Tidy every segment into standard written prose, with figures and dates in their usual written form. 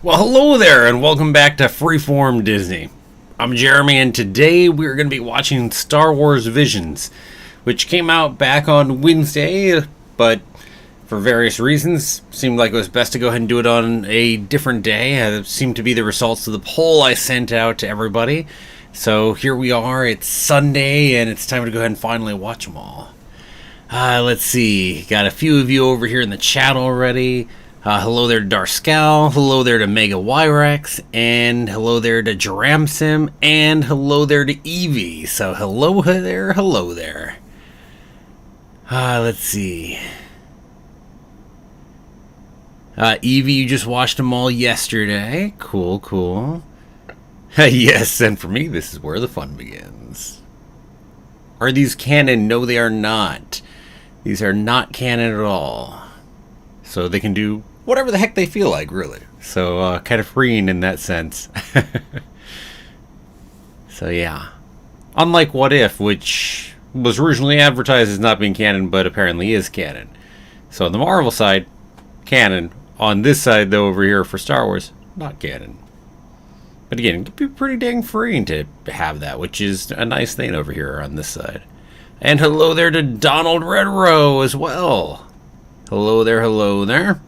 Well, hello there, and welcome back to Freeform Disney. I'm Jeremy, and today we're going to be watching Star Wars Visions, which came out back on Wednesday, but for various reasons, seemed like it was best to go ahead and do it on a different day. It seemed to be the results of the poll I sent out to everybody. So here we are, it's Sunday, and it's time to go ahead and finally watch them all. Let's see, got a few of you over here in the chat already. Hello there to Darscal, hello there to Mega Wyrex, and hello there to Jaramsim, and hello there to Evie. So hello there, hello there. Let's see. Evie, you just watched them all yesterday. Cool, cool. Yes, and for me, this is where the fun begins. Are these canon? No, they are not. These are not canon at all. So they can do whatever the heck they feel like, really. So, kind of freeing in that sense. So, yeah. Unlike What If, which was originally advertised as not being canon, but apparently is canon. So, on the Marvel side, canon. On this side, though, over here for Star Wars, not canon. But again, it could be pretty dang freeing to have that, which is a nice thing over here on this side. And hello there to Donald Redrow as well. Hello there, hello there.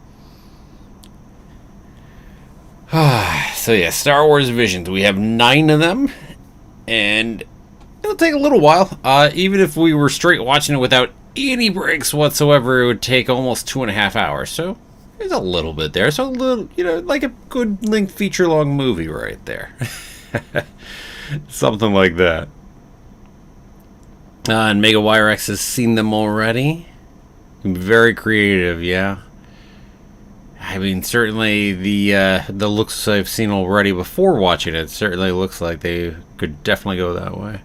So yeah, Star Wars Visions. We have 9 of them, and it'll take a little while. Even if we were straight watching it without any breaks whatsoever, it would take almost 2.5 hours. So there's a little bit there. So a little, like a good length feature-long movie right there. Something like that. And Mega Wyrex has seen them already. Very creative, yeah. I mean, certainly the looks I've seen already before watching it certainly looks like they could definitely go that way.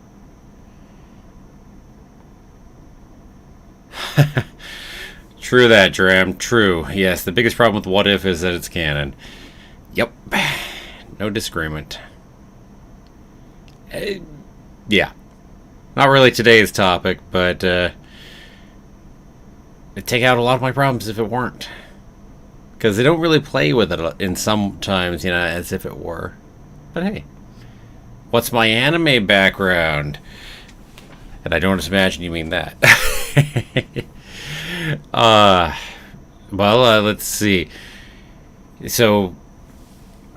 True that, Dram. True. Yes, the biggest problem with What If is that it's canon. Yep. No disagreement. Yeah. Not really today's topic, but it'd take out a lot of my problems if it weren't. Because they don't really play with it in sometimes, as if it were. But hey, what's my anime background? And I don't just imagine you mean that. Let's see. So,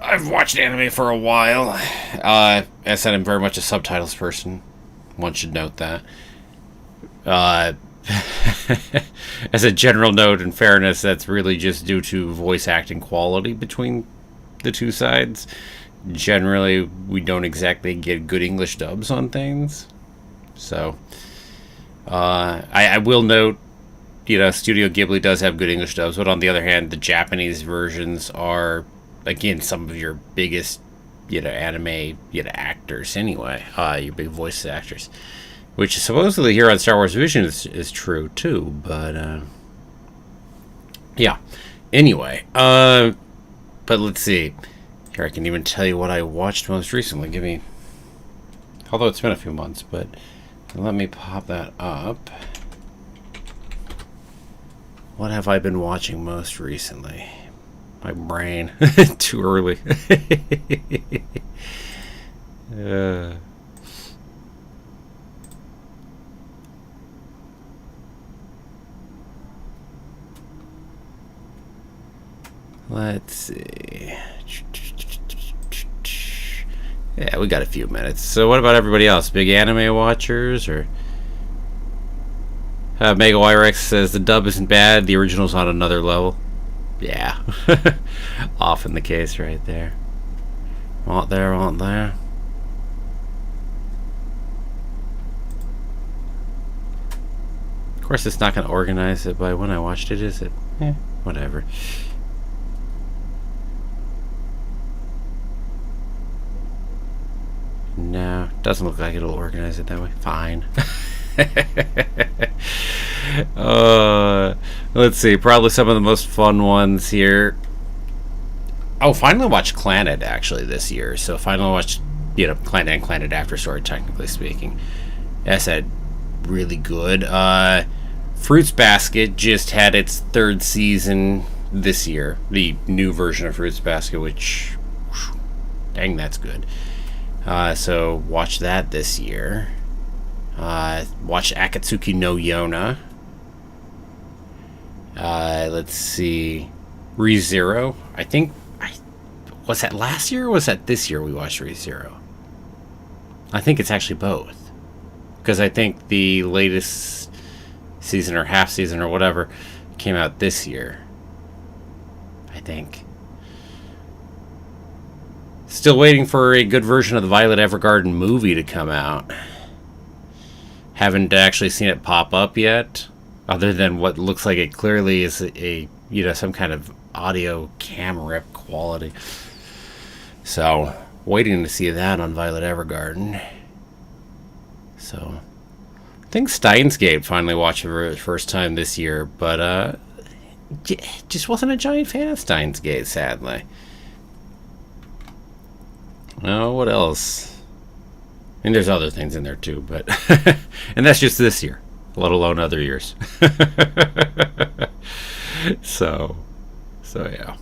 I've watched anime for a while. As I said, I'm very much a subtitles person. One should note that. As a general note, in fairness, that's really just due to voice acting quality between the two sides. Generally, we don't exactly get good English dubs on things. So, I will note, Studio Ghibli does have good English dubs, but on the other hand, the Japanese versions are, again, some of your biggest, anime, actors anyway. Your big voice actors. Which supposedly here on Star Wars Vision is true too, but yeah. Anyway, but let's see. Here I can even tell you what I watched most recently. Although it's been a few months, but let me pop that up. What have I been watching most recently? My brain. Too early. Let's see. Yeah, we got a few minutes. So what about everybody else? Big anime watchers? Or Mega Wyrex says the dub isn't bad. The original's on another level. Yeah. Often the case right there. Want there. Of course, it's not going to organize it by when I watched it, is it? Whatever. No, doesn't look like it'll organize it that way. Fine. Let's see. Probably some of the most fun ones here. Oh, finally watched Clannad actually this year. So finally watched, Clannad and Clannad After Story, technically speaking. I said, really good. Fruits Basket just had its 3rd season this year. The new version of Fruits Basket, which, dang, that's good. So watch that this year. Watch Akatsuki no Yona. Let's see. ReZero. I think. Was that last year or was that this year we watched ReZero? I think it's actually both. Because I think the latest season or half season or whatever came out this year. I think. Still waiting for a good version of the Violet Evergarden movie to come out. Haven't actually seen it pop up yet, other than what looks like it clearly is a some kind of audio cam rip quality. So waiting to see that on Violet Evergarden. So I think Steins Gate finally watched it for the first time this year, but just wasn't a giant fan of Steins Gate, sadly. Oh, what else? I mean, there's other things in there too, but and that's just this year, let alone other years. so yeah.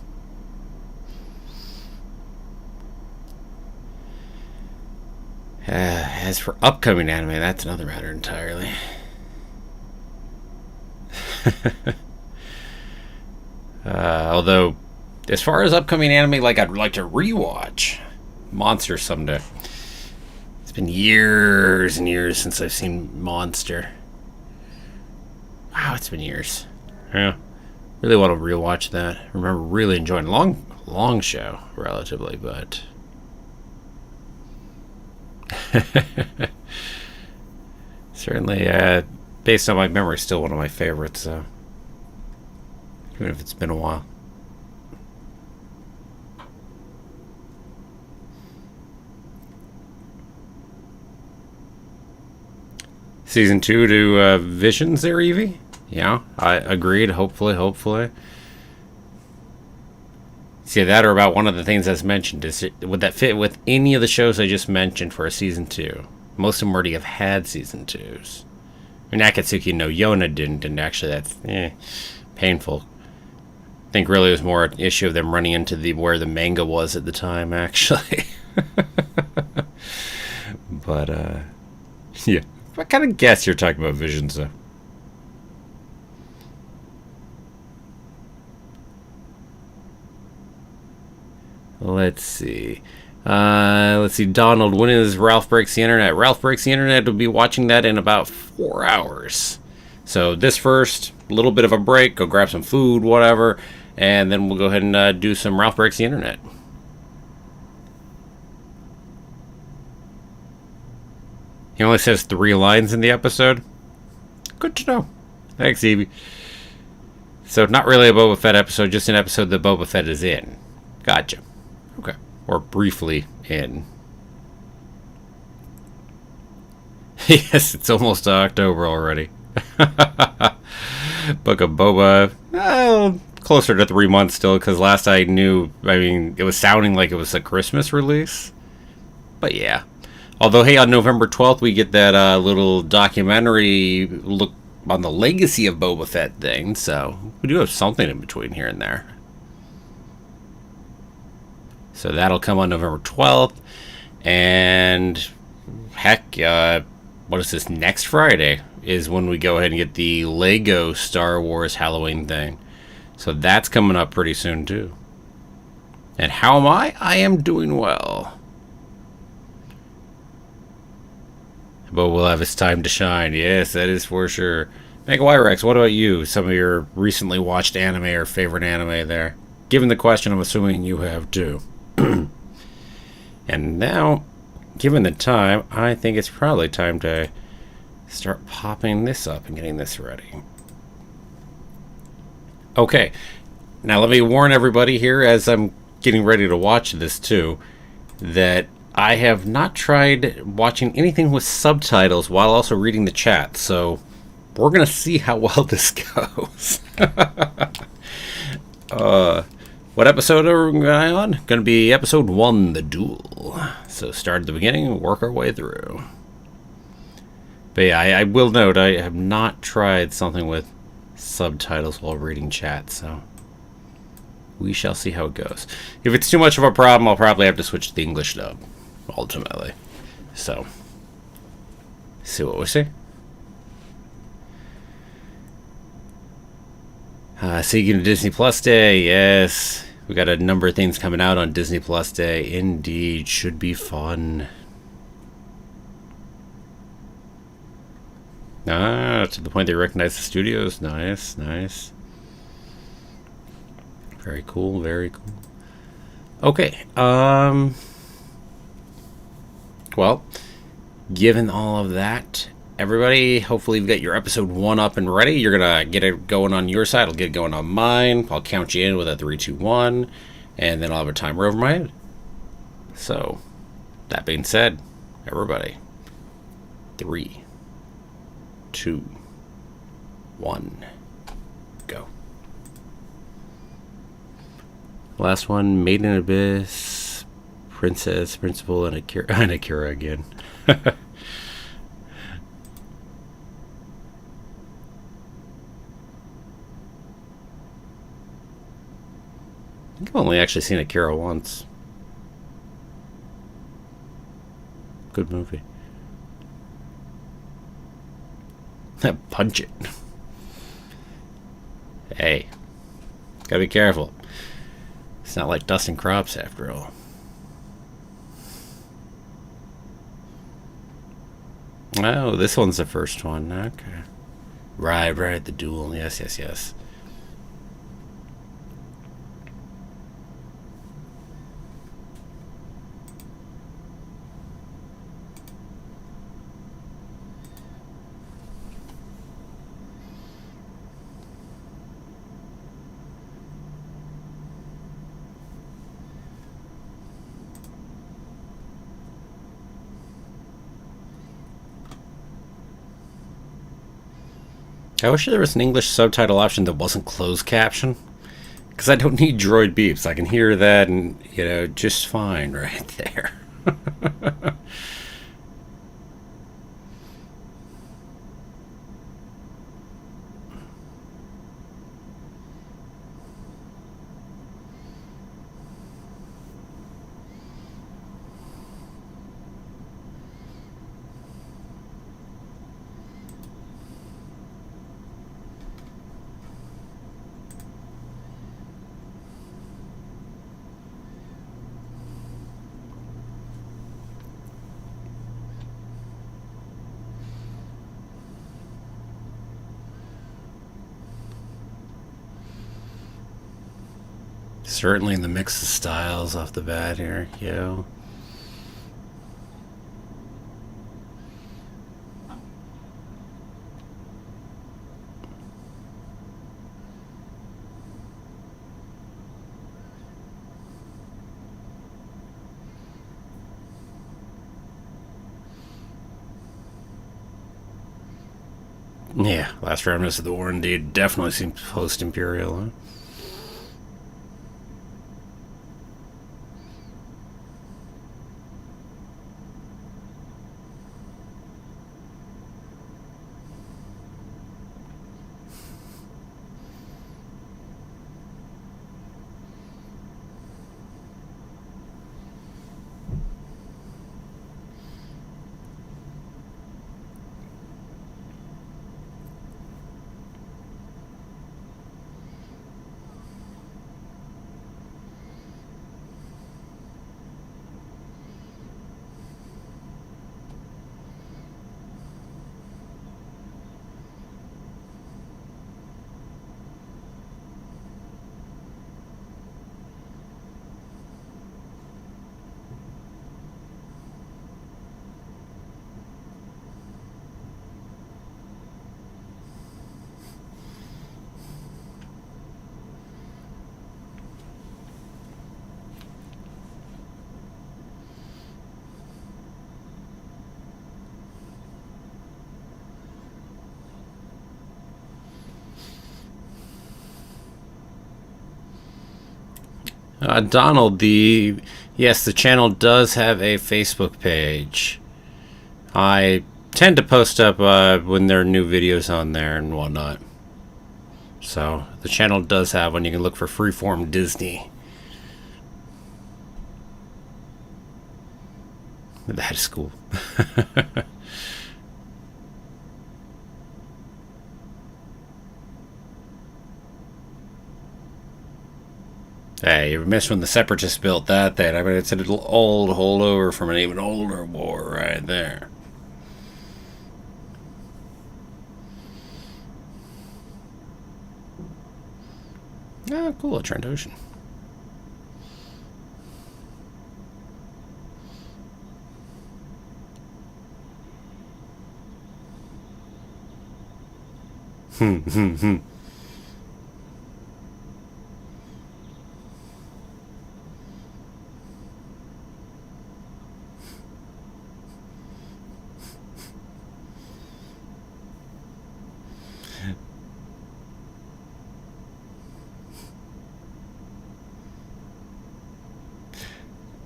As for upcoming anime, that's another matter entirely. Although, as far as upcoming anime, like I'd like to rewatch Monster someday. It's been years and years since I've seen Monster. Wow, it's been years. Yeah, really want to rewatch that. I remember really enjoying long show, relatively, but certainly, based on my memory, still one of my favorites. So even if it's been a while. Season 2 to Visions there, Evie? Yeah, I agreed. Hopefully. See, that or about one of the things that's mentioned. Would that fit with any of the shows I just mentioned for a Season 2? Most of them already have had Season 2s. I mean, Akatsuki no Yona didn't, and actually that's painful. I think really it was more an issue of them running into where the manga was at the time, actually. But, yeah. I kind of guess you're talking about Visions, though. Let's see. Donald, when is Ralph Breaks the Internet? Ralph Breaks the Internet will be watching that in about 4 hours. So this first, a little bit of a break, go grab some food, whatever, and then we'll go ahead and do some Ralph Breaks the Internet. He only says 3 lines in the episode. Good to know. Thanks, Evie. So not really a Boba Fett episode, just an episode that Boba Fett is in. Gotcha. Okay. Or briefly in. Yes, it's almost October already. Book of Boba. Well, closer to 3 months still, because last I knew, it was sounding like it was a Christmas release. But yeah. Although, hey, on November 12th, we get that little documentary look on the legacy of Boba Fett thing, so we do have something in between here and there. So that'll come on November 12th, and heck, what is this, next Friday is when we go ahead and get the Lego Star Wars Halloween thing. So that's coming up pretty soon, too. And how am I? I am doing well. But we'll have its time to shine. Yes, that is for sure. Mega Rex, what about you? Some of your recently watched anime or favorite anime there? Given the question, I'm assuming you have too. And now, given the time, I think it's probably time to start popping this up and getting this ready. Okay, now let me warn everybody here as I'm getting ready to watch this too, that I have not tried watching anything with subtitles while also reading the chat, so we're going to see how well this goes. What episode are we on? Going to be episode 1, The Duel. So start at the beginning and work our way through. But yeah, I will note, I have not tried something with subtitles while reading chat, so We shall see how it goes. If it's too much of a problem, I'll probably have to switch to the English dub, ultimately. So, see what we see. Seeking Disney Plus Day, yes. We got a number of things coming out on Disney Plus Day. Indeed, should be fun. To the point they recognize the studios. Nice, nice. Very cool, very cool. Okay, well, given all of that, everybody, hopefully you've got your episode 1 up and ready. You're gonna get it going on your side. I'll get it going on mine. I'll count you in with a 3, 2, 1, and then I'll have a timer over my head. So, that being said, everybody, 3, 2, 1, go. Last one, Made in Abyss, Princess, Principal, and Akira again. I think I've only actually seen Akira once. Good movie. Punch it. Hey, gotta be careful. It's not like dusting crops after all. Oh, this one's the first one. Okay. Right, the duel. Yes. I wish there was an English subtitle option that wasn't closed caption, because I don't need droid beeps. I can hear that and, just fine right there. Certainly in the mix of styles off the bat here, yo. Yeah, Last Remnants of the War indeed definitely seems post-Imperial, huh? Donald, yes, the channel does have a Facebook page. I tend to post up when there are new videos on there and whatnot. So the channel does have one. You can look for Freeform Disney. That is cool. Hey, you missed when the Separatists built that thing. I mean, it's an old holdover from an even older war right there. Oh, cool, a Trent Ocean.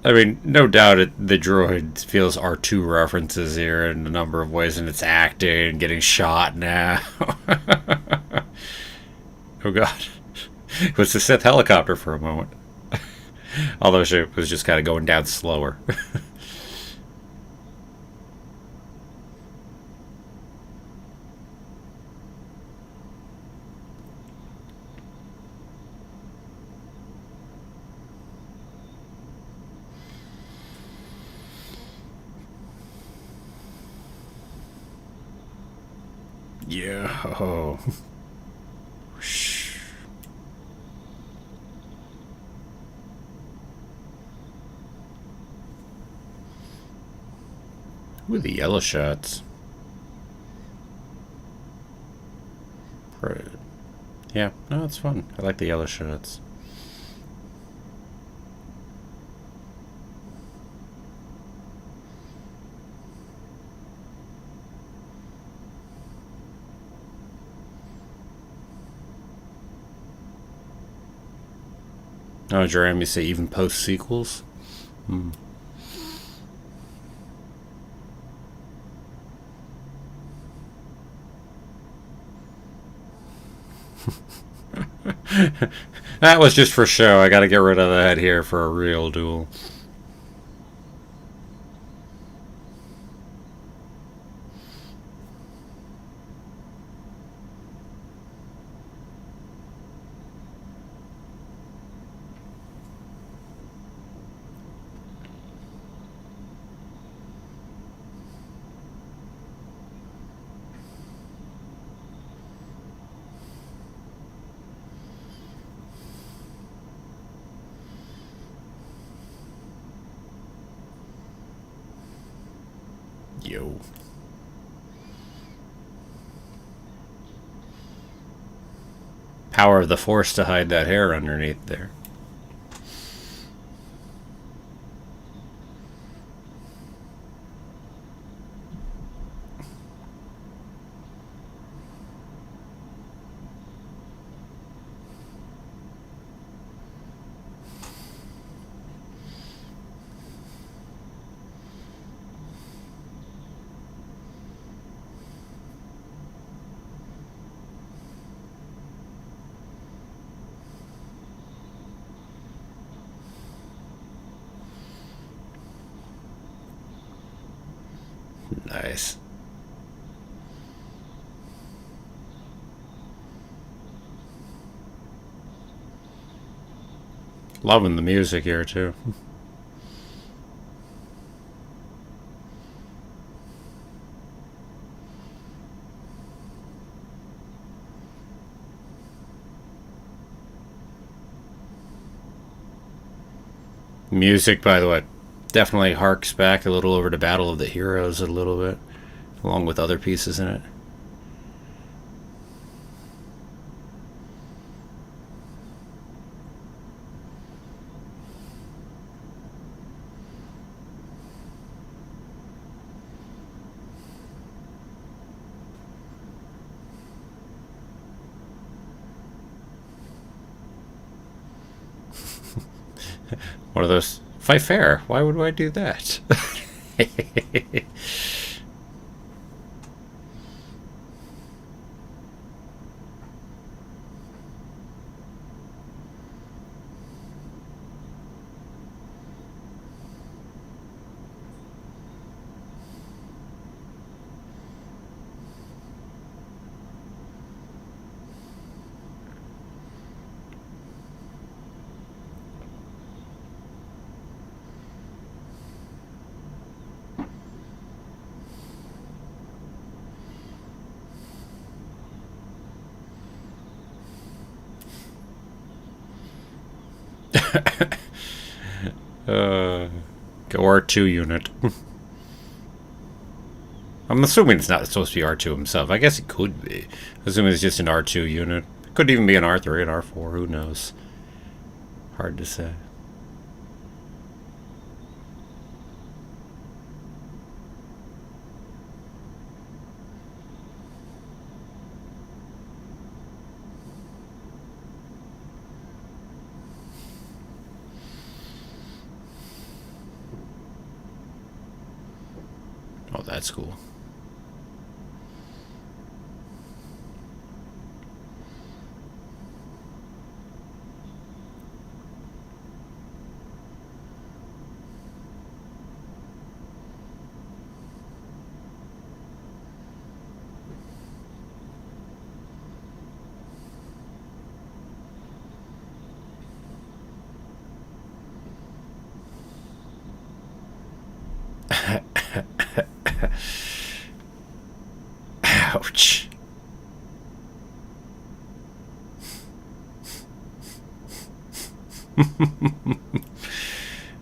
I mean, no doubt the droid feels R2 references here in a number of ways, and it's acting and getting shot now. Oh god. It was the Sith helicopter for a moment. Although she was just kind of going down slower. Yeah. Oh. Ooh, the yellow shots. Yeah, no, it's fun. I like the yellow shots. Oh, Jeremy, you say even post sequels? That was just for show. I gotta get rid of that here for a real duel. Yo. Power of the Force to hide that hair underneath there. Nice. Loving the music here too. Music, by the way, definitely harks back a little over to Battle of the Heroes a little bit, along with other pieces in it. One of those, fight fair. Why would I do that? Go R2 unit. I'm assuming it's not supposed to be R2 himself. I guess it could be. Assuming it's just an R2 unit. Could even be an R3 and R4. Who knows? Hard to say. Oh, that's cool. Ouch.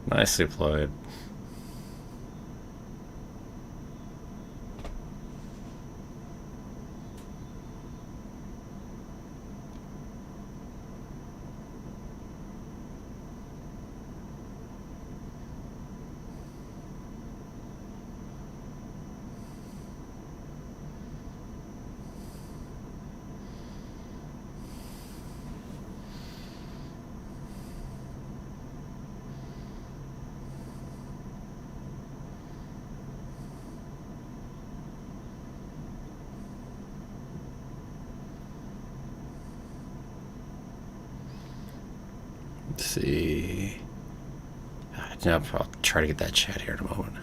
Nicely played. Let's see. No, I'll try to get that chat here in a moment.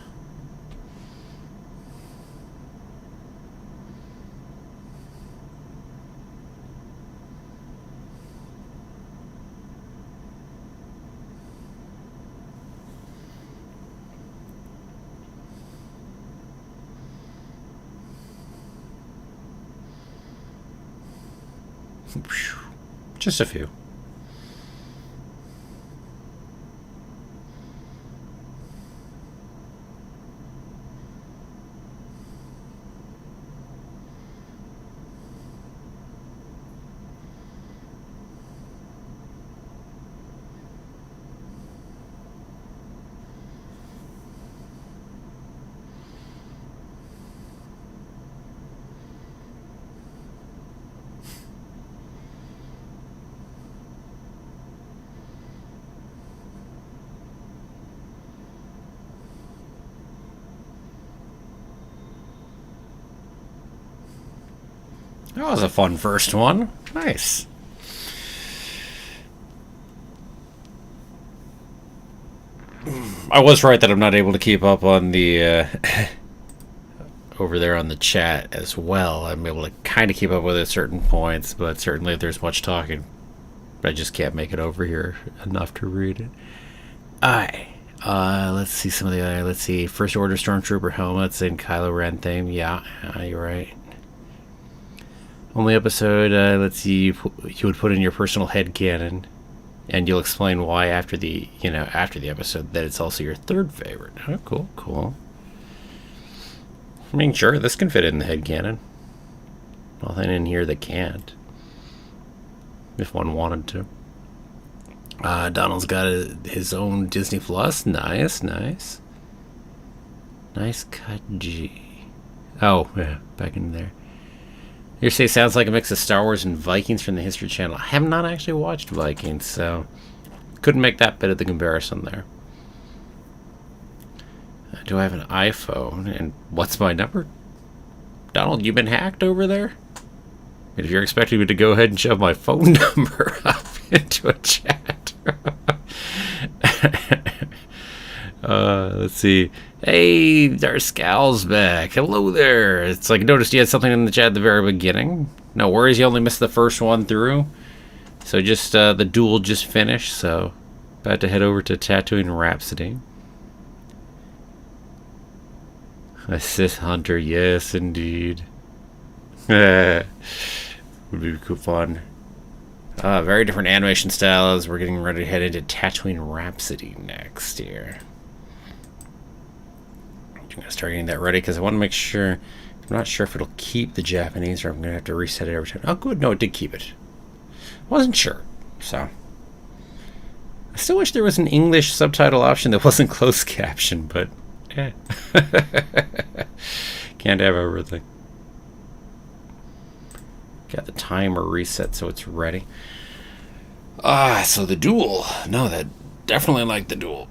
Just a few. That was a fun first one. Nice. I was right that I'm not able to keep up on the over there on the chat as well. I'm able to kind of keep up with it at certain points, but certainly if there's much talking, I just can't make it over here enough to read it. Alright. Let's see some of the other. Let's see. First Order Stormtrooper helmets and Kylo Ren theme. Yeah, you're right. Only episode, let's see, you would put in your personal headcanon, and you'll explain why after the episode that it's also your third favorite. Oh, cool, cool. I mean, sure, this can fit in the headcanon. Nothing in here that can't. If one wanted to. Donald's got his own Disney Plus. Nice, nice. Nice cut, G. Oh, yeah, back in there. Your say sounds like a mix of Star Wars and Vikings from the History Channel. I have not actually watched Vikings, so couldn't make that bit of the comparison there. Do I have an iPhone? And what's my number? Donald, you been hacked over there? If you're expecting me to go ahead and shove my phone number up into a chat. Let's see. Hey, Darscal's back. Hello there. It's like I noticed you had something in the chat at the very beginning. No worries, you only missed the first one through. So just the duel just finished, so about to head over to Tatooine Rhapsody. A Sith Hunter, yes indeed. Would be cool fun. Very different animation styles. We're getting ready to head into Tatooine Rhapsody next here. I'm going to start getting that ready because I want to make sure. I'm not sure if it'll keep the Japanese or I'm going to have to reset it every time. Oh, good. No, it did keep it. Wasn't sure. So. I still wish there was an English subtitle option that wasn't closed caption, but yeah. Can't have everything. Got the timer reset so it's ready. So the duel. No, that definitely like the duel.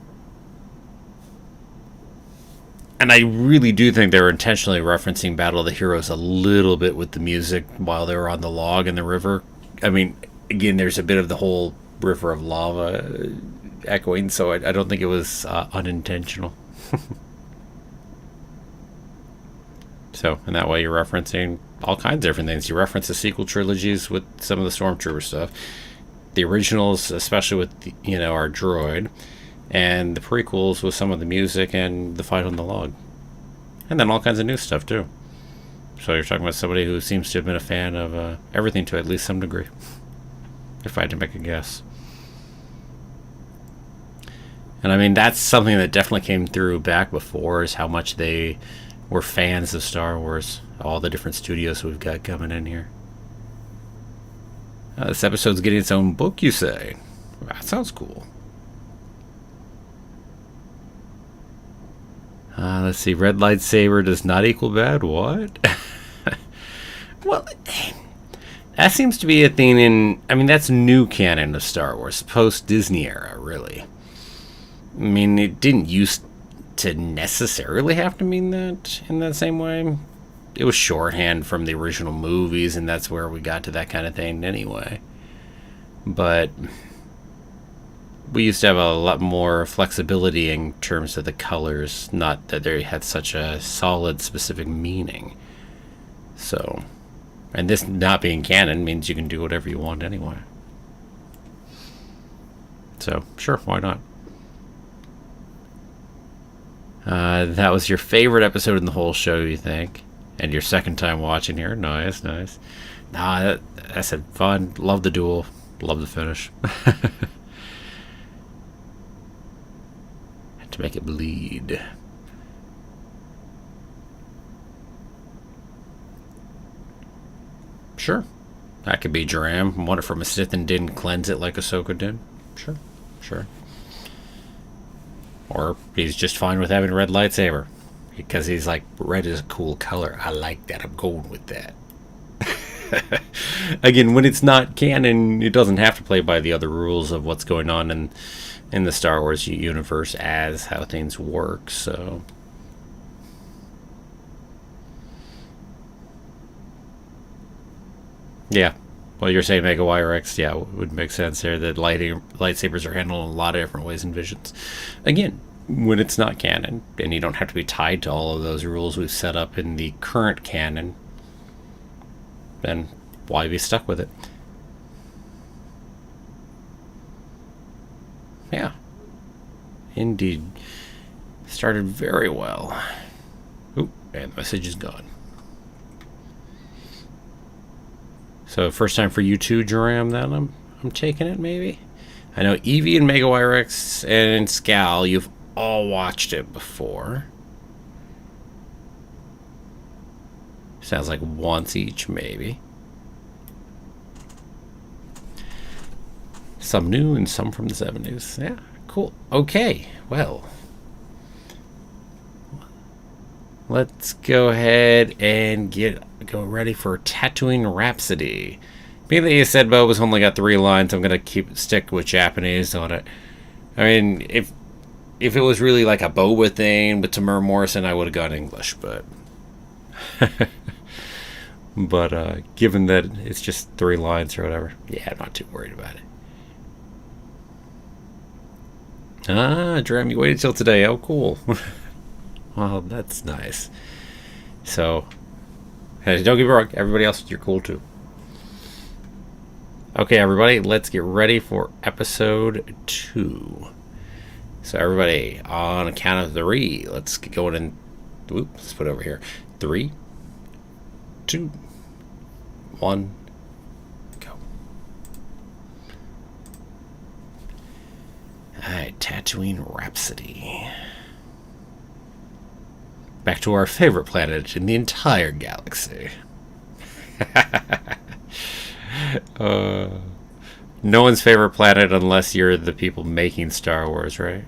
And I really do think they were intentionally referencing Battle of the Heroes a little bit with the music while they were on the log in the river. I mean, again, there's a bit of the whole river of lava echoing, so I don't think it was unintentional. So, in that way, you're referencing all kinds of different things. You reference the sequel trilogies with some of the Stormtrooper stuff, the originals, especially with our droid, and the prequels with some of the music and the fight on the log, and then all kinds of new stuff too. So you're talking about somebody who seems to have been a fan of everything to at least some degree, if I had to make a guess. And I mean, that's something that definitely came through back before, is how much they were fans of Star Wars. All the different studios we've got coming in here. This episode's getting its own book, you say? That sounds cool. Let's see. Red lightsaber does not equal bad. What? Well, that seems to be a thing in... I mean, that's new canon of Star Wars. Post-Disney era, really. I mean, it didn't used to necessarily have to mean that in that same way. It was shorthand from the original movies, and that's where we got to that kind of thing anyway. But we used to have a lot more flexibility in terms of the colors, not that they had such a solid, specific meaning. So, and this not being canon means you can do whatever you want anyway. So, sure, why not? That was your favorite episode in the whole show, you think? And your second time watching here? Nice, nice. Nah, I said fun. Love the duel. Love the finish. Had to make it bleed. Sure. That could be Jaram. Want it from a Sith and didn't cleanse it like Ahsoka did. Sure, sure. Or he's just fine with having a red lightsaber. Because he's like, red is a cool color. I like that. I'm going with that. Again, when it's not canon, it doesn't have to play by the other rules of what's going on in the Star Wars universe as how things work. So, yeah. Well, you're saying Mega Wire X, yeah, it would make sense there that lightsabers are handled in a lot of different ways in Visions. Again, when it's not canon, and you don't have to be tied to all of those rules we've set up in the current canon, then why be stuck with it? Yeah. Indeed. Started very well. Oop, and the message is gone. So first time for you too, Jaram, then I'm taking it, maybe? I know Evie and Mega Wire X and Scal, you've all watched it before. Sounds like once each, maybe. Some new and some from the 70s. Yeah, cool. Okay, well. Let's go ahead and go ready for Tatooine Rhapsody. Being that you said Boba's only got 3 lines, I'm gonna stick with Japanese on it. I mean, if it was really like a Boba thing with Tamir Morrison, I would have gone English, but given that it's just 3 lines or whatever, yeah, I'm not too worried about it. Dram, you waited till today. Oh, cool. Well, that's nice. So, hey, don't get me wrong, everybody else, you're cool too. Okay, everybody, let's get ready for episode 2. So, everybody, on a count of 3, let's get going in. Whoop, let's put it over here. 3, 2, 1, go. Alright, Tatooine Rhapsody. Back to our favorite planet in the entire galaxy. No one's favorite planet unless you're the people making Star Wars, right?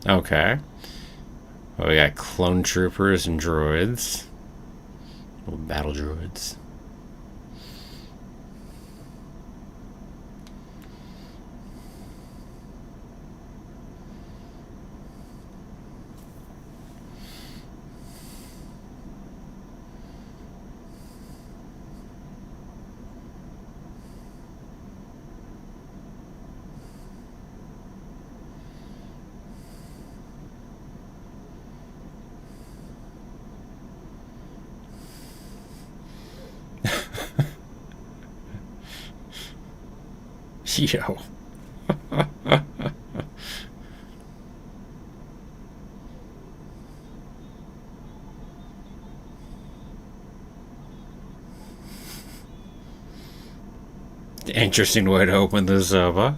Okay. Well, we got clone troopers and droids. Little battle droids. Yo. Interesting way to open this up, huh?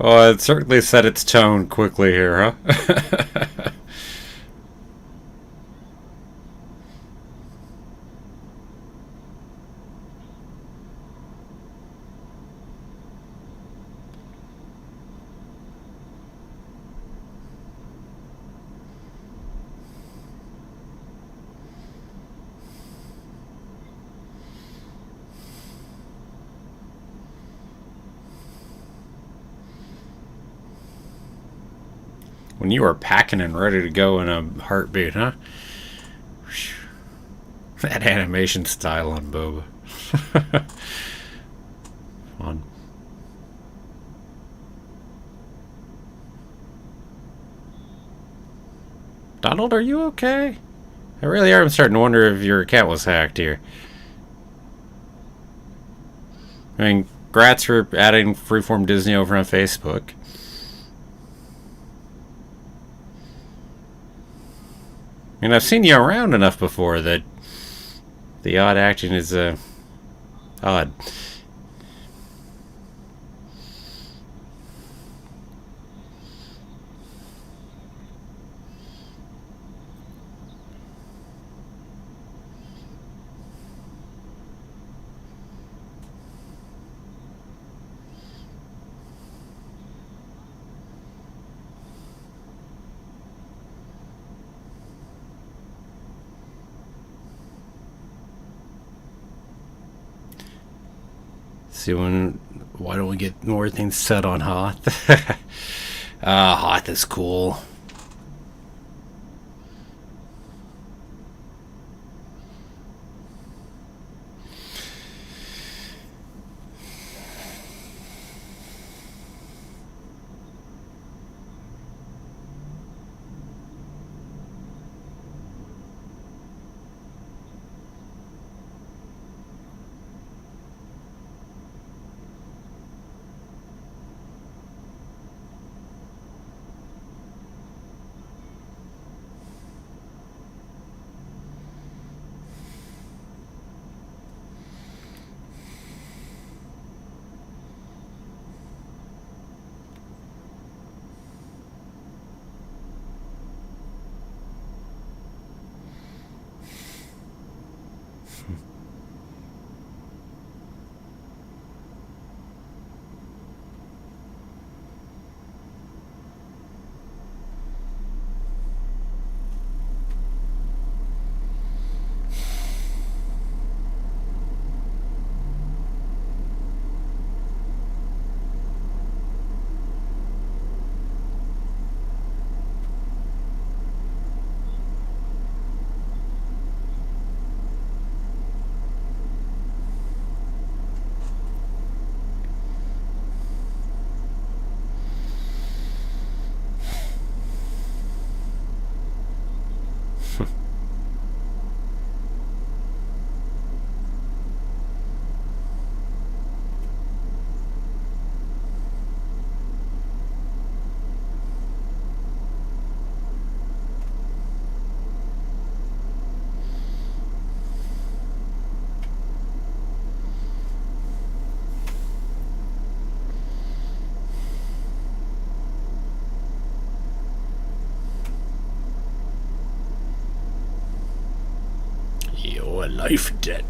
Oh, it certainly set its tone quickly here, huh? When you are packing and ready to go in a heartbeat, huh? That animation style on Boba. Fun. Donald, are you okay? I really am starting to wonder if your account was hacked here. I mean, congrats for adding Freeform Disney over on Facebook. I mean, I've seen you around enough before that the odd acting is, odd. See, why don't we get more things set on Hoth? Hoth is cool. a life debt.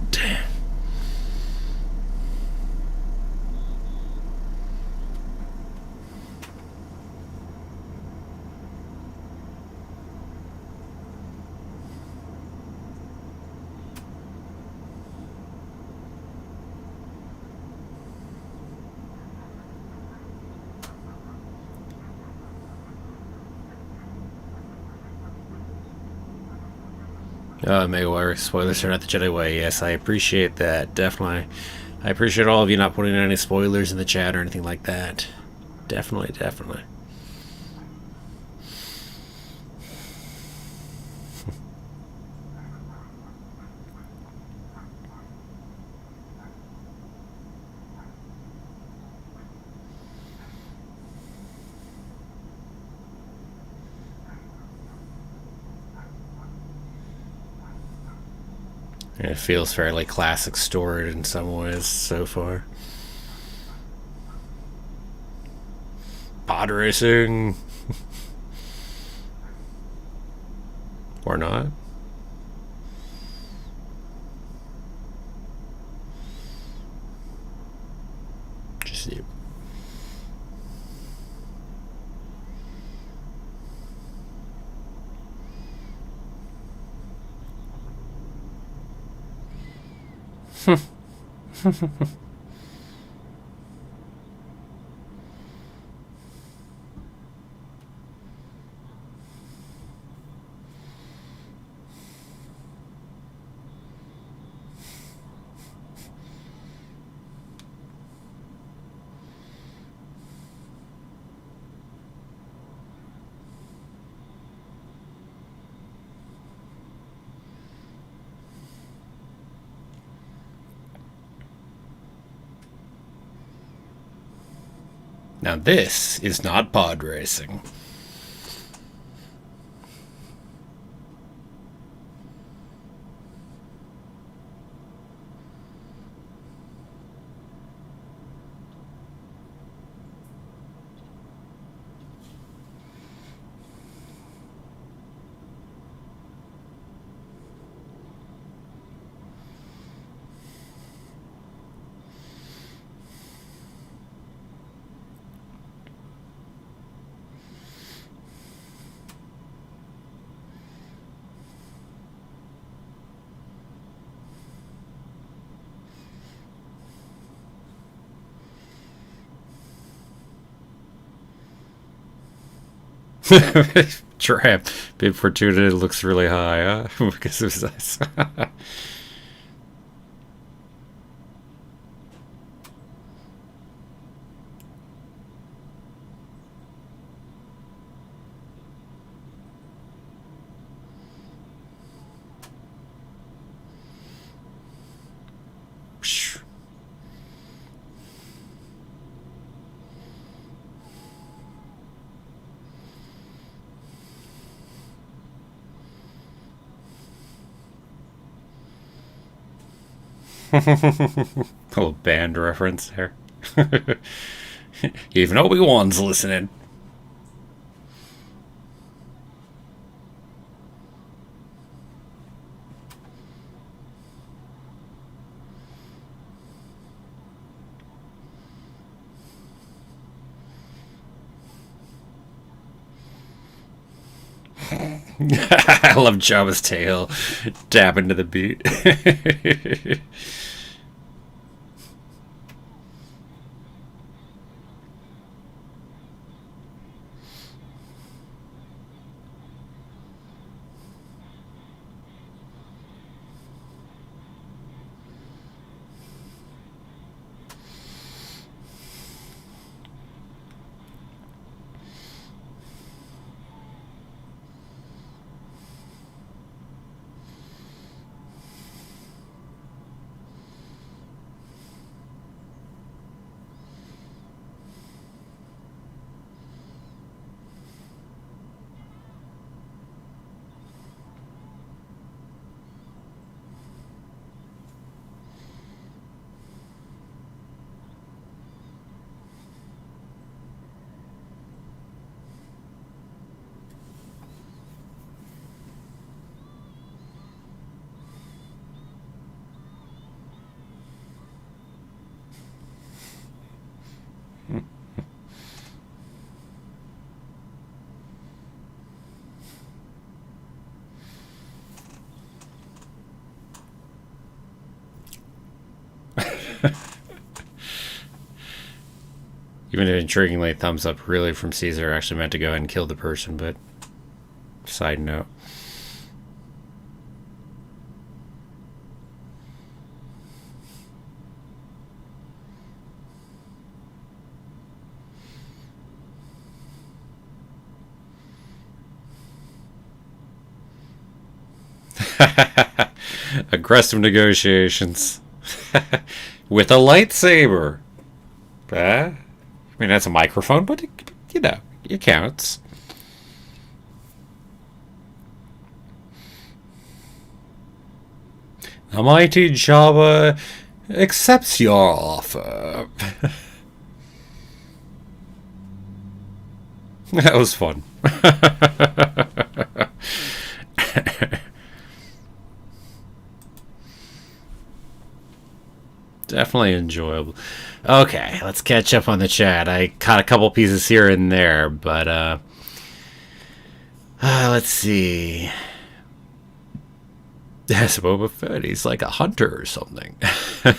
Megawire spoilers are not the Jedi way. Yes, I appreciate that. Definitely. I appreciate all of you not putting any spoilers in the chat or anything like that. Definitely, definitely. It feels fairly classic story in some ways so far. Pod racing. Or not. Just you. Now this is not pod racing. Trap. Bib Fortuna looks really high, huh? Because it was nice. Little band reference there. Even Obi-Wan's listening. I love Jabba's tail dabbing to the beat. Even intriguingly, thumbs up really from Caesar actually meant to go ahead and kill the person, but side note. Aggressive negotiations. With a lightsaber. I mean, that's a microphone, but it counts. The mighty Jabba accepts your offer. That was fun. Definitely enjoyable. Okay, let's catch up on the chat. I caught a couple pieces here and there, but let's see. Yes, Boba Fett, he's like a hunter or something. I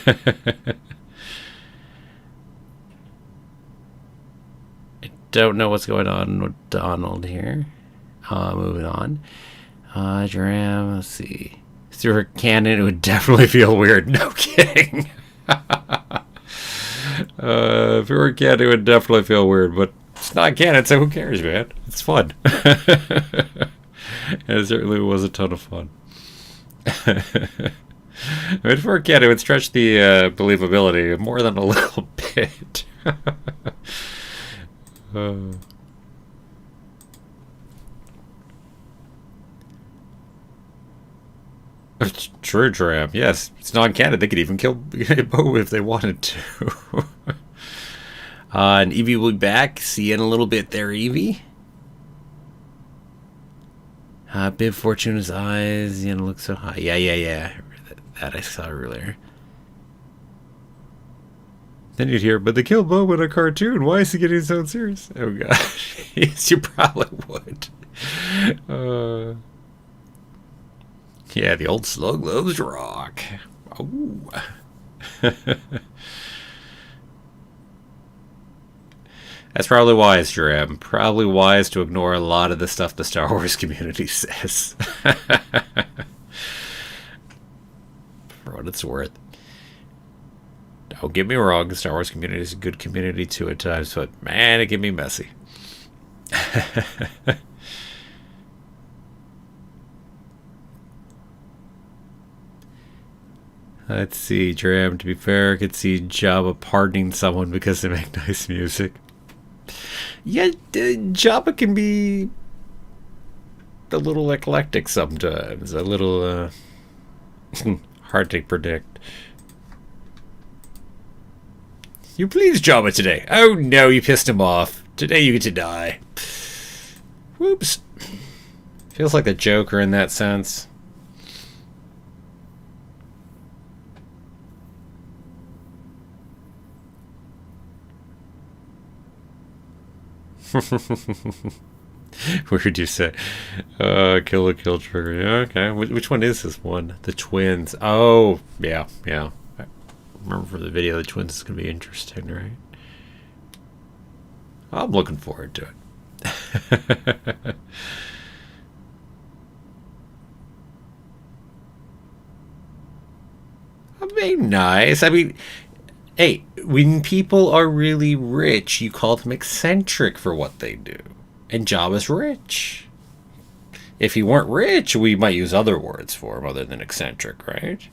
don't know what's going on with Donald here. Moving on. Dram, let's see. Through her cannon, it would definitely feel weird. No kidding. If it were canon, it would definitely feel weird, but it's not canon, so who cares, man? It's fun. And it certainly was a ton of fun. If it were canon, it would stretch the believability more than a little bit. It's true, Dram. Yes, it's non-canon. They could even kill Bo if they wanted to. And Evie will be back. See you in a little bit there, Evie. Bib Fortuna's eyes, look so high. Yeah. That I saw earlier. Then you'd hear, but they killed Bo in a cartoon. Why is he getting so serious? Oh, gosh. Yes, you probably would. Yeah, the old slug loves rock. Oh. That's probably wise, Jerem. Probably wise to ignore a lot of the stuff the Star Wars community says. For what it's worth. Don't get me wrong, the Star Wars community is a good community too at times, but man, it can be messy. Let's see, Dram, to be fair, I could see Jabba pardoning someone because they make nice music. Yeah, Jabba can be a little eclectic sometimes, a little hard to predict. You please, Jabba, today. Oh no, you pissed him off. Today you get to die. Whoops. Feels like the Joker in that sense. What did you say? Kill trigger. Yeah, okay. Which one is this one? The twins. Oh, yeah. I remember for the video, the twins is going to be interesting, right? I'm looking forward to it. I mean, nice. I mean, hey, when people are really rich, you call them eccentric for what they do. And Jabba's rich. If he weren't rich, we might use other words for him other than eccentric, right?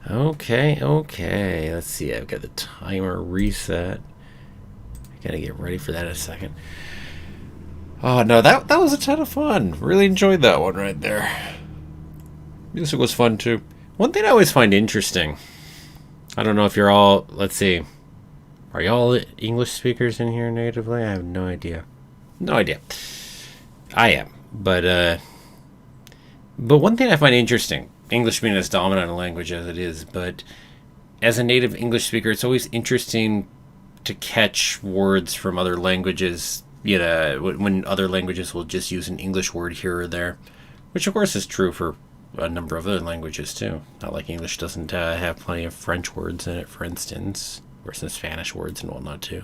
Okay. Let's see. I've got the timer reset. I gotta get ready for that in a second. Oh no, that was a ton of fun. Really enjoyed that one right there. Music was fun too. One thing I always find interesting. I don't know if you're all. Let's see. Are y'all English speakers in here natively? I have no idea. No idea. I am, but one thing I find interesting. English being as dominant a language as it is, but as a native English speaker, it's always interesting to catch words from other languages, when other languages will just use an English word here or there, which of course is true for a number of other languages too. Not like English doesn't have plenty of French words in it, for instance, or some Spanish words and whatnot too.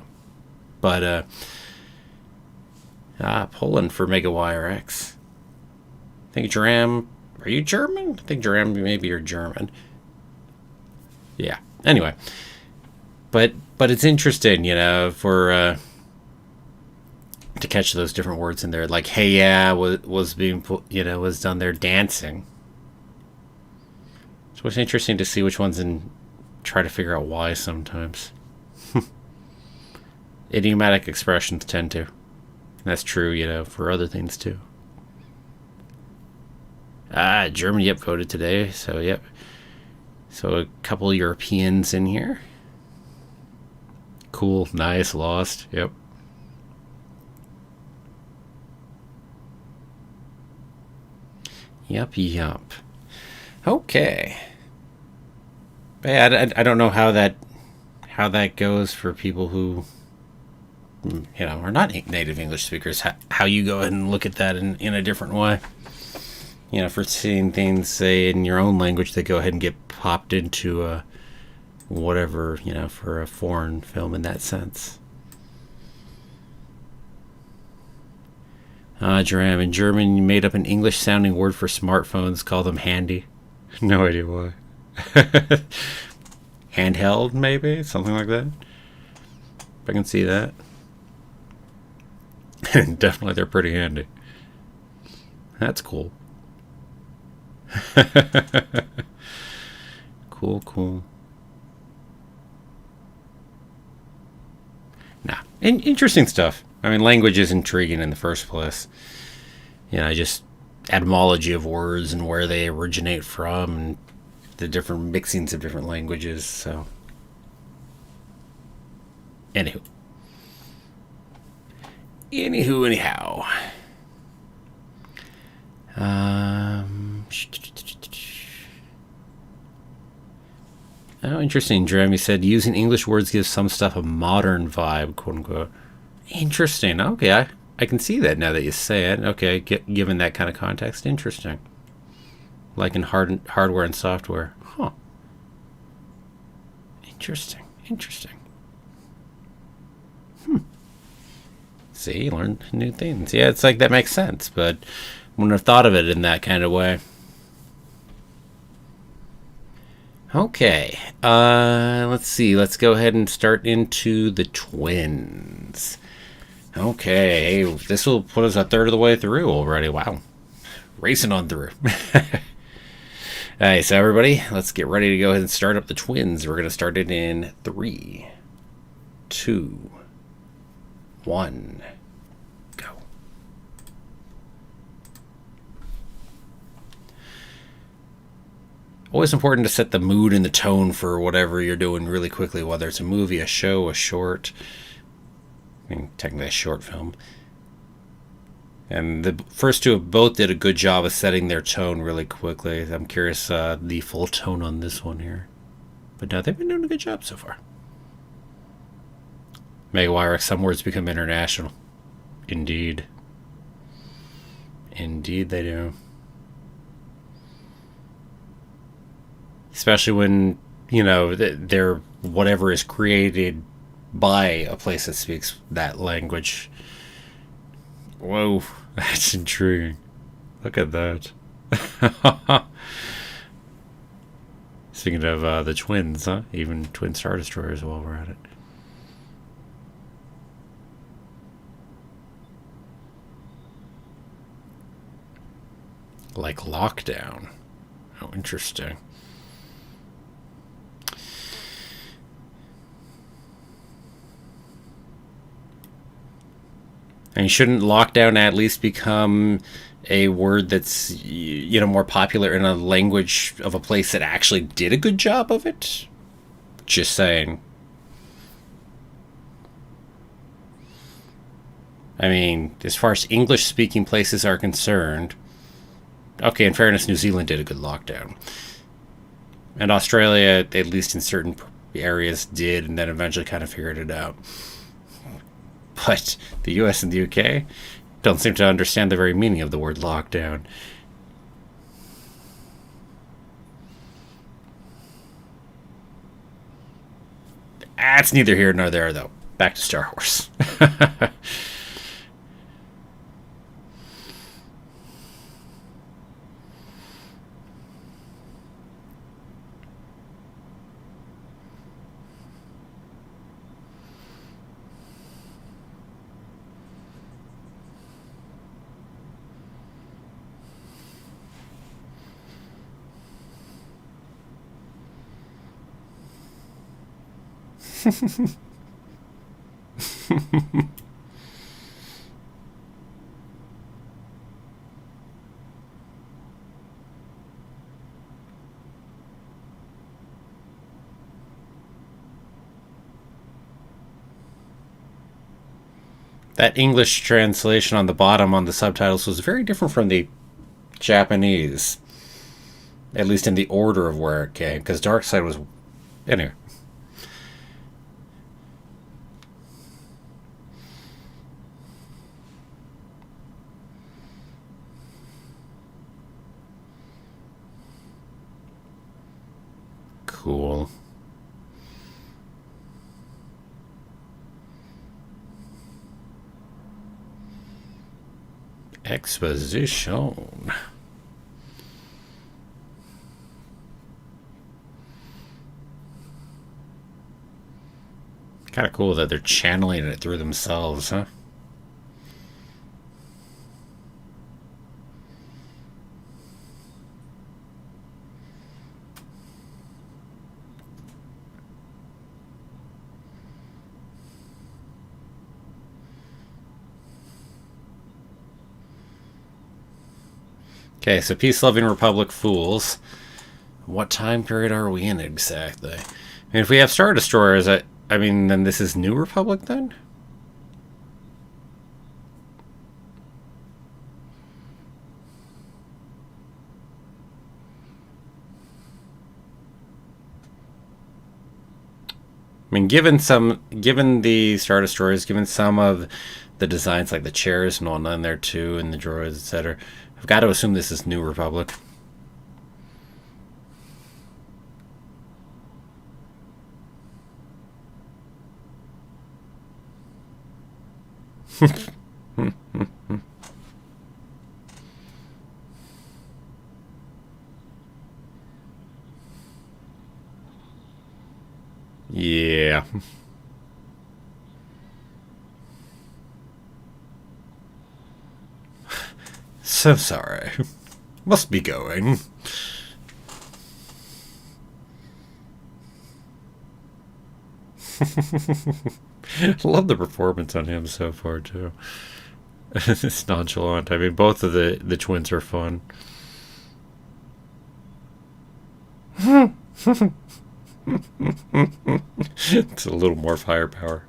But Poland for MegaWireX. I think Jeram, are you German? I think Jeram, maybe you're German. Yeah. Anyway, but it's interesting, for to catch those different words in there. Like, hey, yeah, was being put, was done there dancing. So it's interesting to see which ones and try to figure out why sometimes. Idiomatic expressions tend to. That's true, for other things too. Germany, yep, voted today. So, yep. So a couple of Europeans in here. Cool, nice, lost, yep. Yup. Okay. But yeah, I don't know how that goes for people who are not native English speakers. How you go ahead and look at that in a different way. For seeing things, say, in your own language that go ahead and get popped into whatever, for a foreign film in that sense. Jeram, in German, you made up an English-sounding word for smartphones, call them handy. No idea why. Handheld, maybe? Something like that? I can see that. Definitely, they're pretty handy. That's cool. Cool. Interesting stuff. I mean, language is intriguing in the first place. Just etymology of words and where they originate from and the different mixings of different languages. So, anyhow. Oh, interesting. Jeremy said using English words gives some stuff a modern vibe, quote unquote. Interesting. Okay, I can see that now that you say it. Okay, given that kind of context, interesting. Like in hardware and software. Huh. Interesting. See, learn new things. Yeah, it's like that makes sense, but wouldn't have thought of it in that kind of way. Okay, let's see. Let's go ahead and start into the twins. Okay, this will put us a third of the way through already. Wow. Racing on through. Alright, so everybody, let's get ready to go ahead and start up the twins. We're going to start it in 3, 2, 1, go. Always important to set the mood and the tone for whatever you're doing really quickly, whether it's a movie, a show, a short. I mean, technically a short film. And the first two both did a good job of setting their tone really quickly. I'm curious the full tone on this one here. But no, they've been doing a good job so far. MegaWireX, some words become international. Indeed. Indeed they do. Especially when, they're whatever is created by a place that speaks that language. Whoa, that's intriguing. Look at that. Speaking of the twins, huh? Even twin Star Destroyers while we're at it. Like Lockdown. Oh, interesting. And shouldn't lockdown at least become a word that's, more popular in a language of a place that actually did a good job of it? Just saying. I mean, as far as English-speaking places are concerned, okay, in fairness, New Zealand did a good lockdown. And Australia, at least in certain areas, did, and then eventually kind of figured it out. But the US and the UK don't seem to understand the very meaning of the word lockdown. That's neither here nor there, though. Back to Star Wars. That English translation on the bottom on the subtitles was very different from the Japanese, at least in the order of where it came, because Dark Side was. Anyway. Cool. Exposition. Kind of cool that they're channeling it through themselves, huh? Okay, so peace-loving Republic fools. What time period are we in exactly? I mean, if we have Star Destroyers, I mean, then this is New Republic then? I mean, given the Star Destroyers, given some of the designs like the chairs and whatnot in there too, and the droids, etc., I've got to assume this is New Republic. Yeah. So sorry. Must be going. Love the performance on him so far too. It's nonchalant. I mean, both of the twins are fun. It's a little more firepower.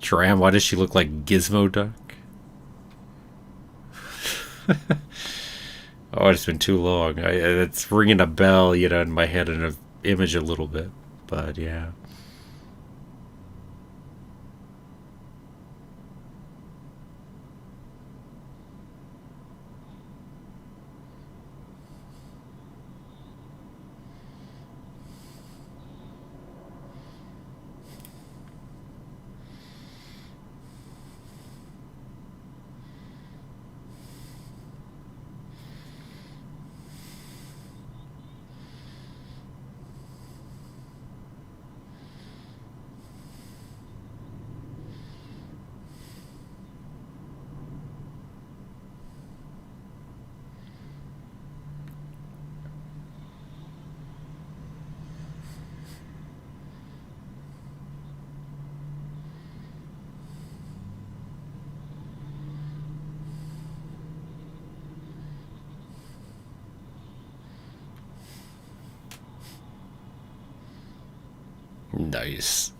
Tram, why does she look like Gizmo Duck? Oh, it's been too long. It's ringing a bell, in my head and an image a little bit. But yeah. Nice.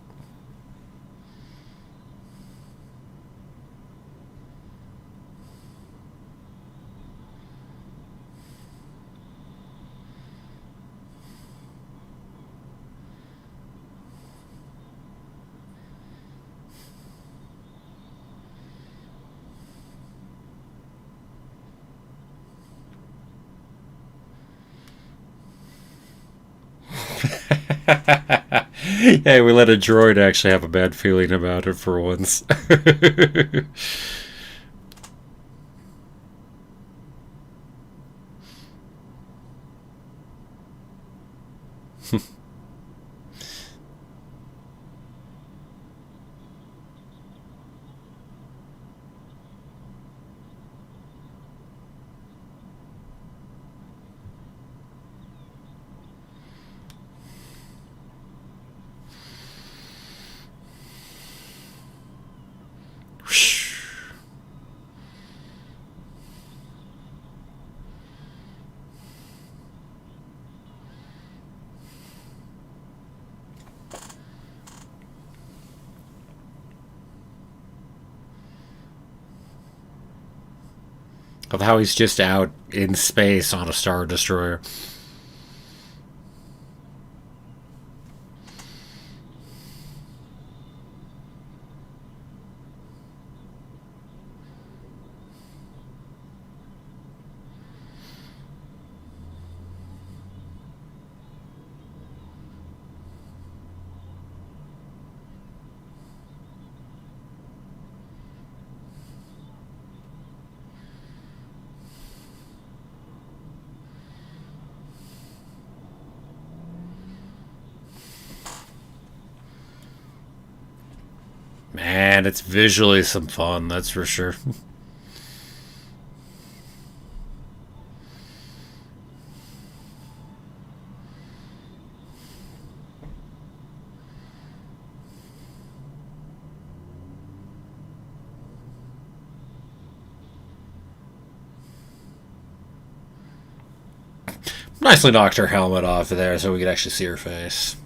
Yeah, we let a droid actually have a bad feeling about it for once. Of how he's just out in space on a Star Destroyer. Man, it's visually some fun, that's for sure. Nicely knocked her helmet off there so we could actually see her face.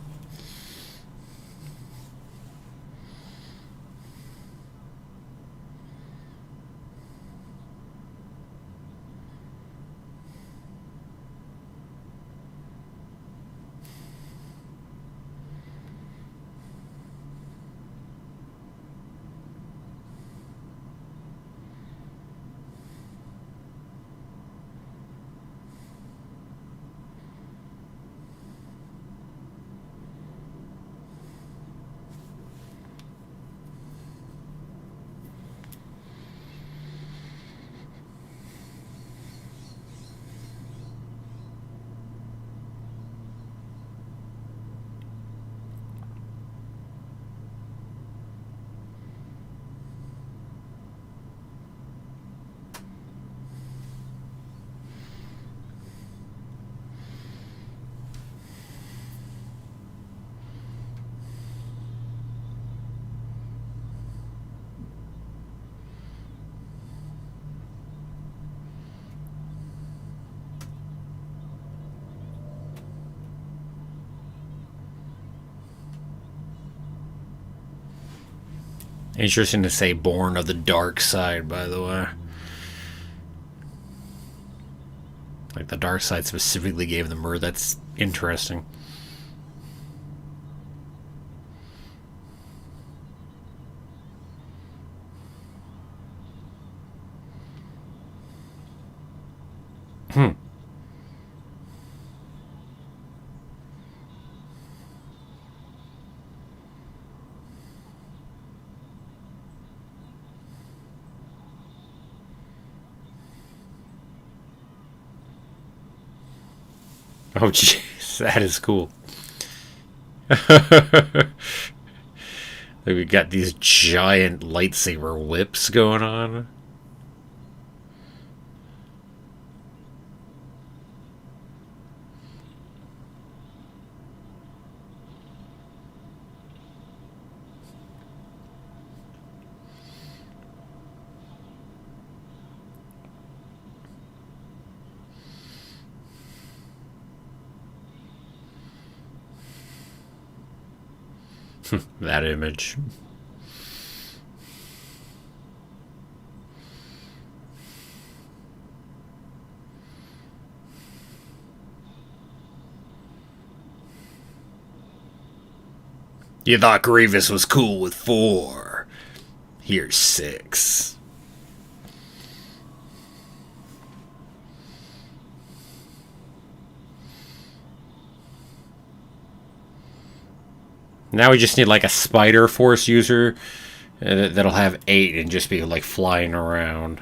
Interesting to say born of the dark side, by the way. Like the dark side specifically gave them her. That's interesting. Hmm. Oh, jeez, that is cool. Like we got these giant lightsaber whips going on. That image. You thought Grievous was cool with 4. Here's 6. Now we just need like a spider force user that'll have 8 and just be like flying around.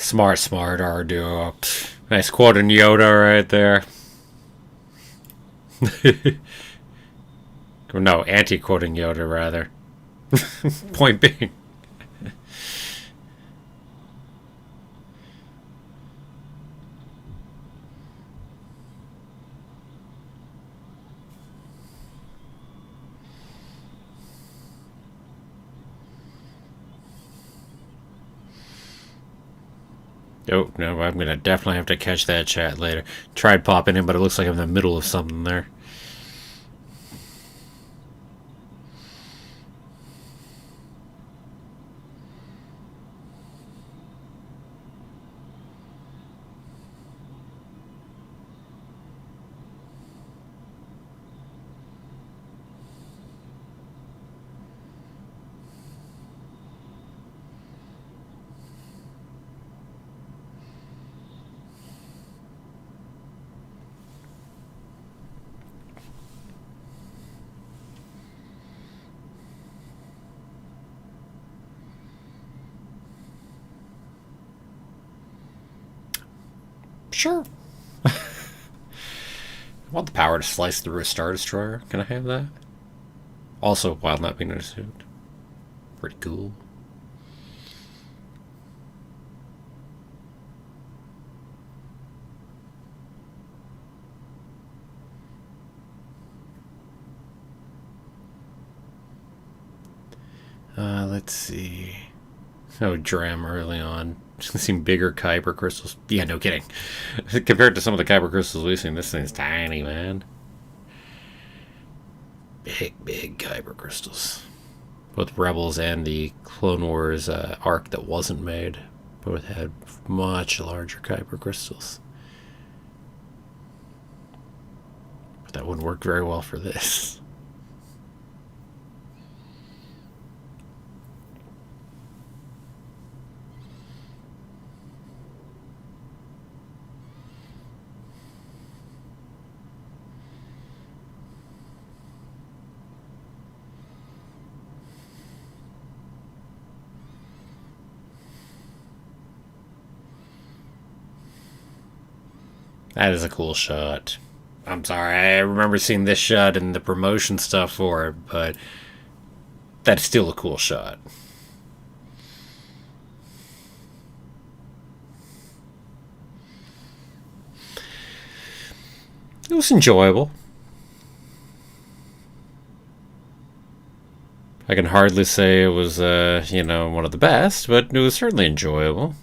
Smart, our duo. Nice quoting Yoda right there. No, anti-quoting Yoda, rather. Point being. Oh, no, I'm going to definitely have to catch that chat later. Tried popping in, but it looks like I'm in the middle of something there. Sure. I want the power to slice through a Star Destroyer. Can I have that? Also, while not being in a suit. Pretty cool. Let's see. Oh, Dram early on. Seen bigger Kyber crystals. Yeah, no kidding. Compared to some of the Kyber crystals we've seen, this thing's tiny, man. Big Kyber crystals. Both Rebels and the Clone Wars arc that wasn't made both had much larger Kyber crystals. But that wouldn't work very well for this. That is a cool shot. I'm sorry, I remember seeing this shot in the promotion stuff for it, but that's still a cool shot. It was enjoyable. I can hardly say it was, one of the best, but it was certainly enjoyable.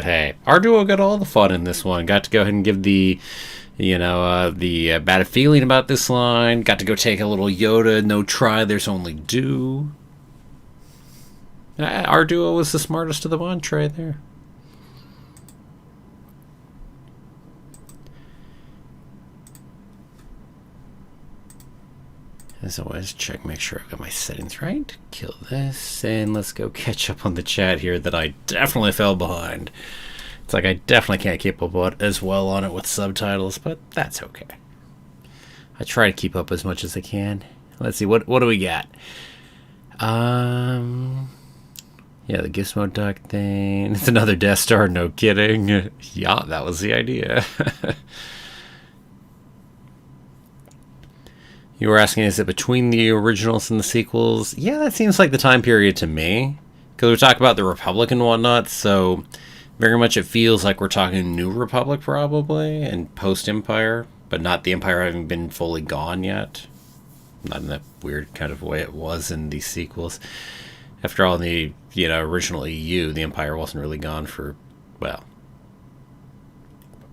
But hey, our duo got all the fun in this one. Got to go ahead and give the bad feeling about this line. Got to go take a little Yoda, no try, there's only do. Our duo was the smartest of the bunch right there. As always, make sure I've got my settings right. Kill this, and let's go catch up on the chat here that I definitely fell behind. It's like I definitely can't keep up as well on it with subtitles, but that's okay. I try to keep up as much as I can. Let's see, what do we got? Yeah, the Gizmo duck thing. It's another Death Star, no kidding. Yeah, that was the idea. You were asking, is it between the originals and the sequels? Yeah, that seems like the time period to me. Because we talk about the Republic and whatnot, so very much it feels like we're talking New Republic probably, and post-Empire, but not the Empire having been fully gone yet. Not in that weird kind of way it was in these sequels. After all, in the original EU, the Empire wasn't really gone for, well,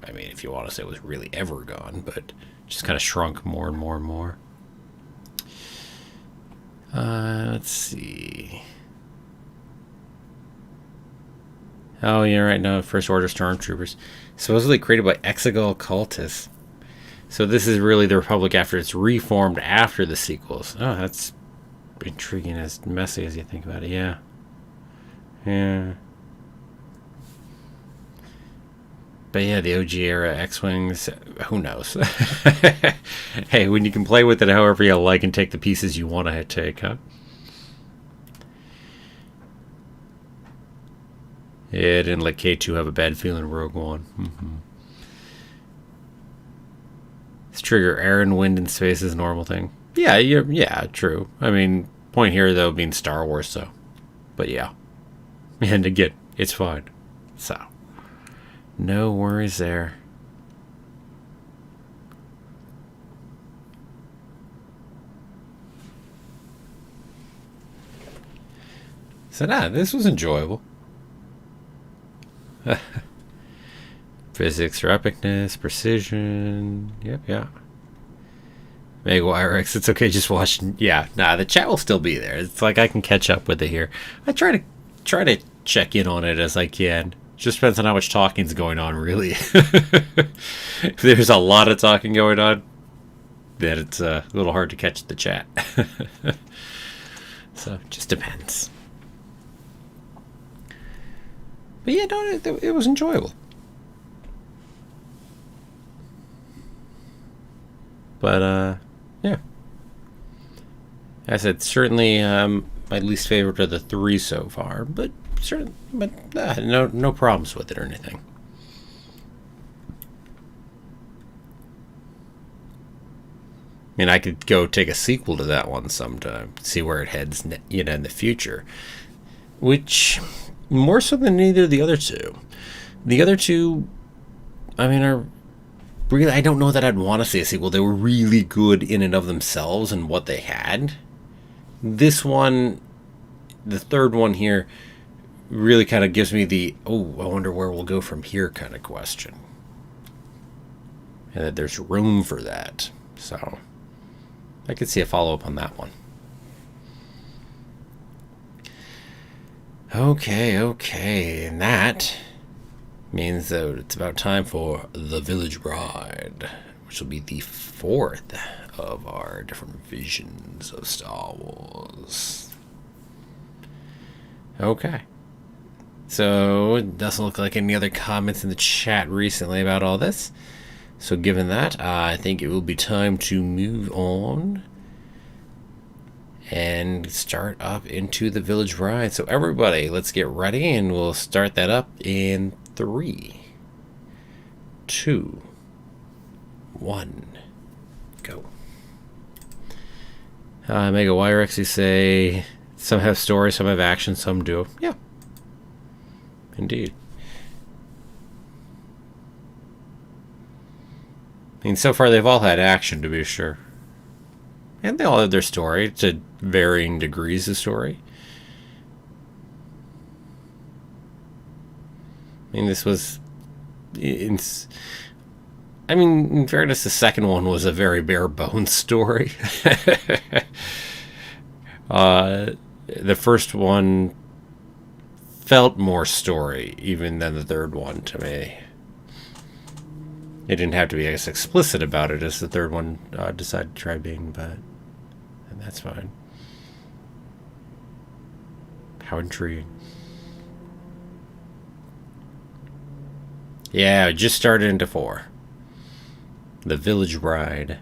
I mean, if you want to say it was really ever gone, but just kind of shrunk more and more and more. Let's see. Oh, yeah, right now, First Order Stormtroopers. Supposedly created by Exegol cultists. So this is really the Republic after it's reformed after the sequels. Oh, that's intriguing, as messy as you think about it, yeah. Yeah. But yeah, the OG era X-Wings, who knows? Hey, when you can play with it however you like and take the pieces you want to take, huh? Yeah, didn't let K2 have a bad feeling in Rogue One. Mm-hmm. This trigger air and wind in space is a normal thing. Yeah, true. I mean, point here, though, being Star Wars, so. But yeah. And again, it's fine. So. No worries there. So this was enjoyable. Physics for epicness, precision. Yep, yeah. Mega YRX, it's okay, just watch. Yeah, the chat will still be there. It's like I can catch up with it here. I try to check in on it as I can. Just depends on how much talking's going on, really. If there's a lot of talking going on, then it's a little hard to catch the chat. So, it just depends. But yeah, it was enjoyable. But, yeah. As I said, certainly my least favorite of the three so far, but no problems with it or anything. I mean, I could go take a sequel to that one sometime, see where it heads, in the future. Which, more so than either of the other two. The other two, I mean, are really, I don't know that I'd want to see a sequel. They were really good in and of themselves and what they had. This one, the third one here, really kind of gives me the, I wonder where we'll go from here kind of question. And that there's room for that. So, I could see a follow-up on that one. Okay. And that means that it's about time for The Village Bride, which will be the fourth of our different visions of Star Wars. Okay. So, it doesn't look like any other comments in the chat recently about all this. So, given that, I think it will be time to move on and start up into The Village Bride. So, everybody, let's get ready, and we'll start that up in 3, 2, 1, go. Mega YRX, you say, some have story, some have action, some do. Yeah. Indeed. I mean, so far they've all had action, to be sure. And they all have their story, to varying degrees of story. I mean, this was. It's, I mean, in fairness, the second one was a very bare bones story. The first one felt more story, even than the third one to me. It didn't have to be as explicit about it as the third one decided to try being, but and that's fine. How intriguing. Yeah, I just started into 4. The Village Bride.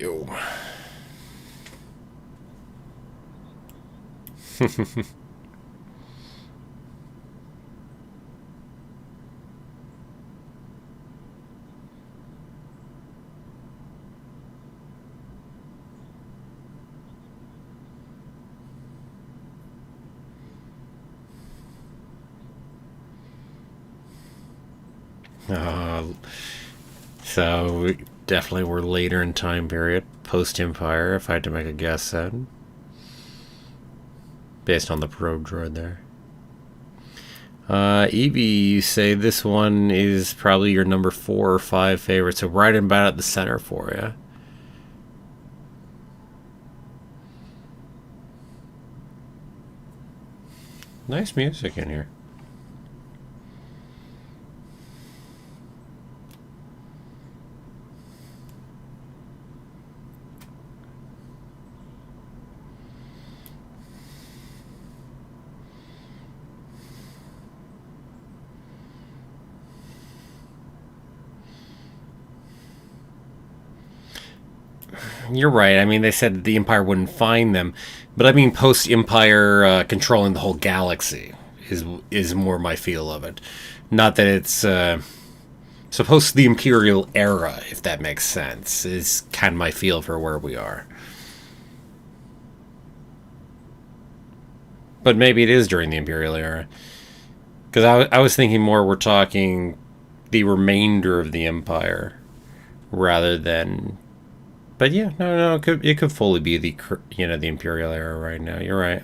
Ew. uh, so we definitely were later in time period, post Empire, if I had to make a guess then. Based on the probe droid there. Evie, you say this one is probably your number 4 or 5 favorite, so right about at the center for you. Nice music in here. You're right. I mean, they said the Empire wouldn't find them, but I mean, post-Empire controlling the whole galaxy is more my feel of it. Not that it's supposed to the Imperial era, if that makes sense, is kind of my feel for where we are. But maybe it is during the Imperial era, because I was thinking more we're talking the remainder of the Empire rather than. But yeah, no, it could fully be the the Imperial era right now. You're right.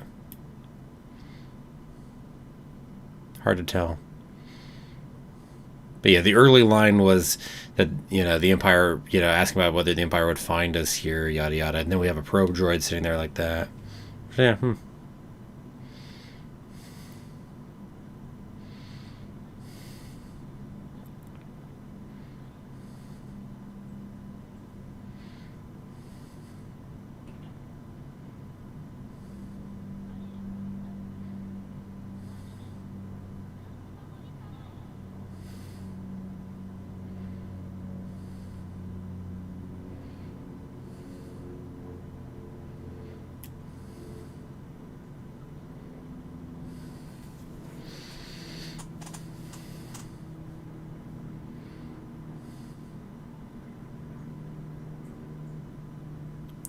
Hard to tell. But yeah, the early line was that the Empire, asking about whether the Empire would find us here, yada yada, and then we have a probe droid sitting there like that. So yeah.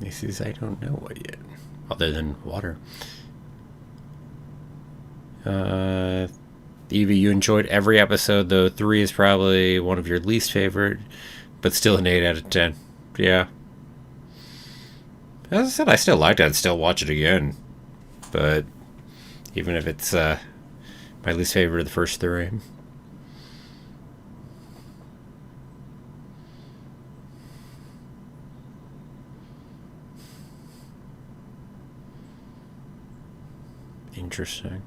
He says, I don't know what yet, other than water. Evie, you enjoyed every episode, though 3 is probably one of your least favorite, but still an 8 out of 10. Yeah. As I said, I still liked it. I'd still watch it again. But even if it's my least favorite of the first 3. Interesting.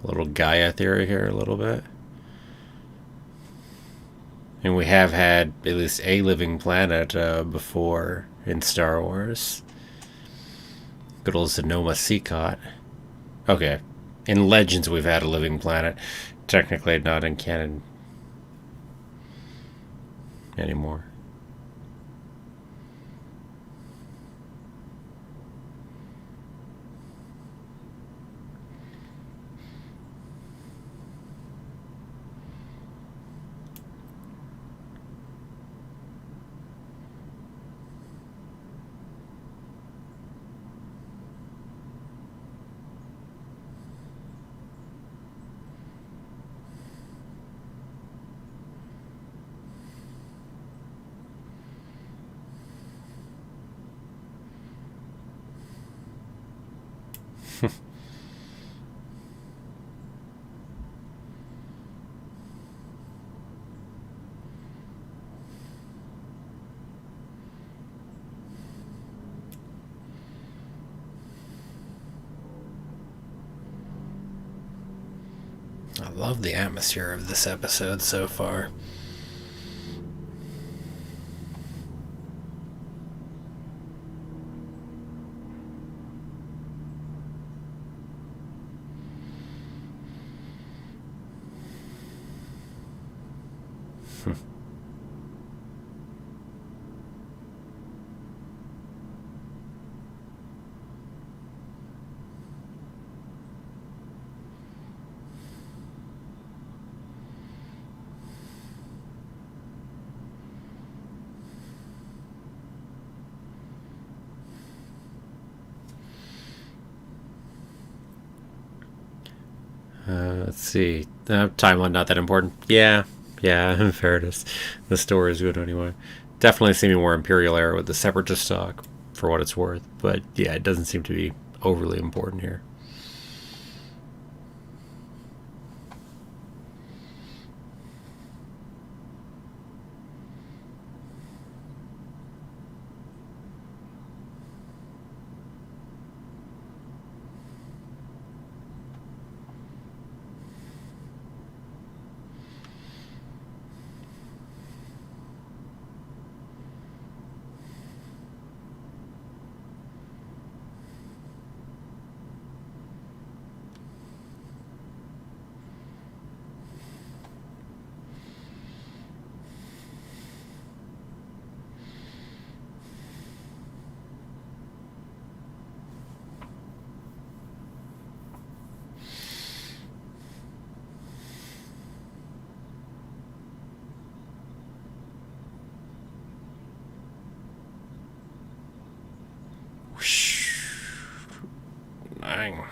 A little Gaia theory here, a little bit. And we have had at least a living planet before in Star Wars. Good old Sonoma Seacot. Okay. In Legends, we've had a living planet. Technically not in canon anymore. I love the atmosphere of this episode so far. Let's see. Timeline not that important. Yeah, in fairness, the story is good anyway. Definitely seeming more Imperial era with the Separatist talk, for what it's worth. But yeah, it doesn't seem to be overly important here. Dang.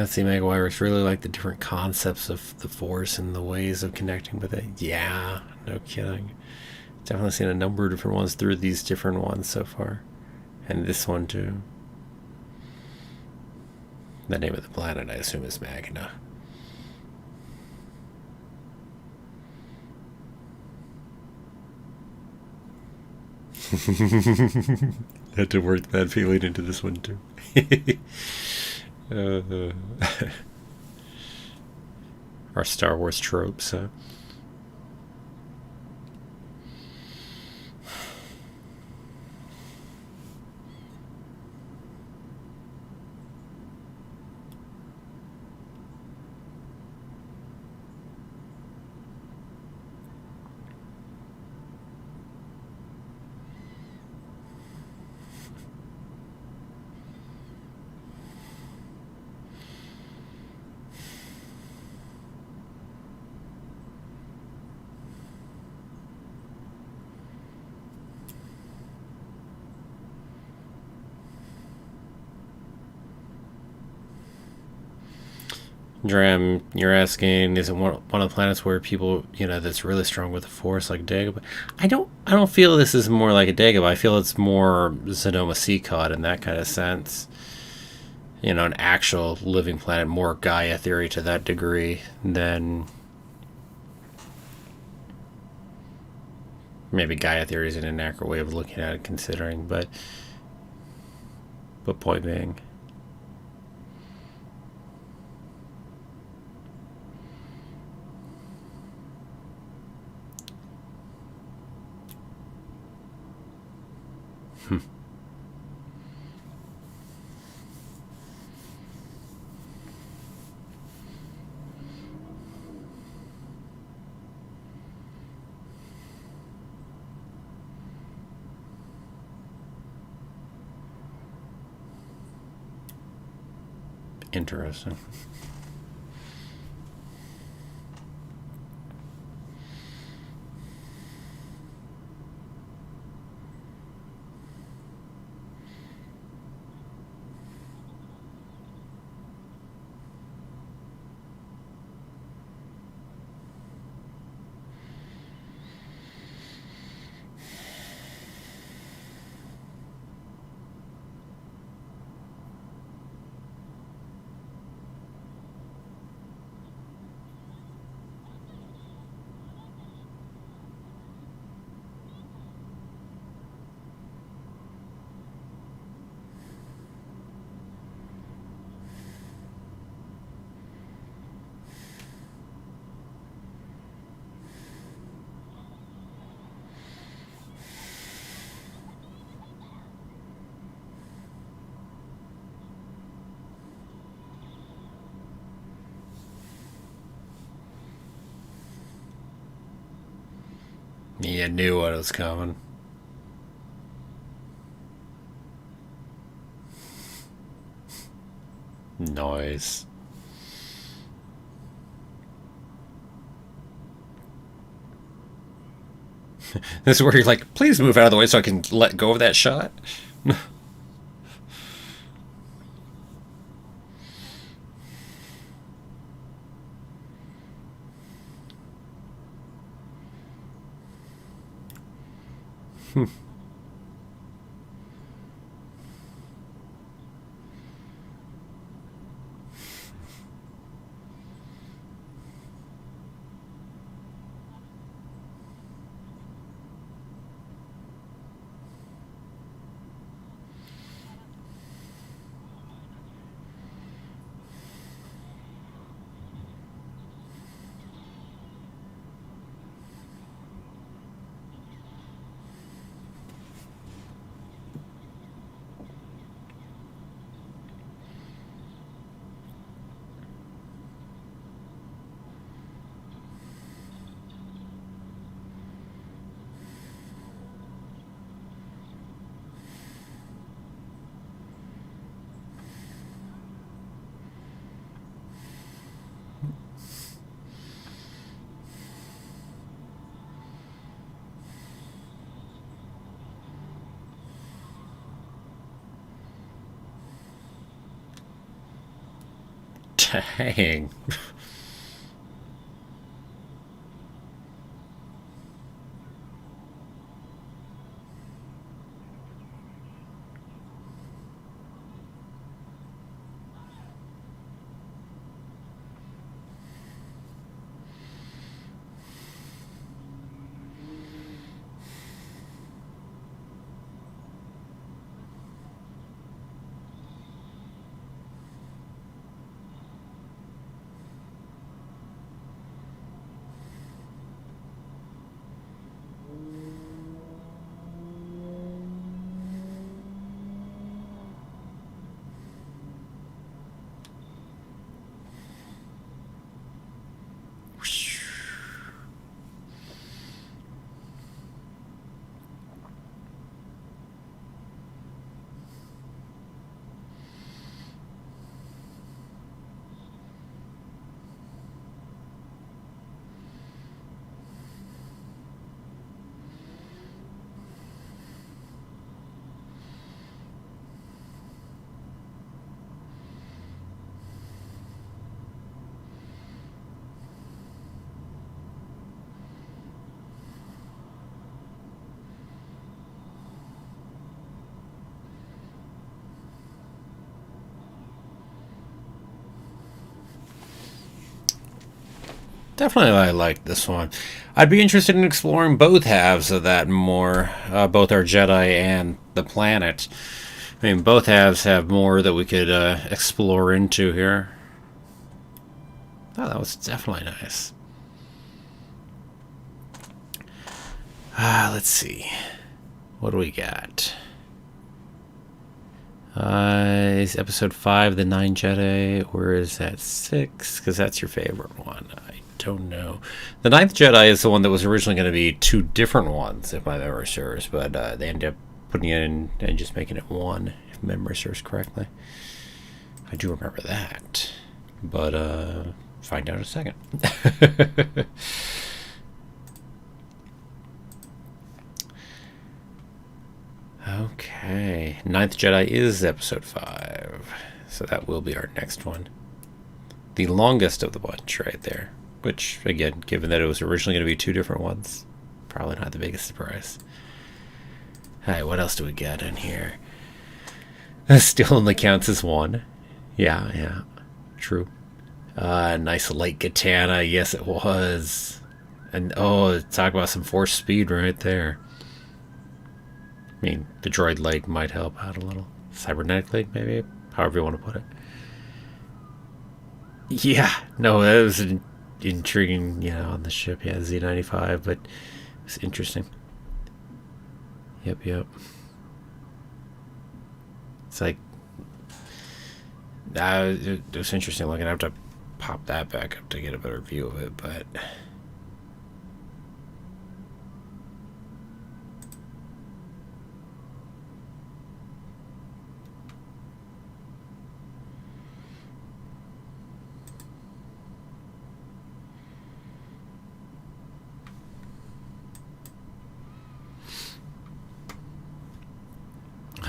See, Megavirus really like the different concepts of the Force and the ways of connecting with it. Yeah, no kidding. Definitely seen a number of different ones through these different ones so far. And this one too. The name of the planet, I assume, is Magna. Had to work that feeling into this one too. Our Star Wars tropes. Dram, you're asking, is it one of the planets where people, that's really strong with the Force, like Dagobah? I don't feel this is more like a Dagobah. I feel it's more Sonoma Seacod in that kind of sense. An actual living planet, more Gaia theory to that degree than maybe Gaia theory is an inaccurate way of looking at it, considering, but point being. Interesting. You knew what was coming. Noise. This is where you're like, please move out of the way so I can let go of that shot. Dang. definitely I like this one. I'd be interested in exploring both halves of that more, both our Jedi and the planet. I mean, both halves have more that we could explore into here. Oh, that was definitely nice. Let's see. What do we got? Is episode 5 the 9 Jedi, or is that 6? Because that's your favorite one. I don't know. The 9th Jedi is the one that was originally going to be 2 different ones, if my memory serves, but they ended up putting it in and just making it 1, if memory serves correctly. I do remember that. But, find out in a second. Okay, 9th Jedi is episode 5, so that will be our next one. The longest of the bunch right there, which, again, given that it was originally going to be 2 different ones, probably not the biggest surprise. Alright, what else do we got in here? Still only counts as 1. Yeah, true. Nice light katana, yes it was. And, oh, talk about some force speed right there. I mean, the droid leg might help out a little. Cybernetic leg, maybe? However you want to put it. Yeah, no, that was intriguing, on the ship. Yeah, Z95, but it's interesting. Yep. It's like... it was interesting looking. I have to pop that back up to get a better view of it, but...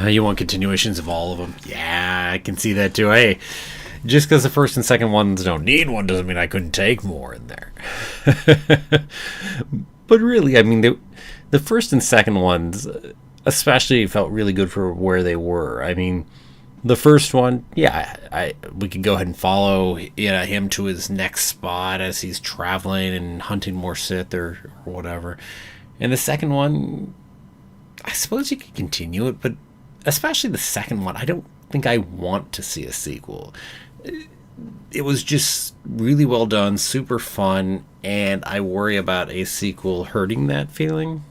You want continuations of all of them? Yeah, I can see that too. Hey, just because the first and second ones don't need one doesn't mean I couldn't take more in there. But really, I mean, the first and second ones especially felt really good for where they were. I mean, the first one, yeah, we could go ahead and follow him to his next spot as he's traveling and hunting more Sith or whatever. And the second one, I suppose you could continue it, but especially the second one, I don't think I want to see a sequel. It was just really well done, super fun, and I worry about a sequel hurting that feeling.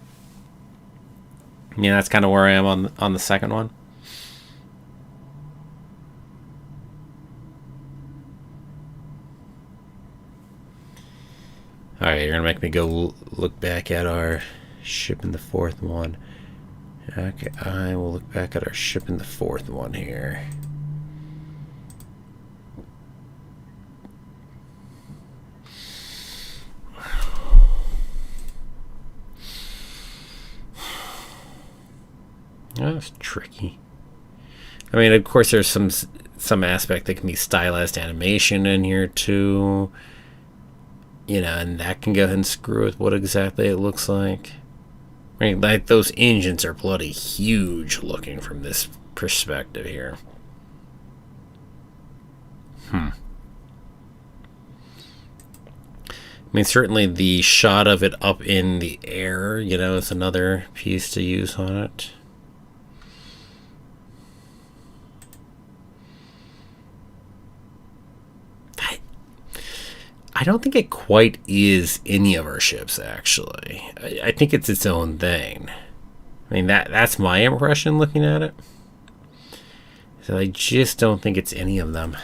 Yeah, that's kind of where I am on the second one. Alright, you're going to make me go look back at our ship in the 4th one. Okay, I will look back at our ship in the 4th one here. That's tricky. I mean, of course, there's some aspect that can be stylized animation in here too. And that can go ahead and screw with what exactly it looks like. I mean, like, those engines are bloody huge looking from this perspective here. I mean, certainly the shot of it up in the air, is another piece to use on it. I don't think it quite is any of our ships, actually. I think it's its own thing. I mean, that's my impression looking at it. So I just don't think it's any of them.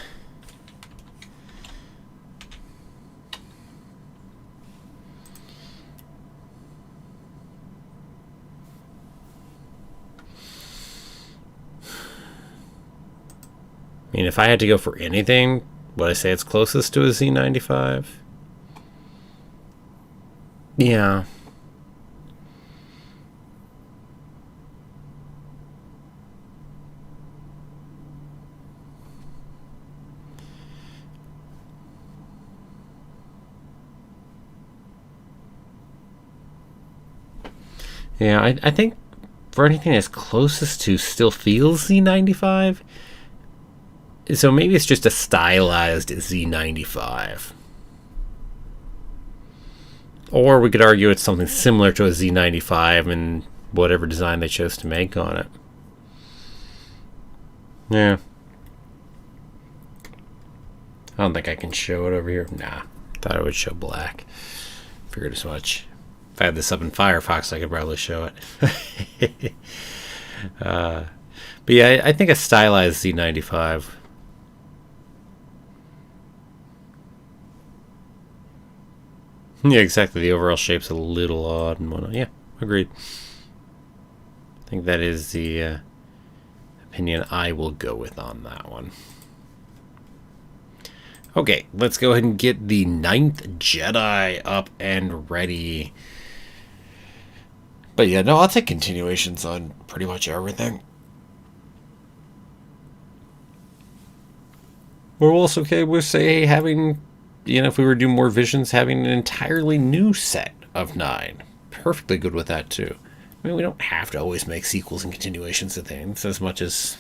I mean, if I had to go for anything, would I say it's closest to a Z95? Yeah. Yeah, I think for anything that's closest to still feels Z95. So maybe it's just a stylized Z95. Or we could argue it's something similar to a Z95 and whatever design they chose to make on it. Yeah. I don't think I can show it over here. Nah. Thought I would show black. Figured as much. If I had this up in Firefox, I could probably show it. But yeah, I think a stylized Z95. Yeah, exactly. The overall shape's a little odd and whatnot. Yeah, agreed. I think that is the opinion I will go with on that one. Okay, let's go ahead and get the 9th Jedi up and ready. But yeah, no, I'll take continuations on pretty much everything. We're also okay with, say, having, if we were to do more visions, having an entirely new set of 9. Perfectly good with that, too. I mean, we don't have to always make sequels and continuations of things as much as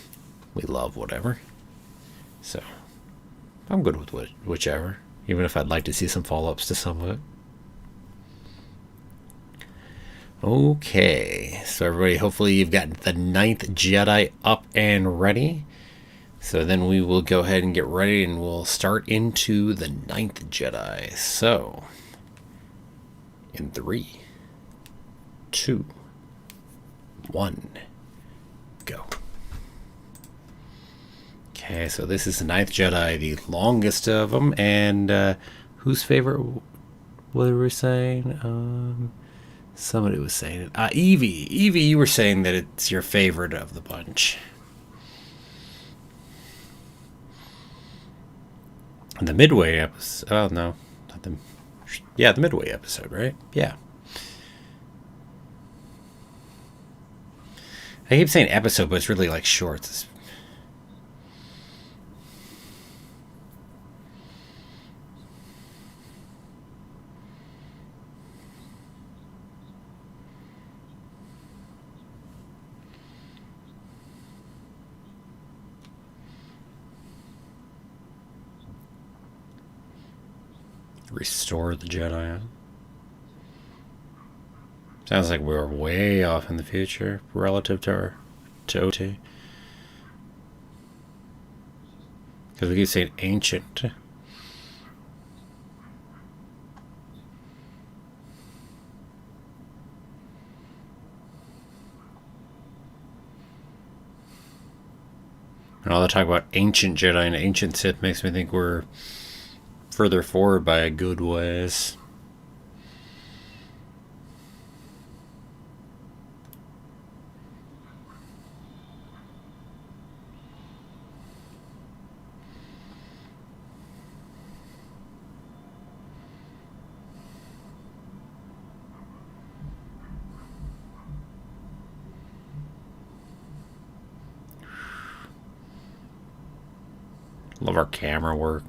we love whatever. So, I'm good with whichever, even if I'd like to see some follow-ups to some of it. Okay, so everybody, hopefully you've got the 9th Jedi up and ready. So then we will go ahead and get ready and we'll start into the 9th Jedi. So, in 3, 2, 1, go. Okay, so this is the 9th Jedi, the longest of them, and whose favorite? What were we saying? Somebody was saying it. Evie. Evie, you were saying that it's your favorite of the bunch. The Midway episode. Oh, no. Not the. Yeah, the Midway episode, right? Yeah. I keep saying episode, but it's really like shorts. Restore the Jedi. Sounds like we're way off in the future relative to OT. Because we keep saying ancient. And all the talk about ancient Jedi and ancient Sith makes me think we're further forward by a good ways. Love our camera work.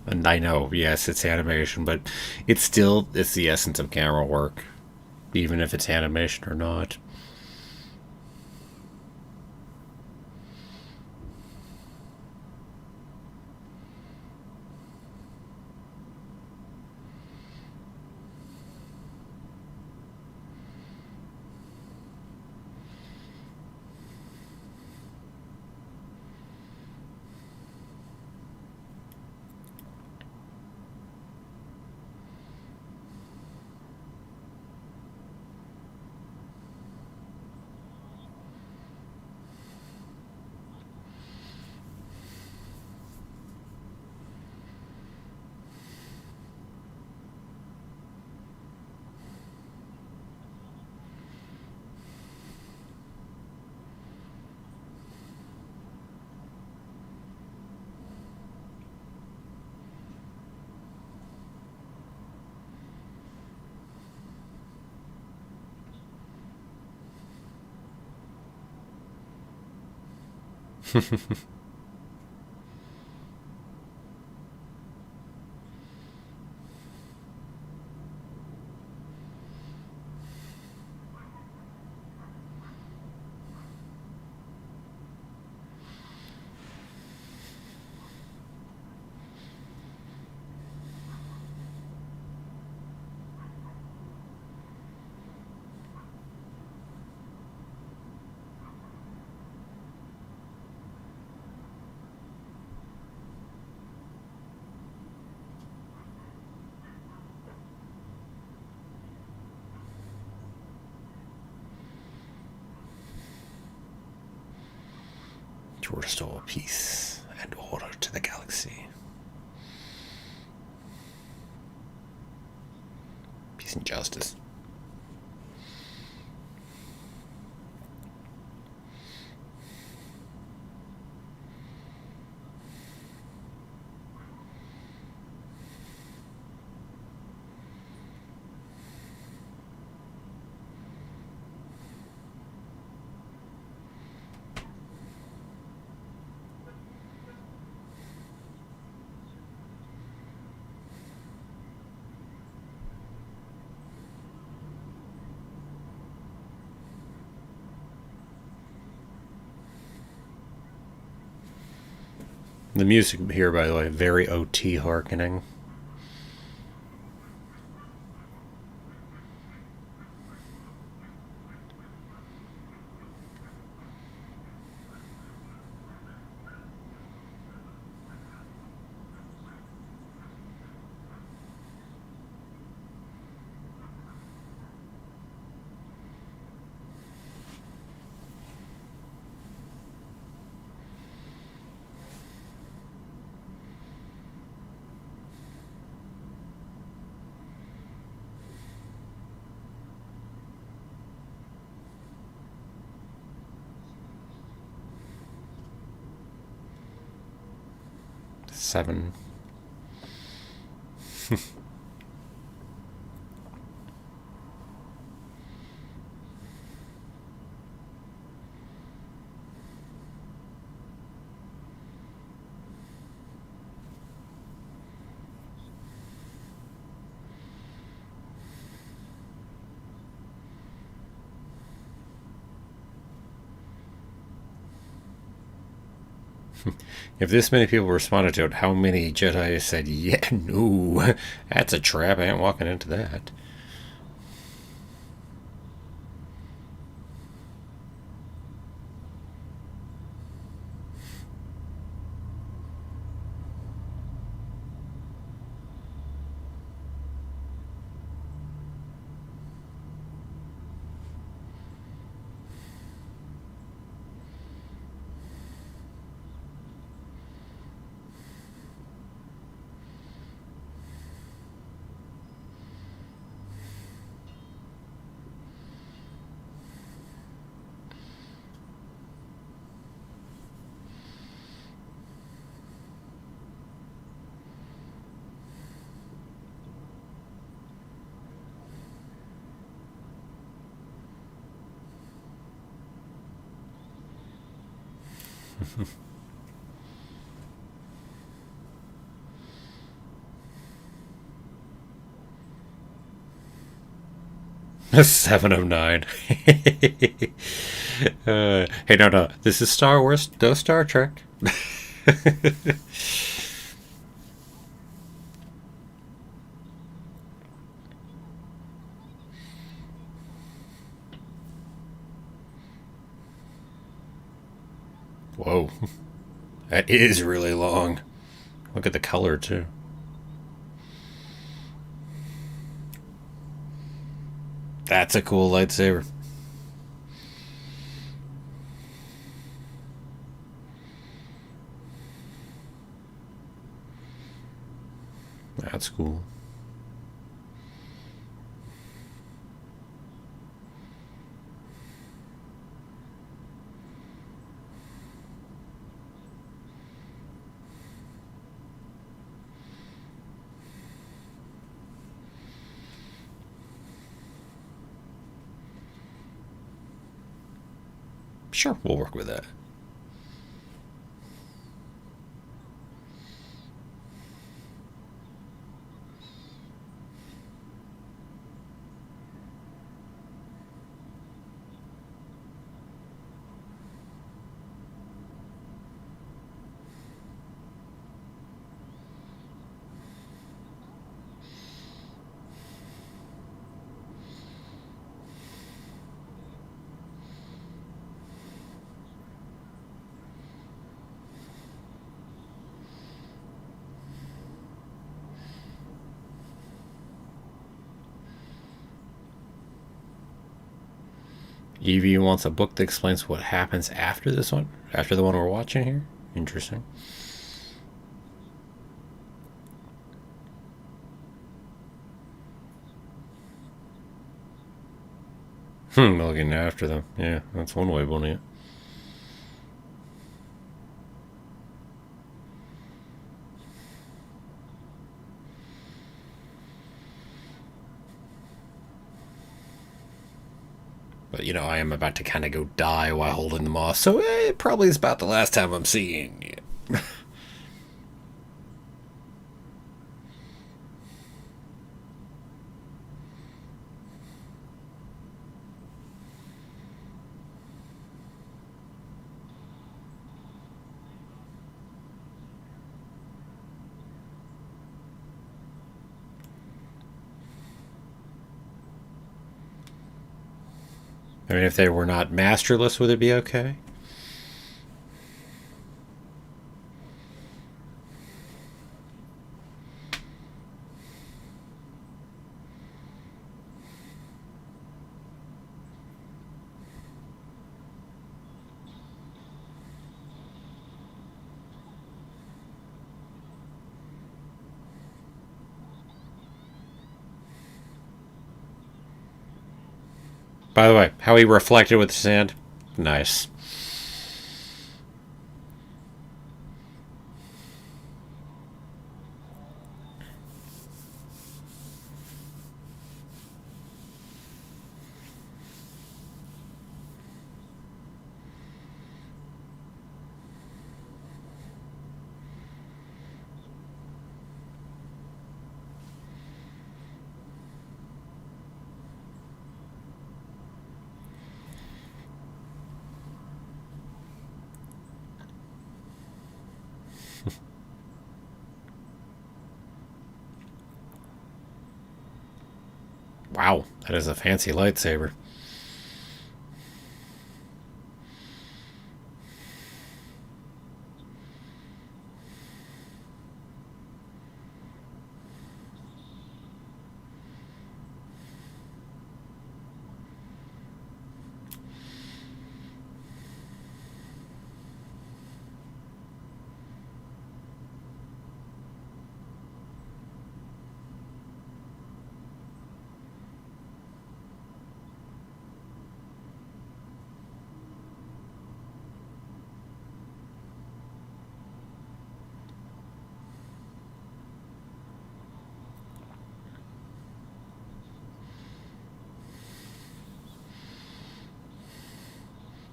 And I know, yes, it's animation, but it's the essence of camera work, even if it's animation or not. to restore peace and order to the galaxy. Peace and justice. The music here, by the way, very OT hearkening. Seven. If this many people responded to it, how many Jedi said, yeah, no, that's a trap, I ain't walking into that? Seven of nine. Hey, no. This is Star Wars, no Star Trek. Whoa. That is really long. Look at the color, too. That's a cool lightsaber. That's cool. Sure, we'll work with that. Evie wants a book that explains what happens after this one, after the one we're watching here. Interesting. Looking after them. Yeah, that's one way of putting it. But, you know, I am about to kind of go die while holding the moss, so it probably is about the last time I'm seeing you. I mean, if they were not masterless, would it be okay? By the way, how he reflected with the sand. Nice. Wow, that is a fancy lightsaber.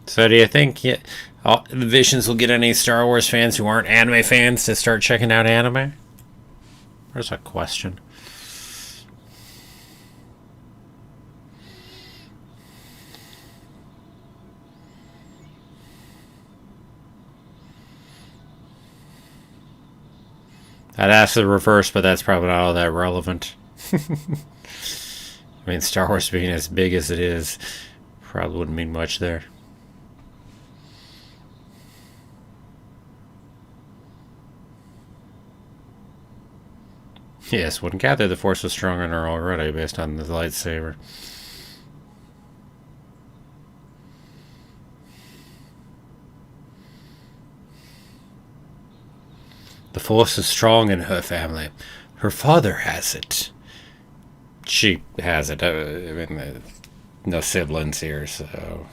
So do you think the Visions will get any Star Wars fans who aren't anime fans to start checking out anime? There's a question. I'd ask the reverse, but that's probably not all that relevant. I mean, Star Wars being as big as it is probably wouldn't mean much there. Yes, wouldn't gather the Force was stronger than her already based on the lightsaber. The Force is strong in her family. Her father has it. She has it. I mean, no siblings here, so.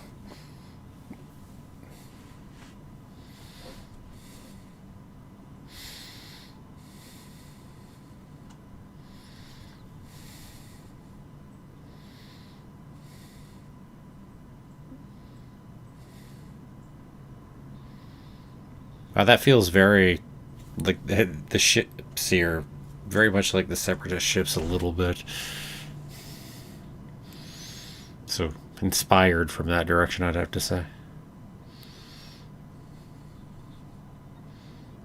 Wow, that feels very like the ships here, very much like the Separatist ships a little bit. So inspired from that direction, I'd have to say.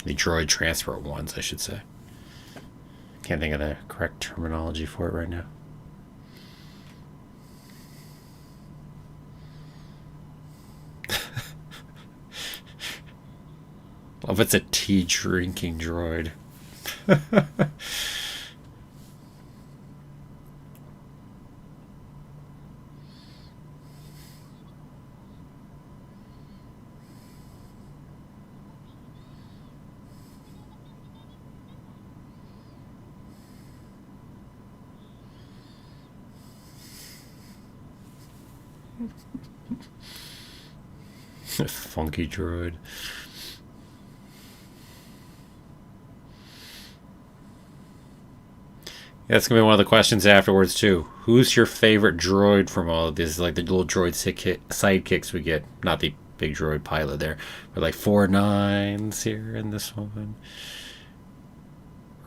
The droid transport ones, I should say. Can't think of the correct terminology for it right now. Love it's a tea drinking droid. Funky droid. Yeah, that's gonna be one of the questions afterwards too. Who's your favorite droid from all of these? Like the little droid sidekicks we get, not the big droid pilot there, but like 4 9s here in this one.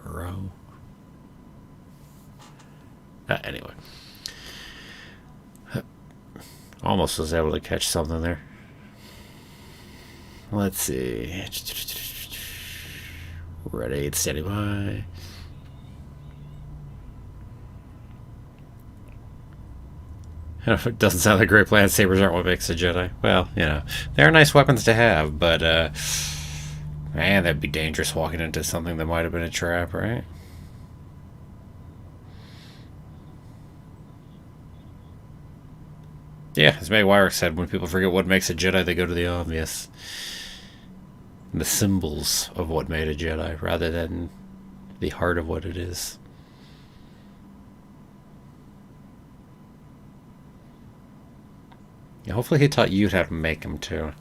Row. Anyway, almost was able to catch something there. Let's see. Ready, steady by. It doesn't sound like a great plan. Sabers aren't what makes a Jedi. Well, you know, they're nice weapons to have, but man, that'd be dangerous walking into something that might have been a trap, right? Yeah, as May Wyrick said, when people forget what makes a Jedi, they go to the obvious. The symbols of what made a Jedi, rather than the heart of what it is. Yeah, hopefully he taught you how to make them, too.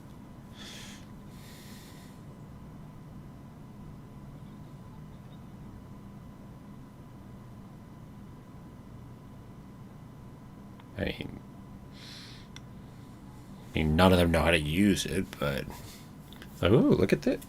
I mean, none of them know how to use it, but... Oh, look at that.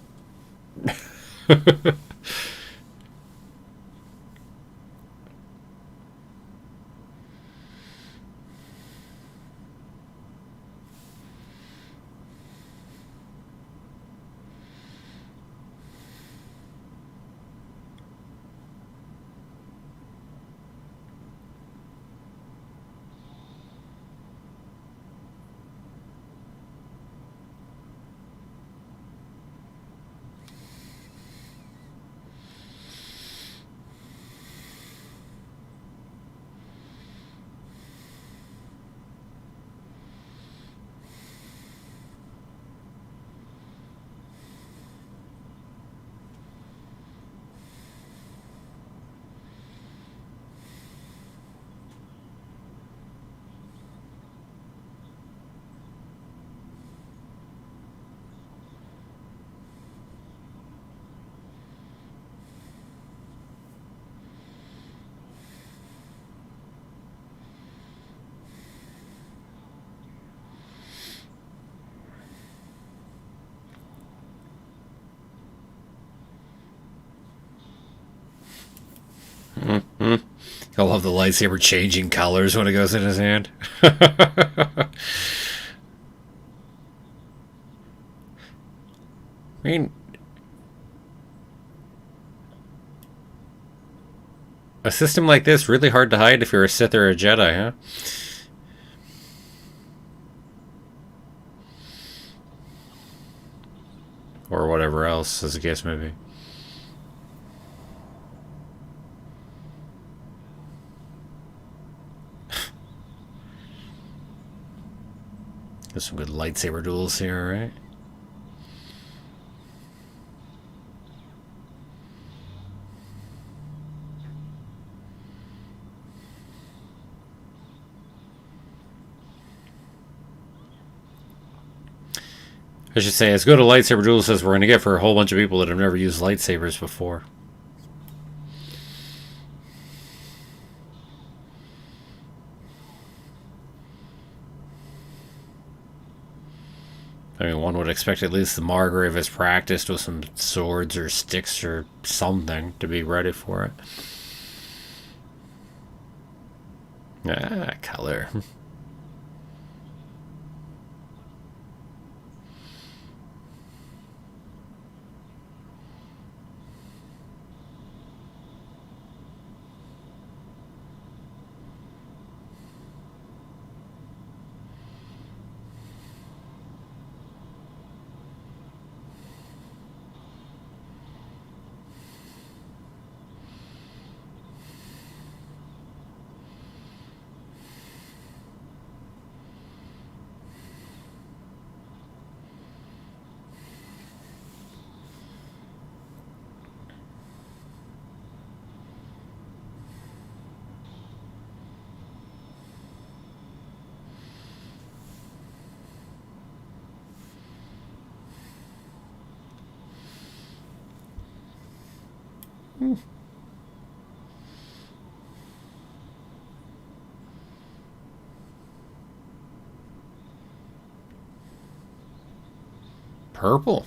I love the lightsaber changing colors when it goes in his hand. I mean, a system like this really hard to hide if you're a Sith or a Jedi, huh? Or whatever else, as the case may be. There's some good lightsaber duels here, right? I should say, as good a lightsaber duelist as we're going to get for a whole bunch of people that have never used lightsabers before. I mean, one would expect at least the Margrave has practiced with some swords or sticks or something to be ready for it. Ah, color. Purple.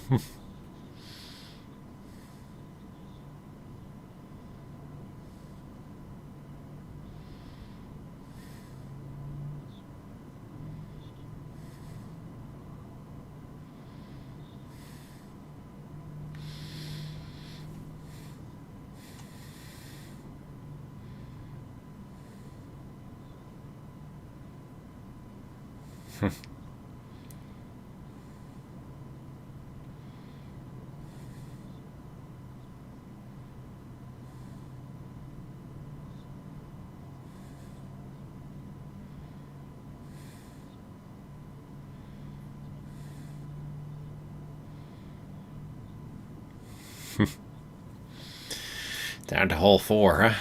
Down to hole 4, huh?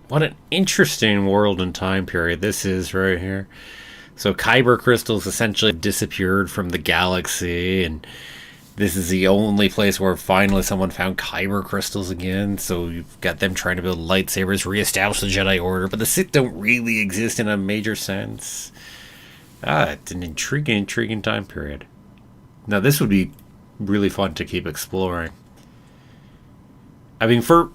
What an interesting world and time period this is right here. So Kyber crystals essentially disappeared from the galaxy, and this is the only place where finally someone found Kyber crystals again. So you've got them trying to build lightsabers, reestablish the Jedi Order, but the Sith don't really exist in a major sense. It's an intriguing time period. Now this would be really fun to keep exploring. I mean, for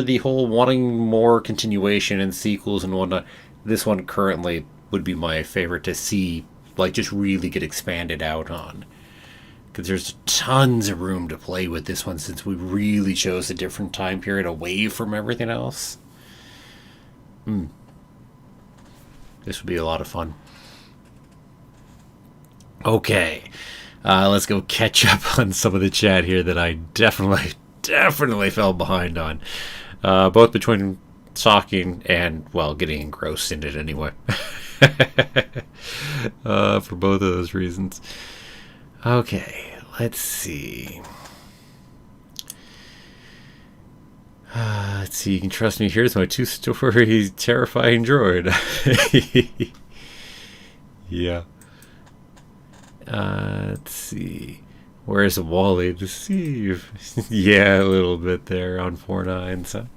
the whole wanting more continuation and sequels and whatnot, this one currently would be my favorite to see, like, just really get expanded out on. Because there's tons of room to play with this one since we really chose a different time period away from everything else. This would be a lot of fun. Okay. Let's go catch up on some of the chat here that I definitely fell behind on. Both between talking and, well, getting engrossed in it anyway. For both of those reasons. Okay, let's see. Let's see, you can trust me. Here's my 2-story terrifying droid. Yeah. Let's see. Where's Wally Deceive? Yeah, a little bit there on 4.9. So.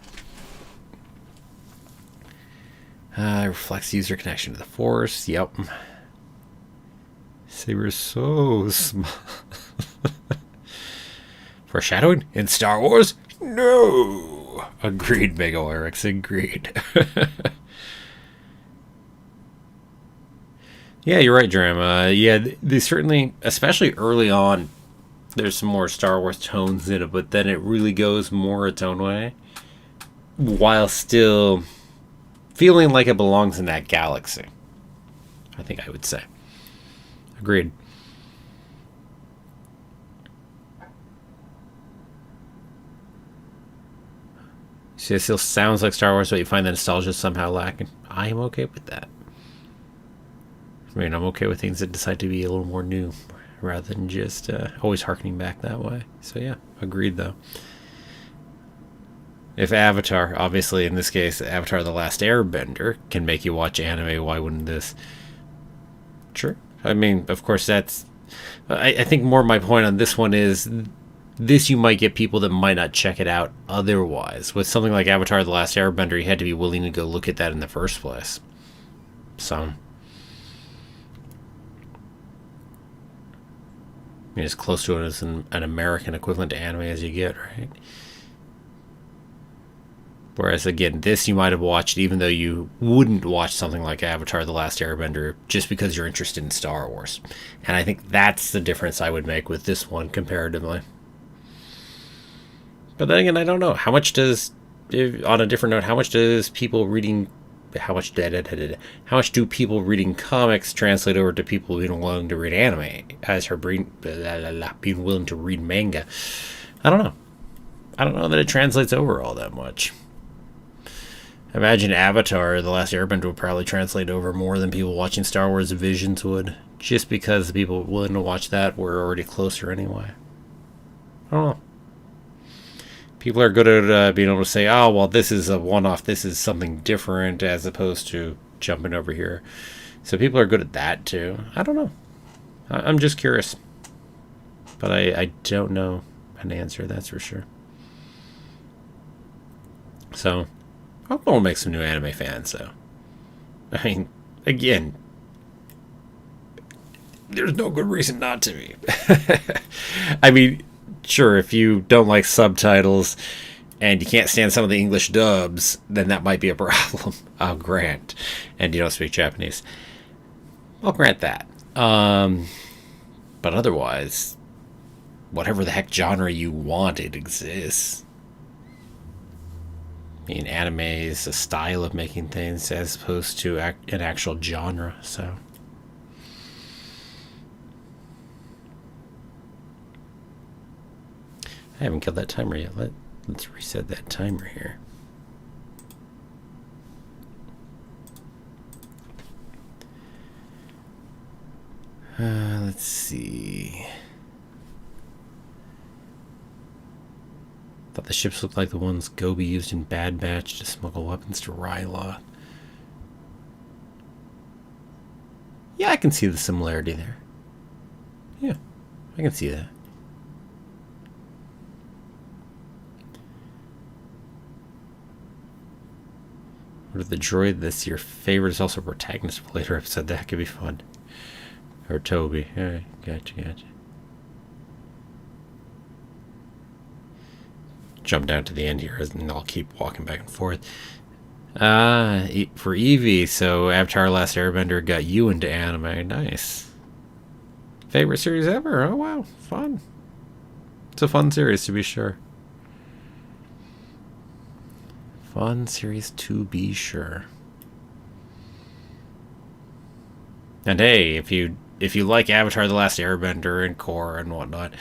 Reflects user connection to the Force. Yep. Saber's so small. Foreshadowing in Star Wars? No! Agreed, Mega Oryx. Agreed. Yeah, you're right, Drama. Yeah, they certainly, especially early on, there's some more Star Wars tones in it, but then it really goes more its own way, while still feeling like it belongs in that galaxy. I think I would say. Agreed. See, it still sounds like Star Wars, but you find the nostalgia somehow lacking. I am okay with that. I mean, I'm okay with things that decide to be a little more new rather than just always harkening back that way. So yeah, agreed though. If Avatar, obviously in this case, Avatar The Last Airbender, can make you watch anime, why wouldn't this? Sure. I mean, of course, that's... I think more my point on this one is, this you might get people that might not check it out otherwise. With something like Avatar The Last Airbender, you had to be willing to go look at that in the first place. So... mean, as close to it as an American equivalent to anime as you get, right? Whereas, again, this you might have watched even though you wouldn't watch something like Avatar The Last Airbender just because you're interested in Star Wars. And I think that's the difference I would make with this one comparatively. But then again, I don't know. How much does, on a different note, how much do people reading comics translate over to people being willing to read anime as her being willing to read manga? I don't know. I don't know that it translates over all that much. Imagine Avatar, The Last Airbender, would probably translate over more than people watching Star Wars Visions would, just because the people willing to watch that were already closer anyway. I don't know. People are good at being able to say, oh, well, this is a one-off, this is something different, as opposed to jumping over here. So people are good at that, too. I don't know. I'm just curious. But I don't know an answer, that's for sure. So, I hope we'll make some new anime fans, though. I mean, again, there's no good reason not to be. I mean, sure, if you don't like subtitles and you can't stand some of the English dubs, then that might be a problem. I'll grant. And you don't speak Japanese. I'll grant that. But otherwise, whatever the heck genre you want, it exists. I mean, anime is a style of making things as opposed to an actual genre, so. I haven't killed that timer yet. Let's reset that timer here. Let's see. Thought the ships looked like the ones Gobi used in Bad Batch to smuggle weapons to Ryloth. Yeah, I can see the similarity there. Yeah, I can see that. What if the droid that's your favorite is also protagonist of a later episode? That could be fun. Or Toby. Alright, gotcha. Jump down to the end here, and I'll keep walking back and forth. For Eevee, so Avatar Last Airbender got you into anime. Nice. Favorite series ever? Oh, wow. Fun. It's a fun series, to be sure. Fun series to be sure. And hey, if you like Avatar The Last Airbender and Korra and whatnot,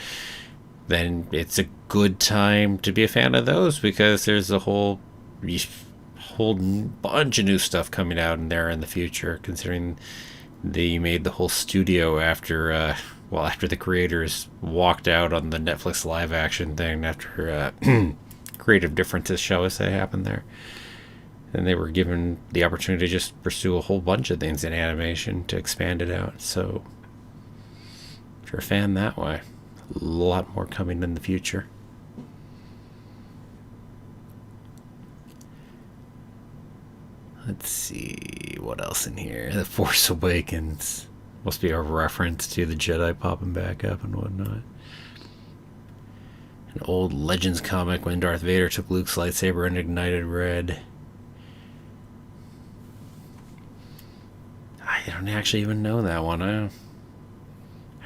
then it's a good time to be a fan of those, because there's a whole bunch of new stuff coming out in there in the future, considering they made the whole studio after the creators walked out on the Netflix live action thing after creative differences, shall we say, happened there. And they were given the opportunity to just pursue a whole bunch of things in animation to expand it out. So if you're a fan that way, a lot more coming in the future. Let's see what else in here. The Force Awakens must be a reference to the Jedi popping back up and whatnot. An old Legends comic when Darth Vader took Luke's lightsaber and ignited red. I don't actually even know that one. I'd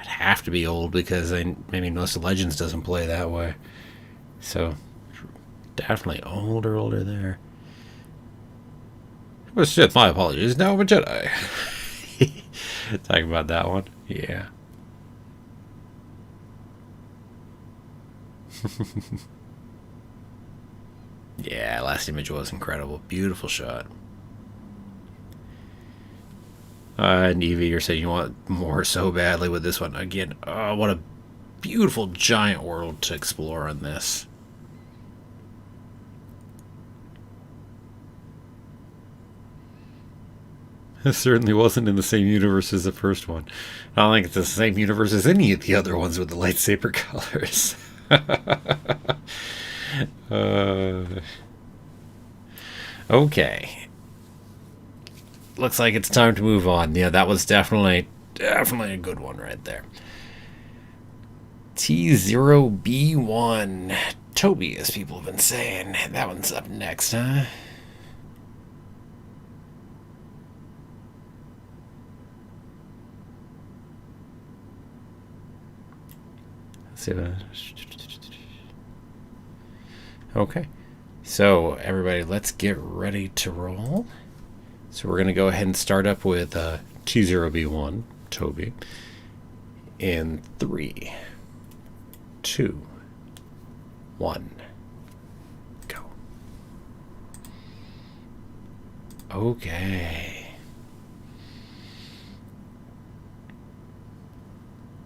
have to be old, because maybe most of Legends doesn't play that way. So, definitely older there. But shit, my apologies. Now I'm a Jedi. Talking about that one? Yeah. Yeah, last image was incredible. Beautiful shot. And Evie, you're saying you want more so badly with this one. Again, what a beautiful giant world to explore on this. It certainly wasn't in the same universe as the first one. I don't think it's the same universe as any of the other ones with the lightsaber colors. Okay. Looks like it's time to move on. Yeah, that was definitely a good one right there. T0B1. Toby, as people have been saying. That one's up next, huh? Let's see that. Okay. So, everybody, let's get ready to roll. So, we're going to go ahead and start up with T0B1, Toby. In 3, 2, 1, go. Okay.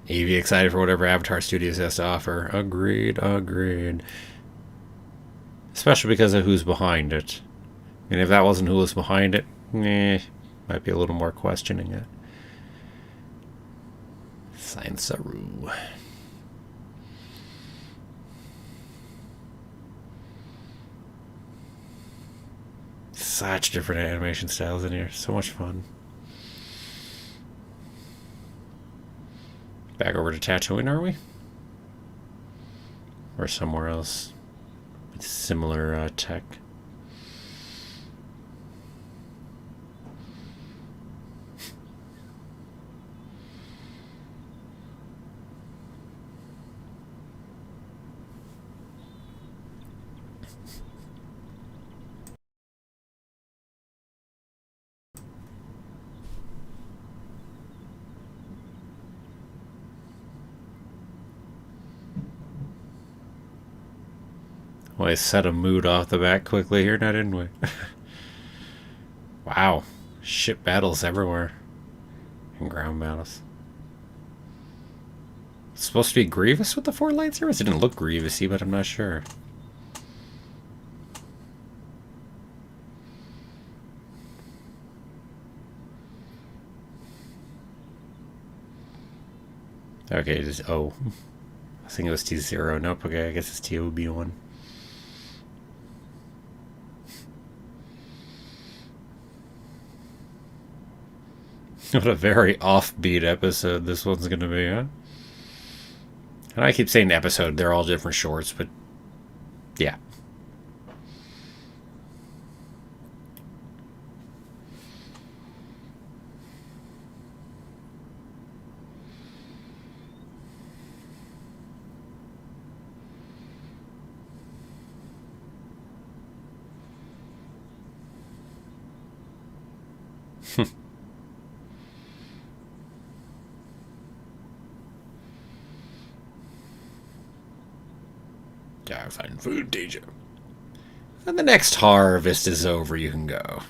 Evie excited for whatever Avatar Studios has to offer. Agreed. Especially because of who's behind it. And if that wasn't who was behind it, might be a little more questioning it. Sign Saru. Such different animation styles in here. So much fun. Back over to Tatooine, are we? Or somewhere else with similar tech? Well, I set a mood off the bat quickly here, now didn't we? Wow. Ship battles everywhere. And ground battles. It's supposed to be Grievous with the 4 lightsabers? It didn't look Grievousy, but I'm not sure. Okay, just I think it was T0. Nope, okay, I guess it's TOB1. What a very offbeat episode this one's gonna be, huh? And I keep saying episode, they're all different shorts, but yeah. Gotta find food, teacher. When the next harvest is over, you can go.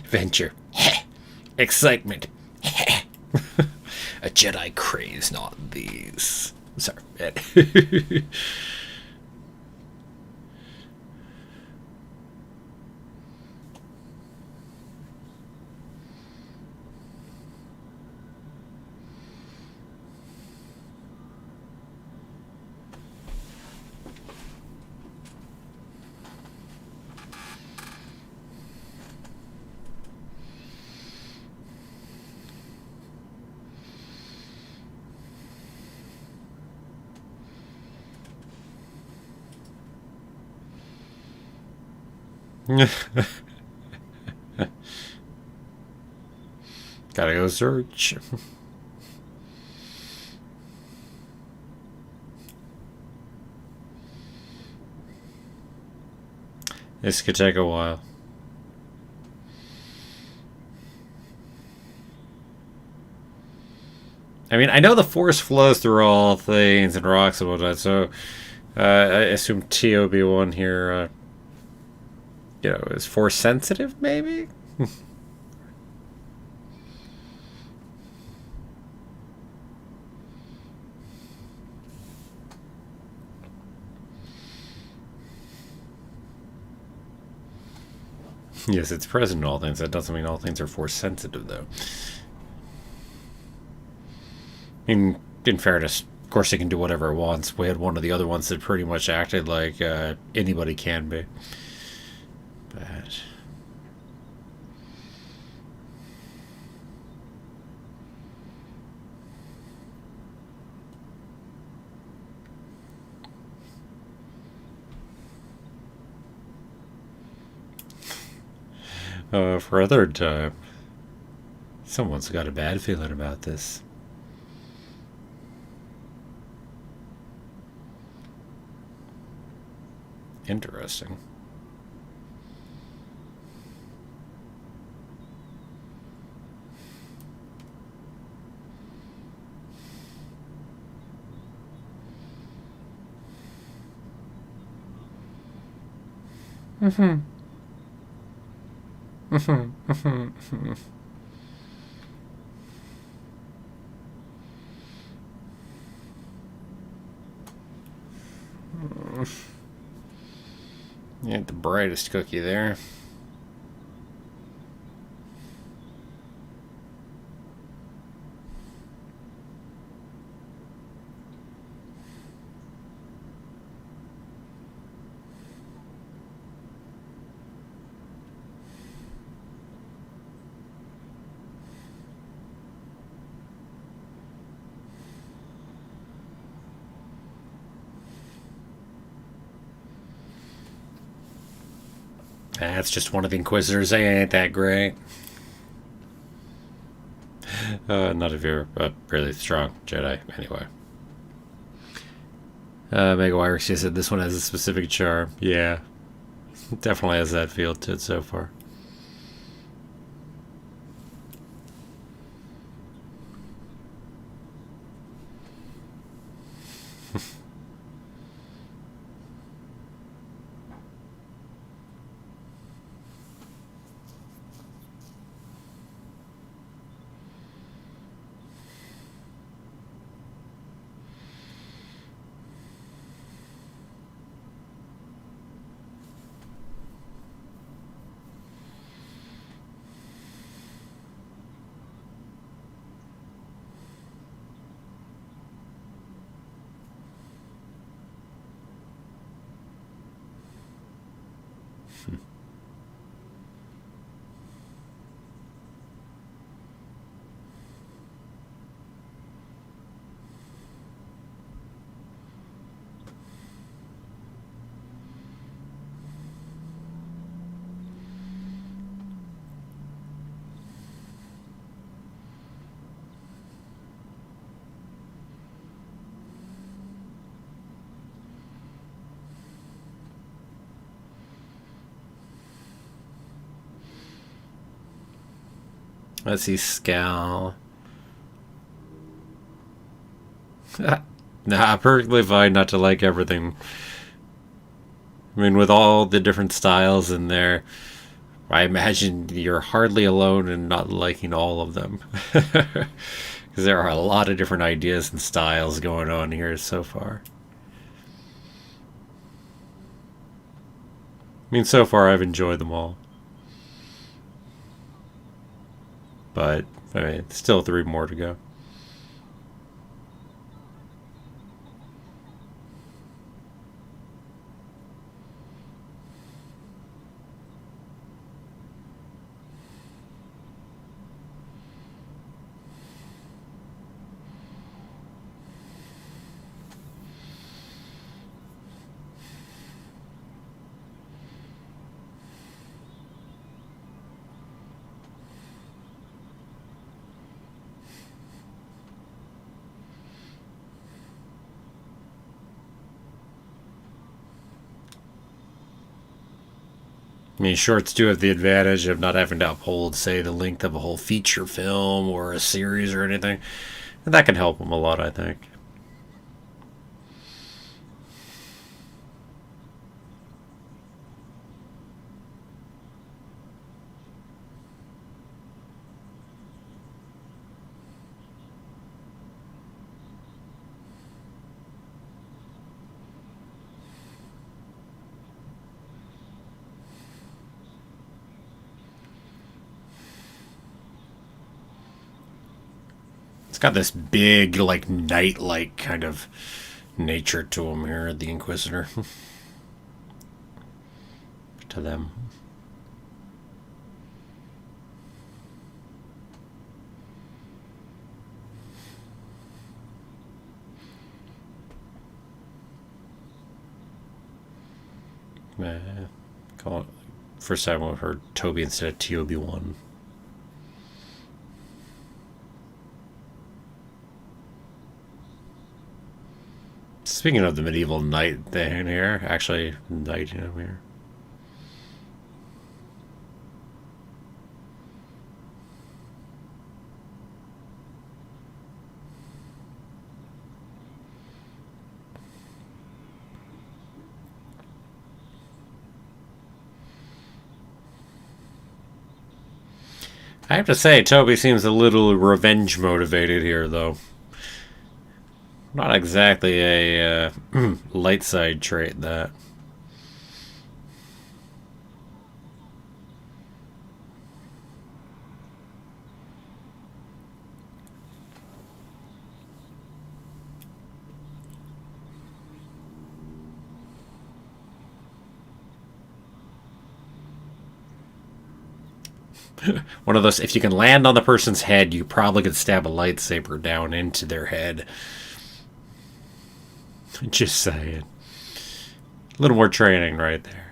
Venture. Excitement. A Jedi craves not these. Sorry, Ed. Gotta go search. This could take a while. I mean, I know the force flows through all things and rocks and whatnot, so I assume TOB1 here, is force sensitive, maybe? Yes, it's present in all things. That doesn't mean all things are force sensitive, though. In fairness, of course, it can do whatever it wants. We had one of the other ones that pretty much acted like anybody can be. But for a third time, someone's got a bad feeling about this. Interesting. You ain't the brightest cookie there. That's just one of the Inquisitors. They ain't that great. Not if you're a really strong Jedi, anyway. Mega Wire said this one has a specific charm. Yeah, definitely has that feel to it so far. Let's see, Scowl. Nah, perfectly fine not to like everything. I mean, with all the different styles in there, I imagine you're hardly alone in not liking all of them. Because there are a lot of different ideas and styles going on here so far. I mean, so far I've enjoyed them all. But, I mean, still 3 more to go. mean, shorts do have the advantage of not having to uphold, say, the length of a whole feature film or a series or anything. And that can help them a lot, I think. It's got this big, like, night-like kind of nature to him here, the Inquisitor. To them. Call it, first time I've heard Toby instead of TOB1. Speaking of the medieval knight thing here, actually, knight here. I have to say, Toby seems a little revenge motivated here, though. Not exactly a light side trait, that. One of those, if you can land on the person's head, you probably could stab a lightsaber down into their head. Just saying. A little more training right there.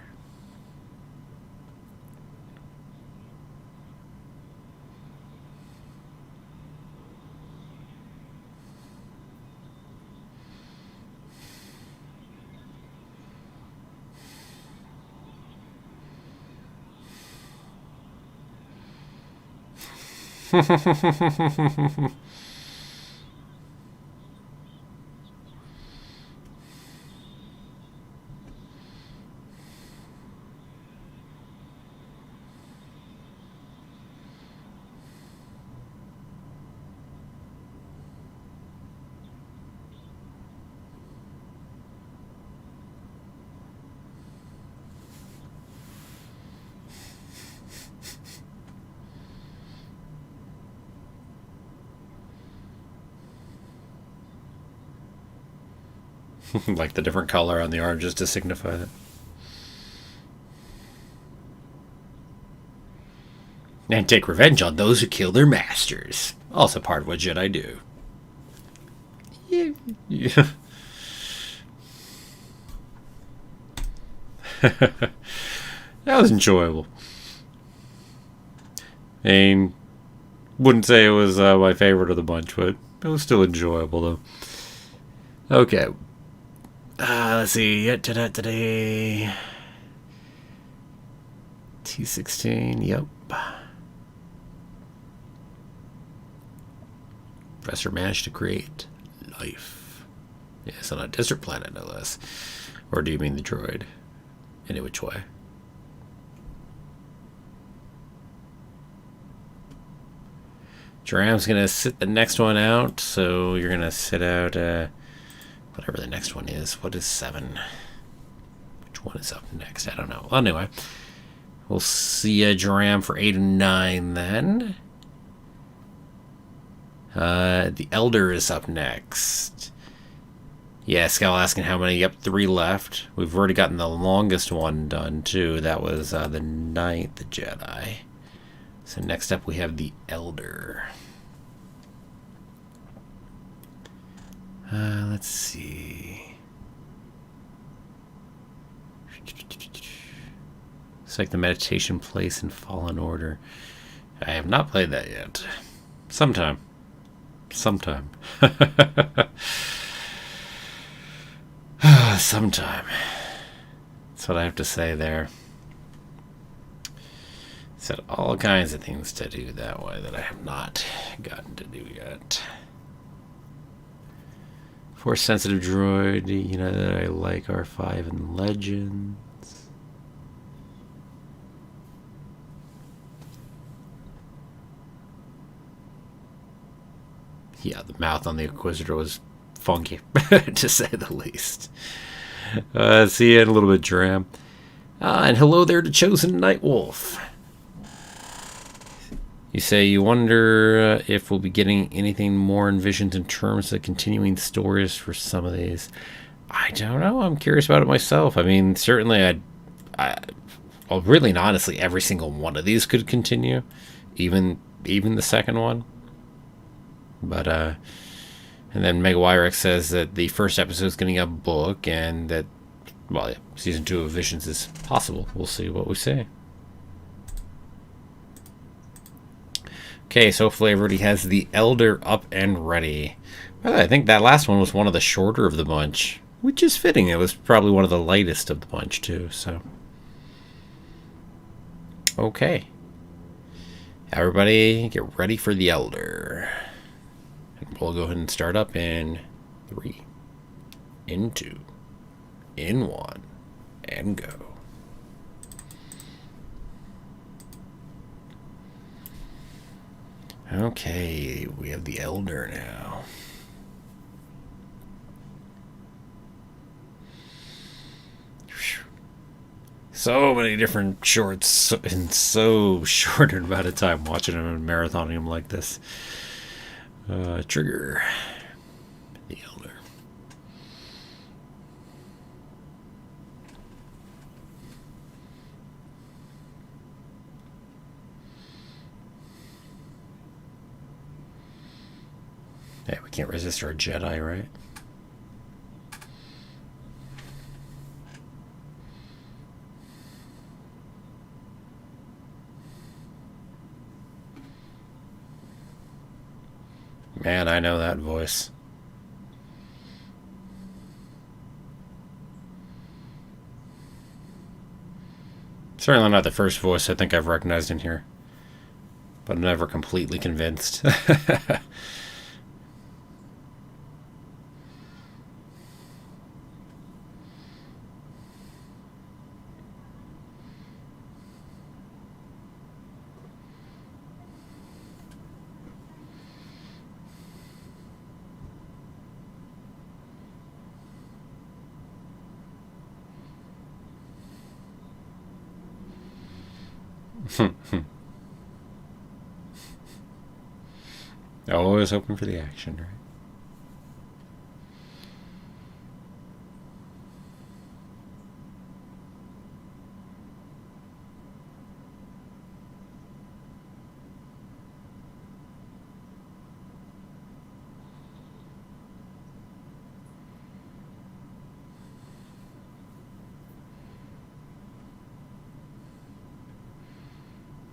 Like the different color on the arm just to signify that. And take revenge on those who kill their masters. Also part of what Jedi do. Yeah. That was enjoyable. I mean, wouldn't say it was my favorite of the bunch, but it was still enjoyable, though. Okay. Let's see. Today. T16. Yep. Professor managed to create life. Yes, on a desert planet, no less. Or do you mean the droid? In which way? Dram's gonna sit the next one out, so you're gonna sit out whatever the next one is. What is 7? Which one is up next? I don't know. Well, anyway, we'll see a Dram for 8 and 9 then. The Elder is up next. Yeah, Scowl asking how many. Yep, 3 left. We've already gotten the longest one done, too. That was the 9th Jedi. So next up we have the Elder. Let's see. It's like the meditation place in Fallen Order. I have not played that yet. Sometime. Sometime. Sometime. That's what I have to say there. Said all kinds of things to do that way that I have not gotten to do yet. Force sensitive droid, you know that I like R5 and Legends. Yeah, the mouth on the Inquisitor was funky, to say the least. See you in a little bit, Dram. And hello there to Chosen Nightwolf. You say you wonder if we'll be getting anything more envisioned in terms of continuing stories for some of these. I don't know. I'm curious about it myself. I mean, certainly well, really and honestly, every single one of these could continue, even the second one. But and then Mega Wyrex says that the first episode is getting a book, and that, well, yeah, season 2 of Visions is possible. We'll see what we say. Okay, so hopefully everybody has the Elder up and ready. Well, I think that last one was one of the shorter of the bunch, which is fitting. It was probably one of the lightest of the bunch, too, so. Okay. Everybody get ready for the Elder. And we'll go ahead and start up in 3, in 2, in 1, and go. Okay, we have the Elder now. So many different shorts in so short an amount of time watching them and marathoning them like this. Trigger. The Elder. Hey, we can't resist our Jedi, right? Man, I know that voice. Certainly not the first voice I think I've recognized in here. But I'm never completely convinced. Always hoping for the action, right?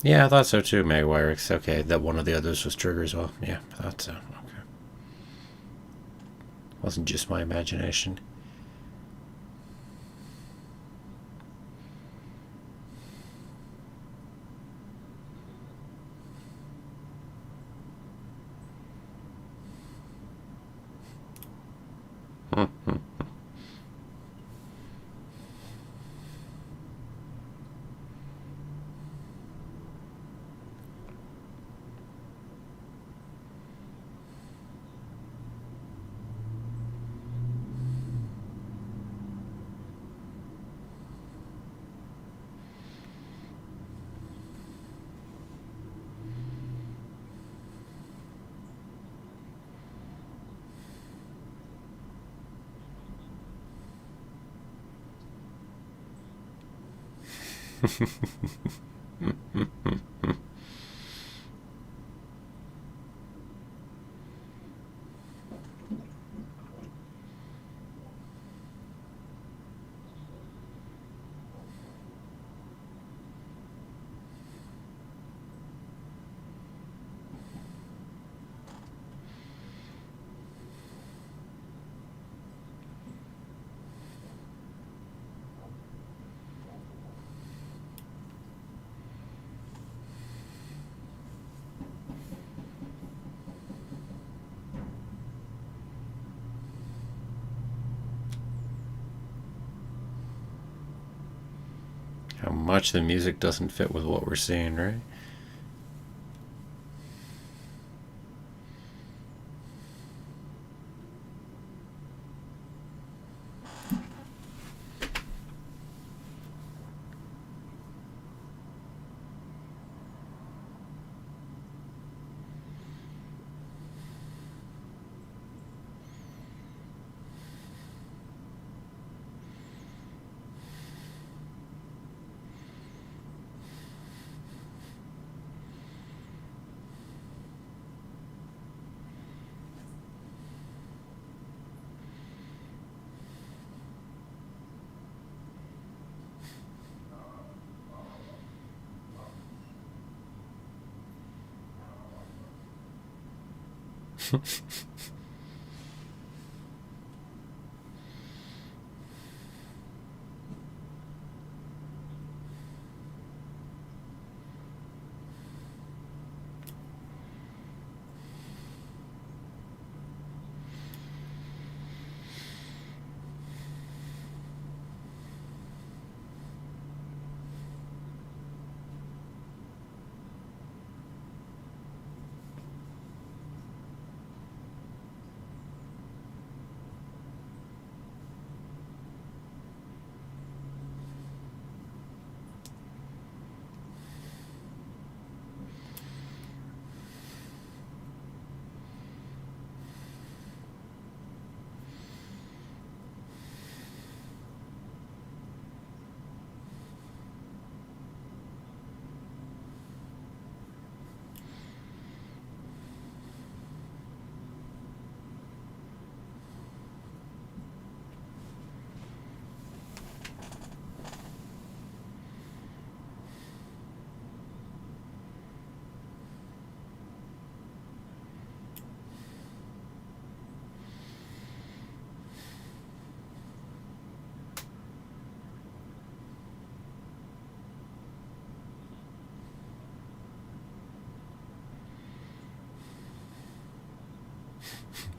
Yeah, I thought so too, Mega Wyrex. Okay, that one of the others was Trigger as well. Yeah, I thought so. Okay. Wasn't just my imagination. much, the music doesn't fit with what we're seeing, right?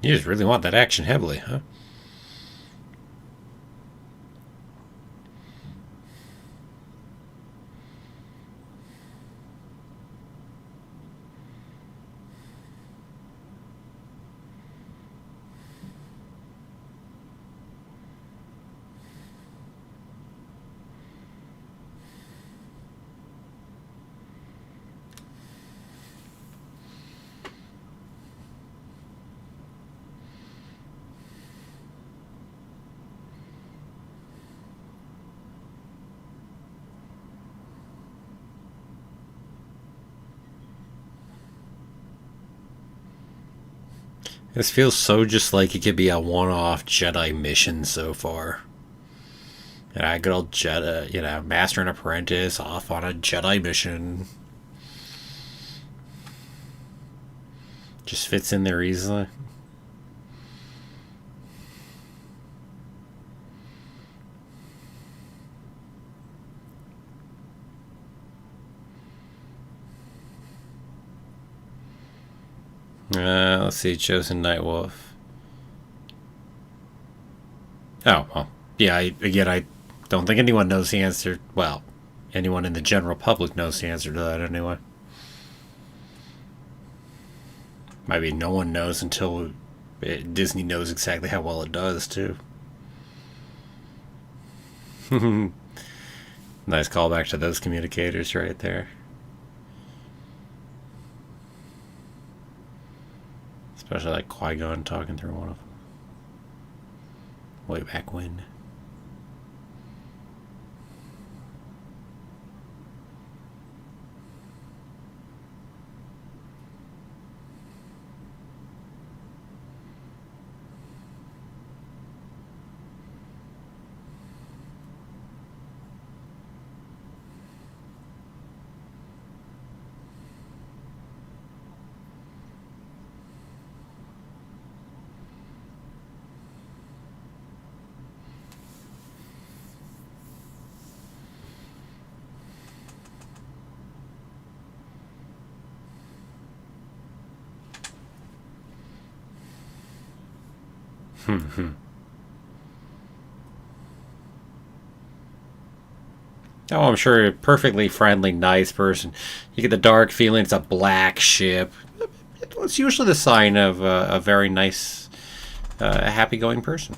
You just really want that action heavily, huh? This feels so just like it could be a one-off Jedi mission so far. Good old Jedi, Master and Apprentice off on a Jedi mission. Just fits in there easily. Let's see, Chosen Nightwolf. Oh, well. Yeah, I don't think anyone knows the answer. Well, anyone in the general public knows the answer to that anyway. Maybe no one knows until Disney knows exactly how well it does, too. Nice callback to those communicators right there. Especially like Qui-Gon talking through one of them. Way back when. Oh, I'm sure a perfectly friendly, nice person. You get the dark feeling it's a black ship. It's usually the sign of a very nice, happy-going person.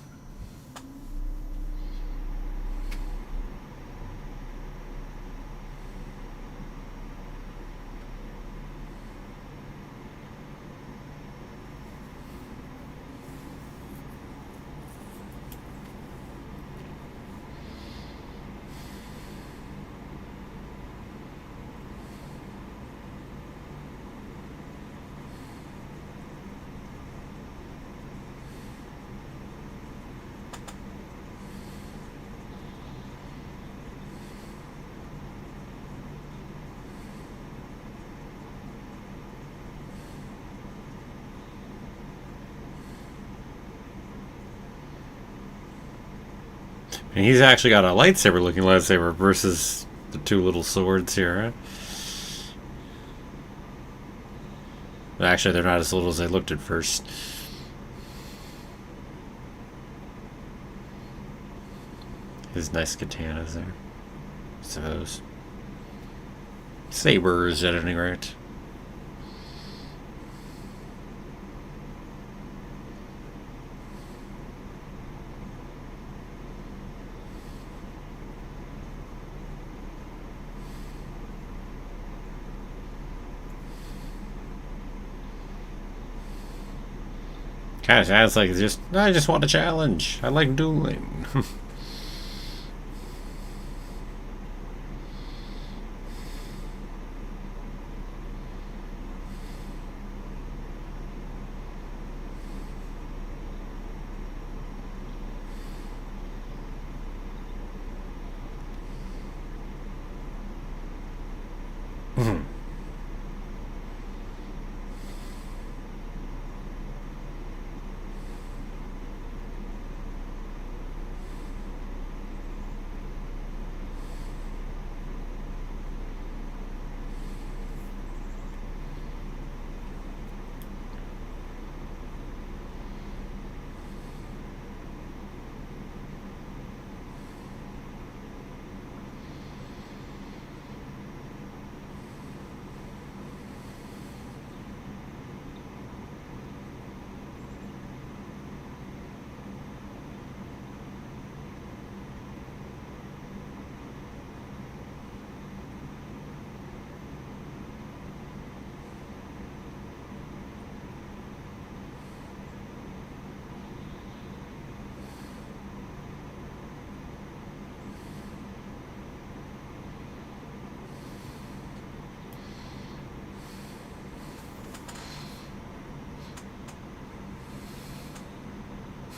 And he's actually got a lightsaber-looking lightsaber versus the two little swords here. Right? But actually, they're not as little as they looked at first. His nice katanas there. I suppose. Sabers, at any rate. Kind of sounds like I just want a challenge. I like dueling.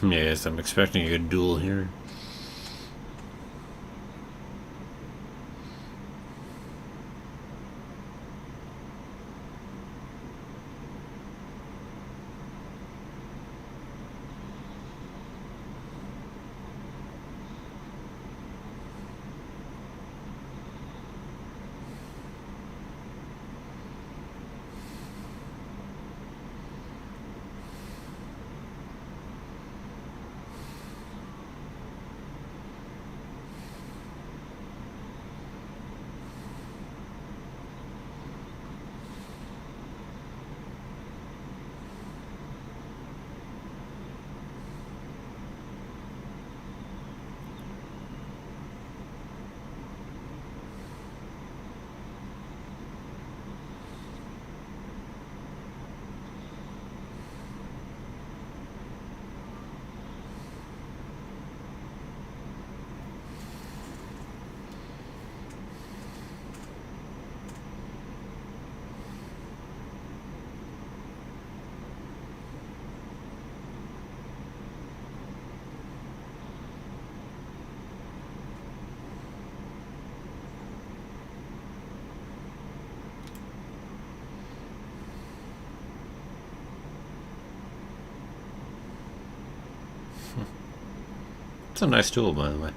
Yes, I'm expecting a good duel here. It's a nice tool, by the way.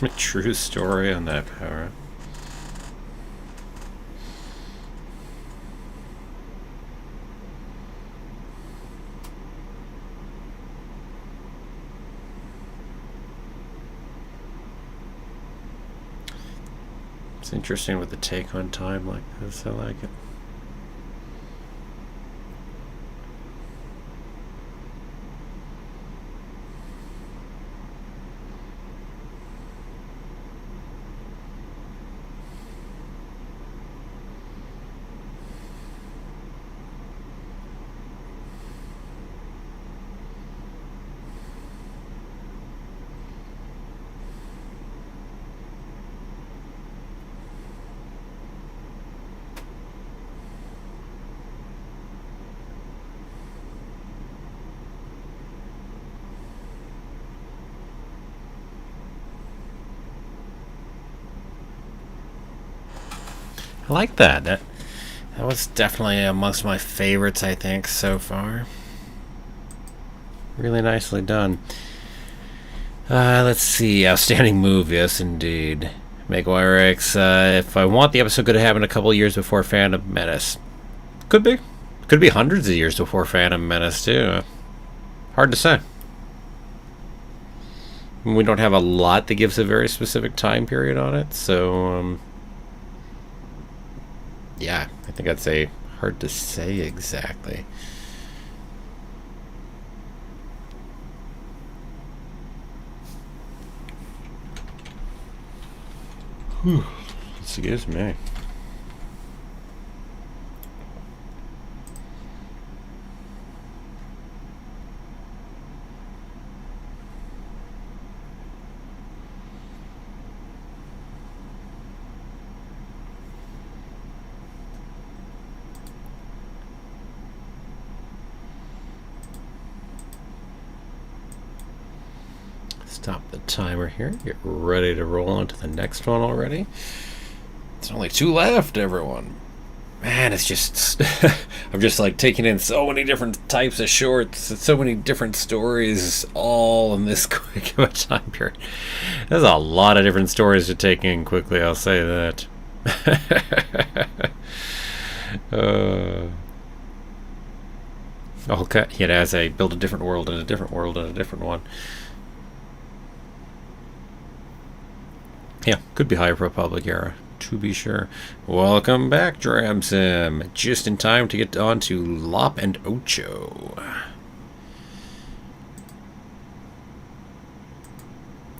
A true story on that power. It's interesting with the take on time like this. I like it. I like that. That was definitely amongst my favorites, I think, so far. Really nicely done. Let's see. Outstanding move, yes, indeed. McGuire if I want the episode could have happened a couple years before Phantom Menace. Could be. Could be hundreds of years before Phantom Menace, too. Hard to say. We don't have a lot that gives a very specific time period on it, so... yeah, I think I'd say hard to say exactly. Whew. Excuse me. Stop the timer here. Get ready to roll on to the next one already. There's only 2 left, everyone. Man, it's just... I'm just like taking in so many different types of shorts, so many different stories, all in this quick of a time period. There's a lot of different stories to take in quickly, I'll say that. Okay, it has a build a different world and a different world and a different one. Yeah, could be High Republic era, to be sure. Welcome back, Dramsim. Just in time to get on to Lop and Ocho.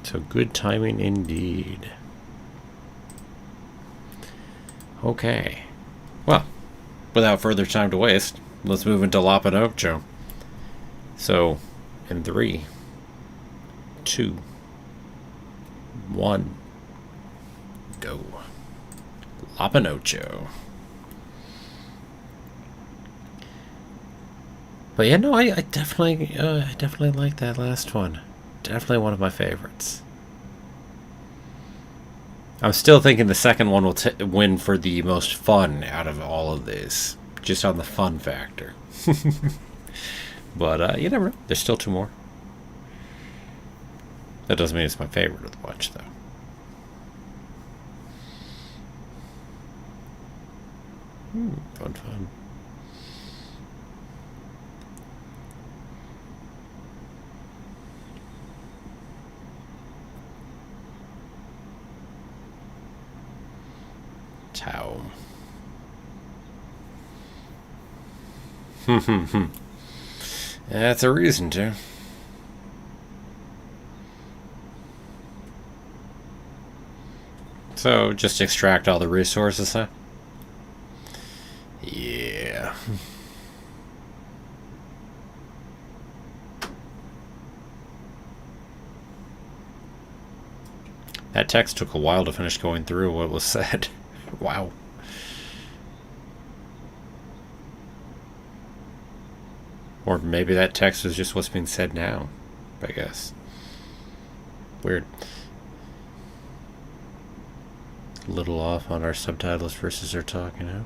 So good timing indeed. Okay. Well, without further time to waste, let's move into Lop and Ocho. So, in 3, 2, 1... go. Lop and Ocho. But yeah, no, I definitely like that last one. Definitely one of my favorites. I'm still thinking the second one will win for the most fun out of all of these, just on the fun factor. But you never know. There's still 2 more. That doesn't mean it's my favorite of the bunch, though. Fun. Tau. That's a reason to. So, just extract all the resources, huh? Yeah. That text took a while to finish going through what was said. Wow. Or maybe that text was just what's being said now, I guess. Weird. A little off on our subtitles versus our talking out.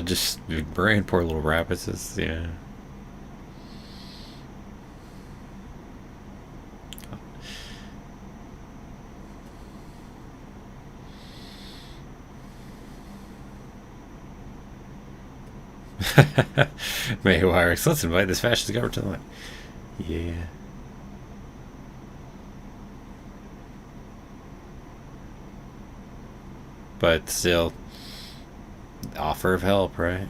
Just brain, poor little rabbits. Is, yeah. Mayweather, let's invite this fascist government to the line. Yeah. But still, offer of help, right?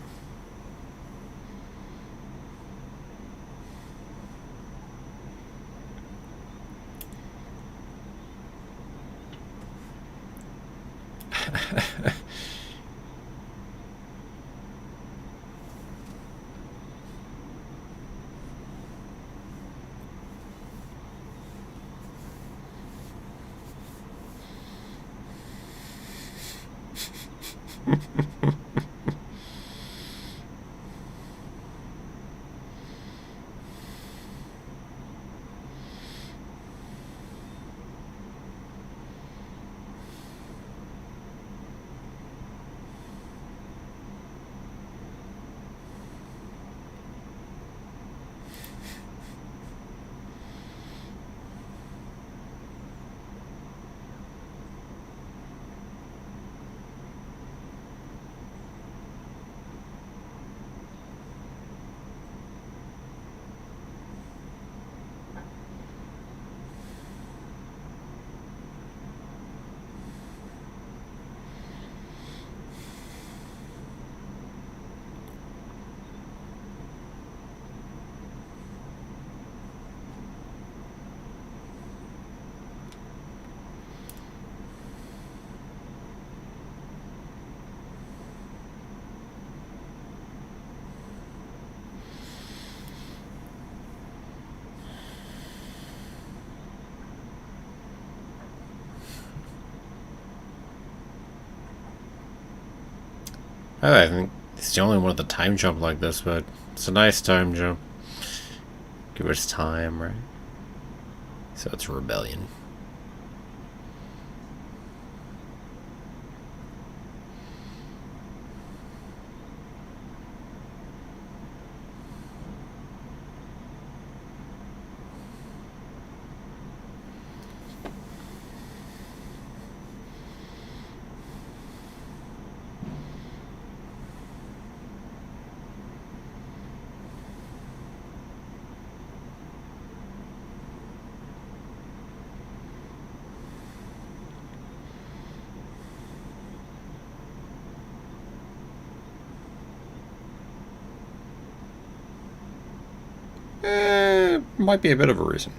I think it's the only one with a time jump like this, but it's a nice time jump. Give us time, right? So it's rebellion. Might be a bit of a reason.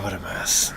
What a mess.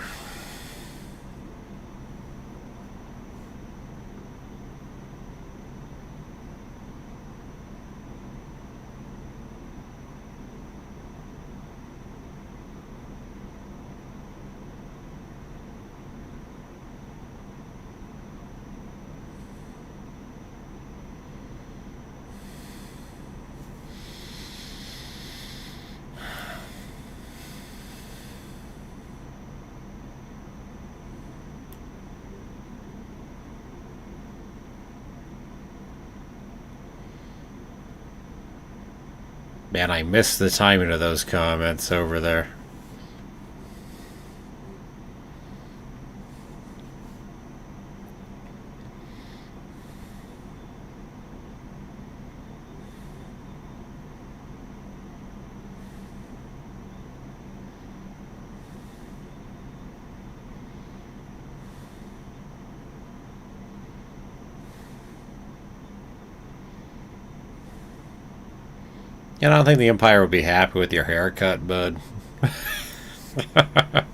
Man, I missed the timing of those comments over there. Yeah, I don't think the Empire would be happy with your haircut, bud. A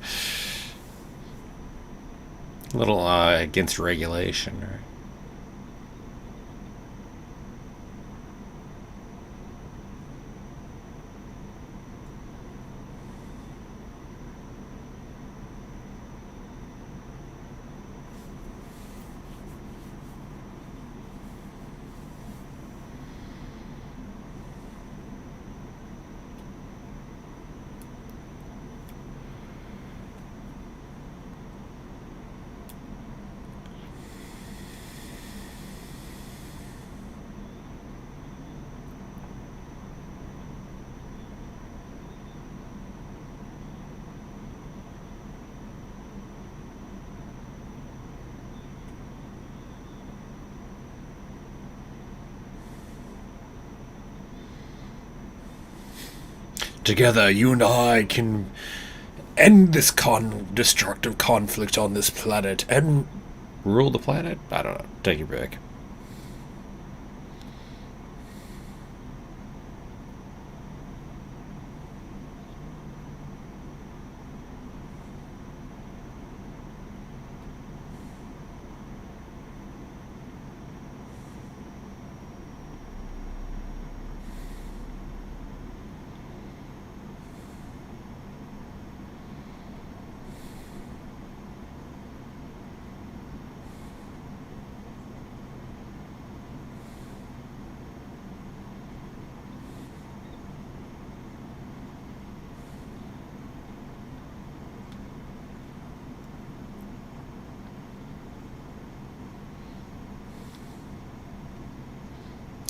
little against regulation, right? Together, you and I can end this destructive conflict on this planet and Rule the planet? I don't know. Take your pick.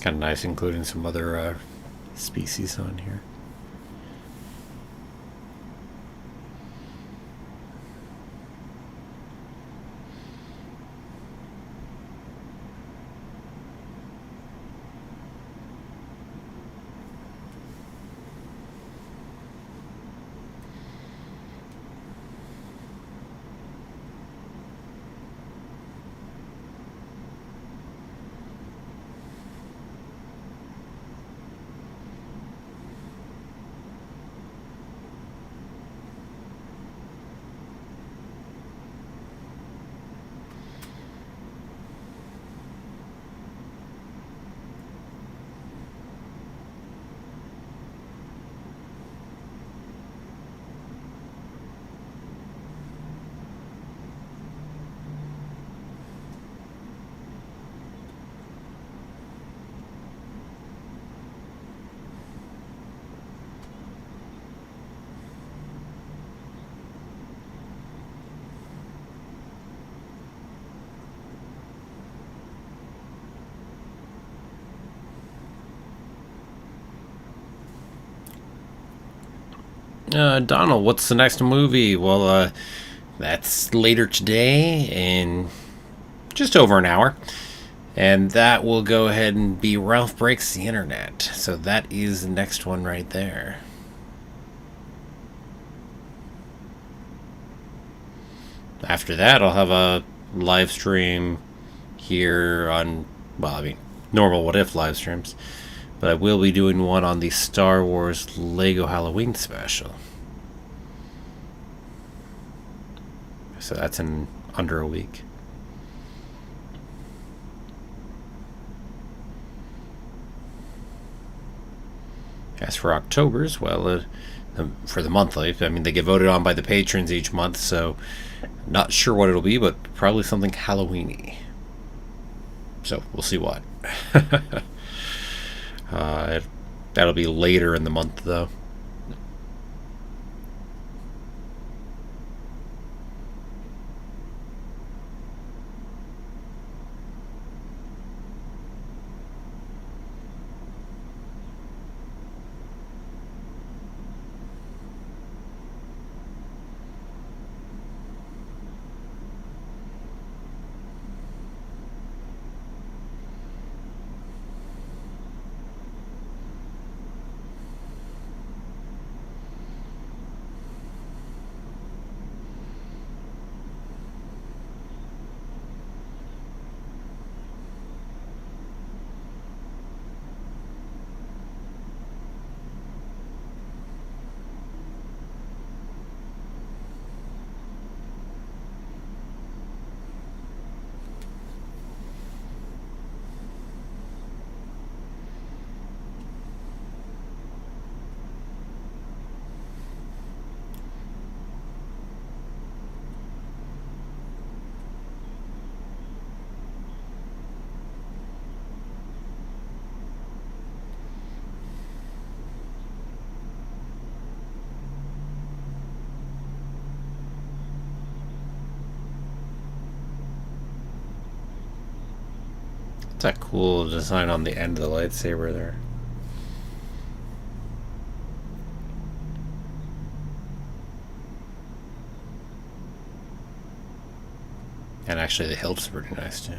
Kind of nice including some other species on here. Donald, what's the next movie? Well, that's later today in just over an hour. And that will go ahead and be Ralph Breaks the Internet. So that is the next one right there. After that, I'll have a live stream here on, well, I mean, normal What If live streams. But I will be doing one on the Star Wars Lego Halloween special. So that's in under a week. As for October's, well, for the monthly, I mean, they get voted on by the patrons each month, so not sure what it'll be, but probably something Halloween-y. So we'll see what. That'll be later in the month, though. That's a cool design on the end of the lightsaber there. And actually the hilt's pretty nice too.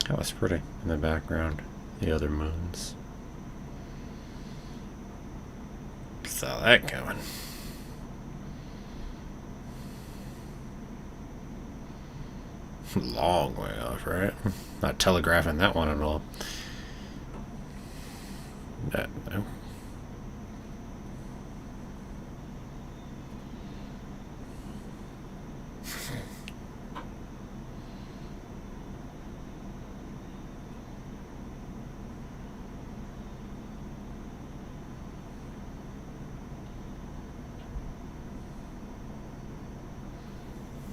That was pretty in the background. The other moons. Saw that coming. Long way off, right? Not telegraphing that one at all. No.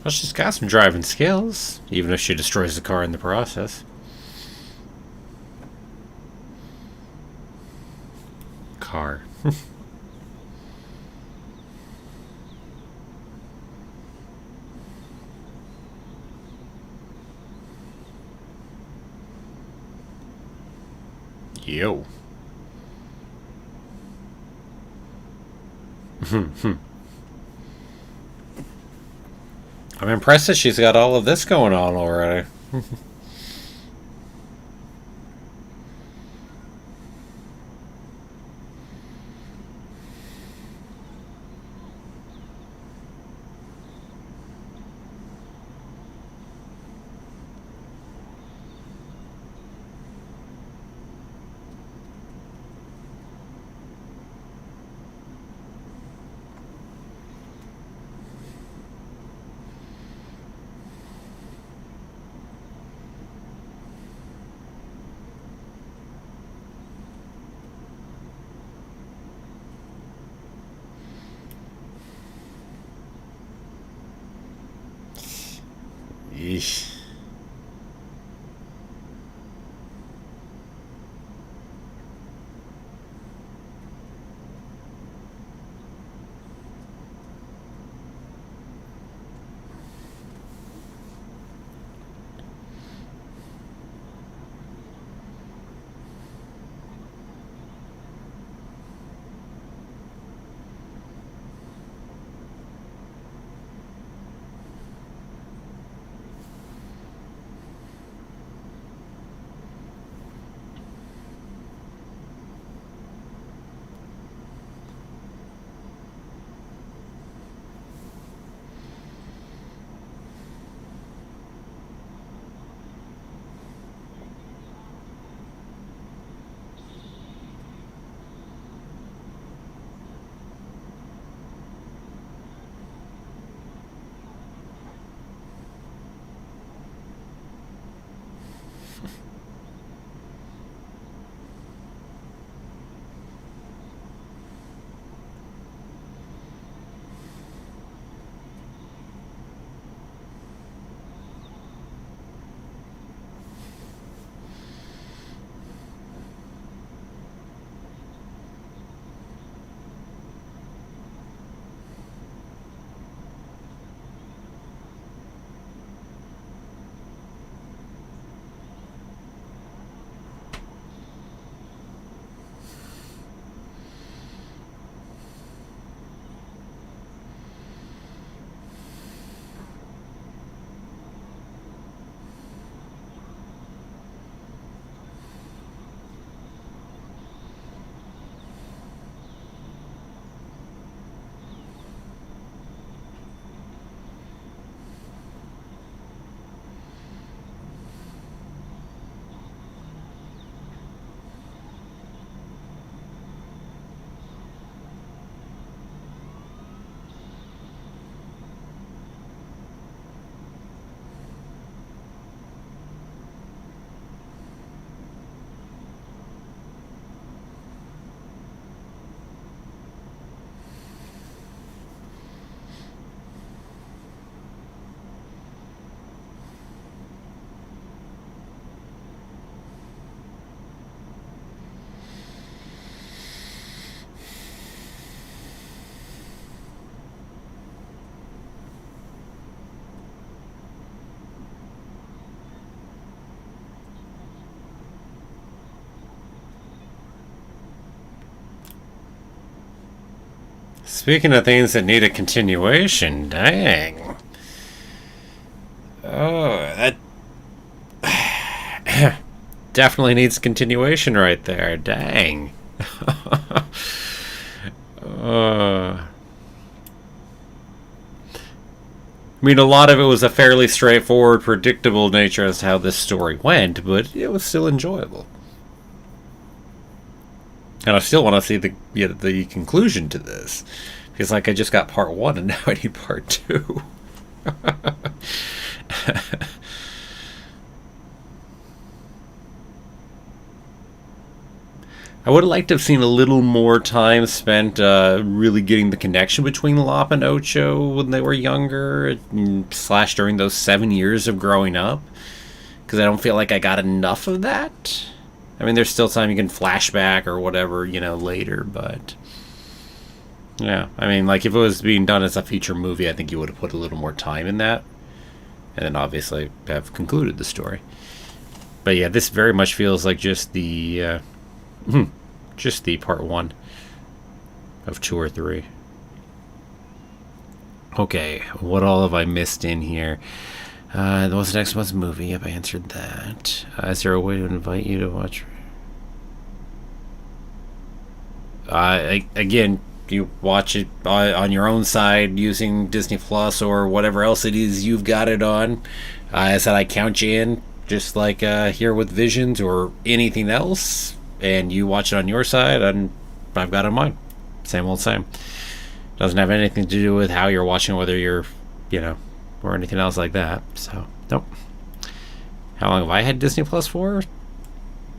Well, she's got some driving skills, even if she destroys the car in the process. Car. Yo. I'm impressed that she's got all of this going on already. Yeesh. Speaking of things that need a continuation, dang. Oh, that definitely needs continuation right there. Dang. I mean, a lot of it was a fairly straightforward, predictable nature as to how this story went, but it was still enjoyable. And I still want to see the conclusion to this. Because, like, I just got part 1, and now I need part 2. I would have liked to have seen a little more time spent really getting the connection between Lop and Ocho when they were younger, / during those 7 years of growing up. Because I don't feel like I got enough of that. I mean, there's still time you can flashback or whatever, later, but... Yeah, I mean, like, if it was being done as a feature movie, I think you would have put a little more time in that. And then, obviously, have concluded the story. But yeah, this very much feels like just the... just the part 1 of 2 or 3. Okay, what all have I missed in here? What's the next month's movie? Yep, I answered that. Is there a way to invite you to watch? Again, you watch it on your own side using Disney Plus or whatever else it is you've got it on. I said I count you in, just like here with Visions or anything else, and you watch it on your side, and I've got it on mine. Same old same. Doesn't have anything to do with how you're watching, whether you're, or anything else like that. So, nope. How long have I had Disney Plus for?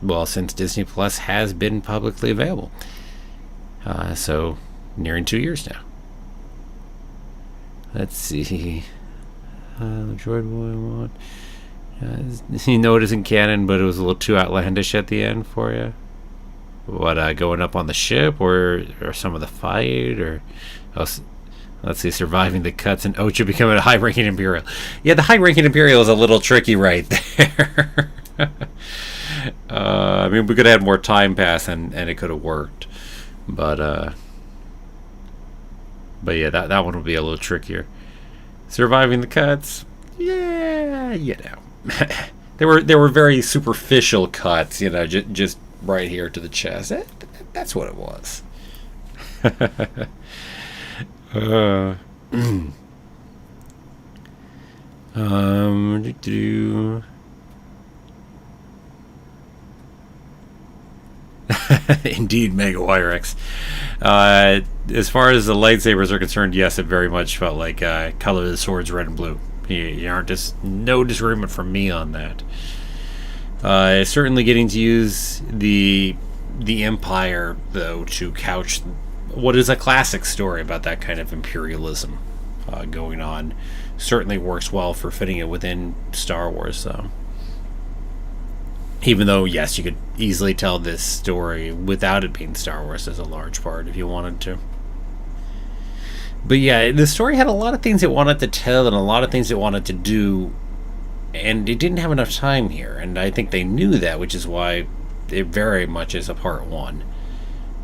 Well, since Disney Plus has been publicly available. So, nearing 2 years now. Let's see. The Droid Boy one. You know it isn't canon, but it was a little too outlandish at the end for you. What, going up on the ship, or some of the fight, or... let's see, surviving the cuts and Ocho becoming a high-ranking Imperial. Yeah, the high-ranking Imperial is a little tricky right there. I mean, we could have had more time pass and it could have worked. But yeah, that one would be a little trickier. Surviving the cuts, yeah, they were very superficial cuts, just right here to the chest. That's what it was. Indeed, Mega Wyrex. As far as the lightsabers are concerned, yes, it very much felt like color of the swords red and blue. You aren't just no disagreement from me on that. Certainly getting to use the Empire, though, to couch what is a classic story about that kind of imperialism going on, certainly works well for fitting it within Star Wars, though. Even though, yes, you could easily tell this story without it being Star Wars as a large part if you wanted to. But yeah, the story had a lot of things it wanted to tell and a lot of things it wanted to do, and it didn't have enough time here, and I think they knew that, which is why it very much is a part 1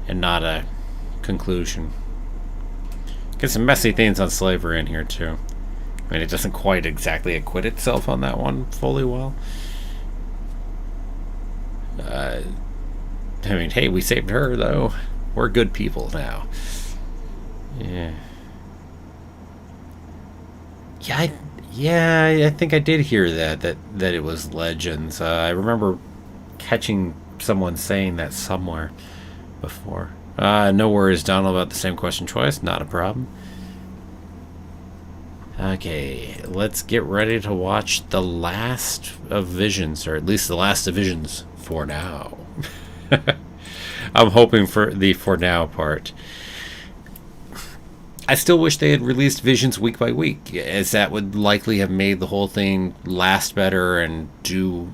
and not a conclusion. Get some messy things on slavery in here too. I mean, it doesn't quite exactly acquit itself on that one fully well. I mean, hey, we saved her, though. We're good people now. Yeah. I think I did hear that it was Legends. I remember catching someone saying that somewhere before. No worries, Donald, about the same question twice. Not a problem. Okay, let's get ready to watch the last of Visions, or at least the last of Visions for now. I'm hoping for the for now part. I still wish they had released Visions week by week, as that would likely have made the whole thing last better and do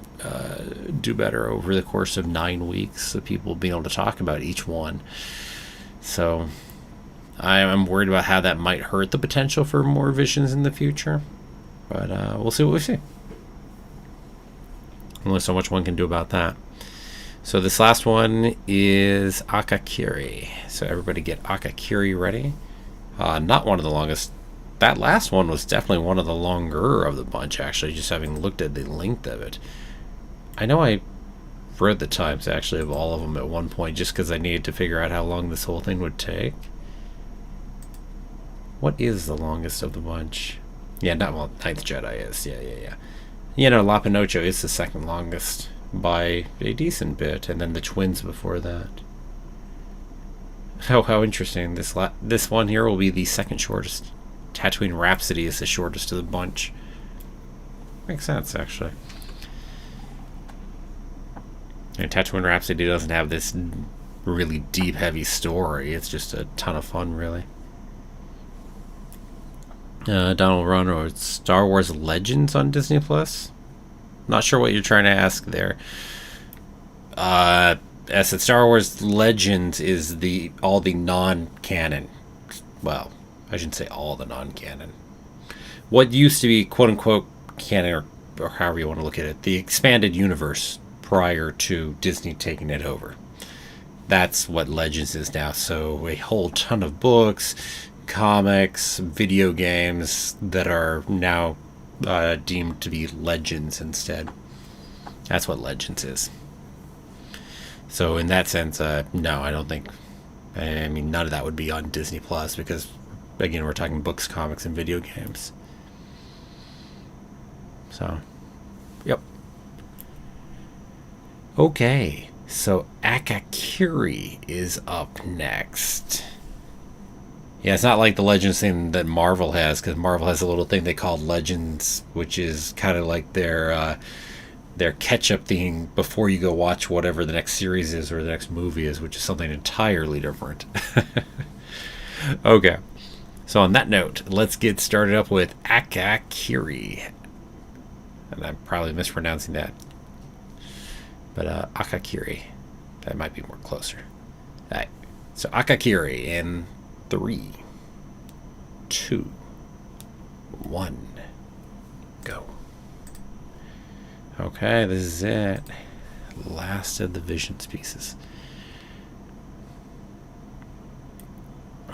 better over the course of 9 weeks of people being able to talk about each one. So I'm worried about how that might hurt the potential for more Visions in the future. But we'll see what we see. Only so much one can do about that. So this last one is Akakiri. So everybody get Akakiri ready. Not one of the longest. That last one was definitely one of the longer of the bunch, actually, just having looked at the length of it. I know I read the times, actually, of all of them at one point, just because I needed to figure out how long this whole thing would take. What is the longest of the bunch? Yeah, not, well, Ninth Jedi is. Yeah. You know, La Pinocho is the second longest by a decent bit, and then the twins before that. Oh, how interesting. This one here will be the second shortest. Tatooine Rhapsody is the shortest of the bunch. Makes sense, actually. And Tatooine Rhapsody doesn't have this really deep, heavy story. It's just a ton of fun, really. Donald Runner, Star Wars Legends on Disney Plus. Not sure what you're trying to ask there. As I said, Star Wars Legends is all the non-canon. Well, I shouldn't say all the non-canon. What used to be quote unquote canon, or however you want to look at it, the expanded universe prior to Disney taking it over. That's what Legends is now. So a whole ton of books, comics, video games that are now deemed to be Legends instead. That's what Legends is. So in that sense, no, I don't think. I mean, none of that would be on Disney Plus because, again, we're talking books, comics, and video games. So, yep. Okay, so Akakiri is up next. Yeah, it's not like the Legends thing that Marvel has, because Marvel has a little thing they call Legends, which is kind of like their catch-up thing before you go watch whatever the next series is or the next movie is, which is something entirely different. Okay, so on that note, let's get started up with Akakiri. And I'm probably mispronouncing that. But Akakiri. That might be more closer. Alright, so Akakiri in 3, 2, 1, go. Okay, this is it. Last of the Visions pieces.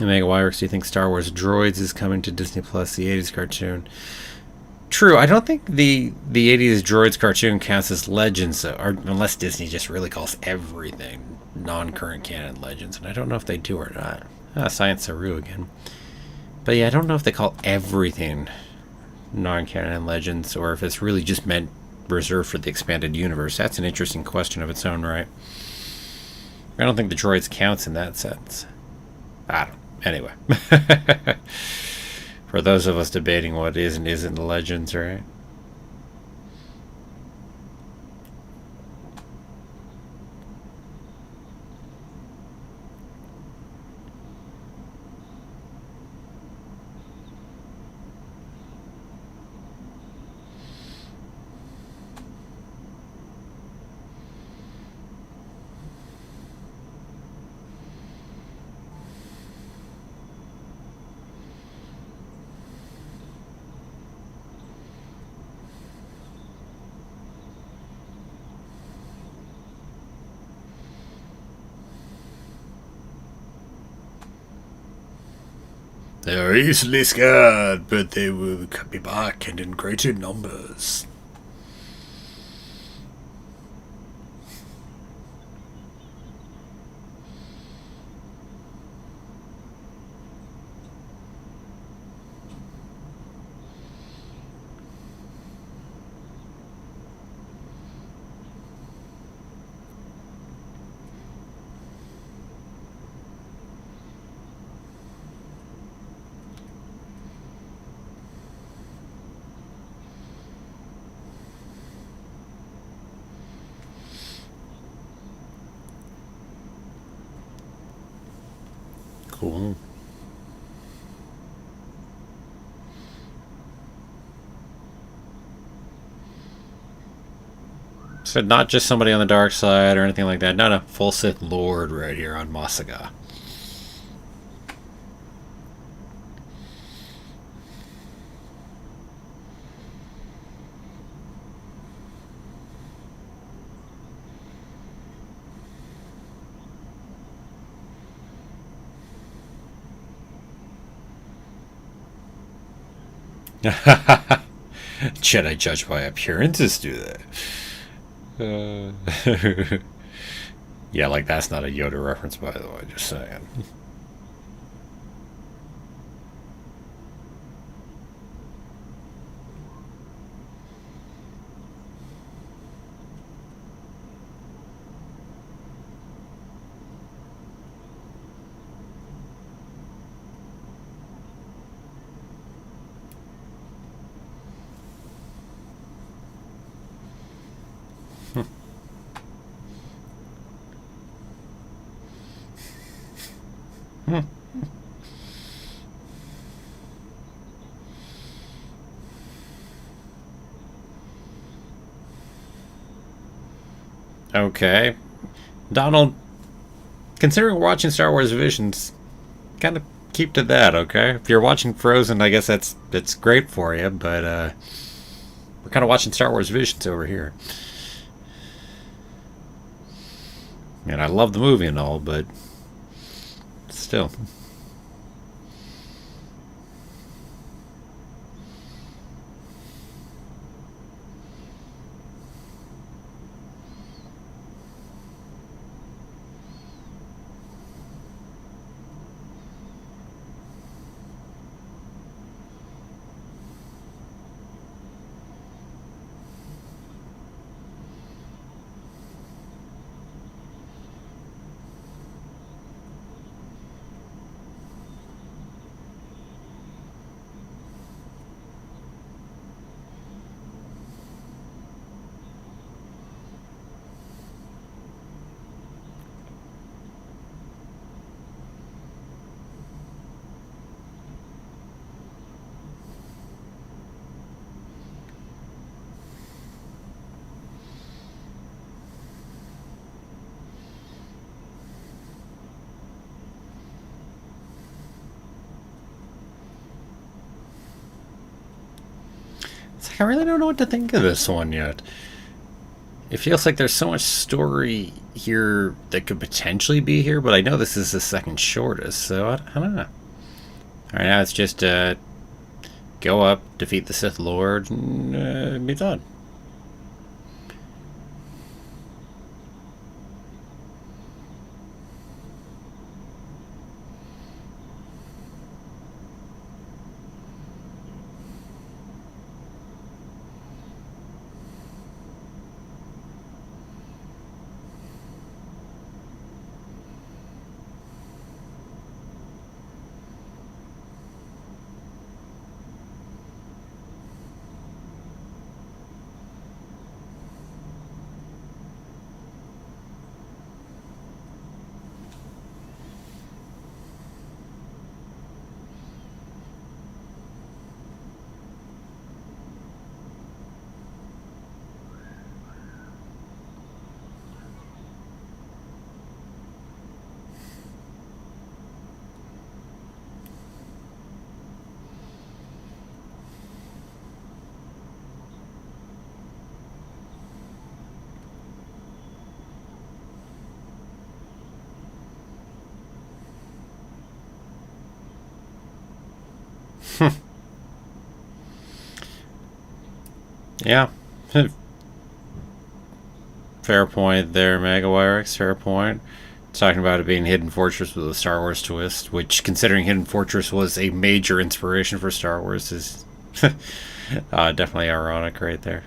Omega Wyworks, do you think Star Wars Droids is coming to Disney Plus, the 80s cartoon? True, I don't think the 80s Droids cartoon counts as Legends, or unless Disney just really calls everything non-current canon Legends, and I don't know if they do or not. Science Saru again. But yeah, I don't know if they call everything non-canon Legends, or if it's really just meant reserved for the expanded universe. That's an interesting question of its own right. I don't think the droids counts in that sense. I don't. Anyway. For those of us debating what is and isn't Legends, right? They are easily scared, but they will be back and in greater numbers. Cool. So not just somebody on the dark side or anything like that. Not a full Sith Lord right here on Masaga. Jedi judged by appearances do that. Yeah, like that's not a Yoda reference, by the way. Just saying. Okay, Donald. Considering watching Star Wars Visions, kind of keep to that. Okay, if you're watching Frozen, I guess that's great for you. But we're kind of watching Star Wars Visions over here. And I love the movie and all, but still. It's like I really don't know what to think of this one yet. It feels like there's so much story here that could potentially be here, but I know this is the second shortest, so I don't know. All right, now it's just go up, defeat the Sith Lord, and be done. Yeah. Fair point there, Megawyrix. Fair point. Talking about it being Hidden Fortress with a Star Wars twist, which, considering Hidden Fortress was a major inspiration for Star Wars, is definitely ironic right there.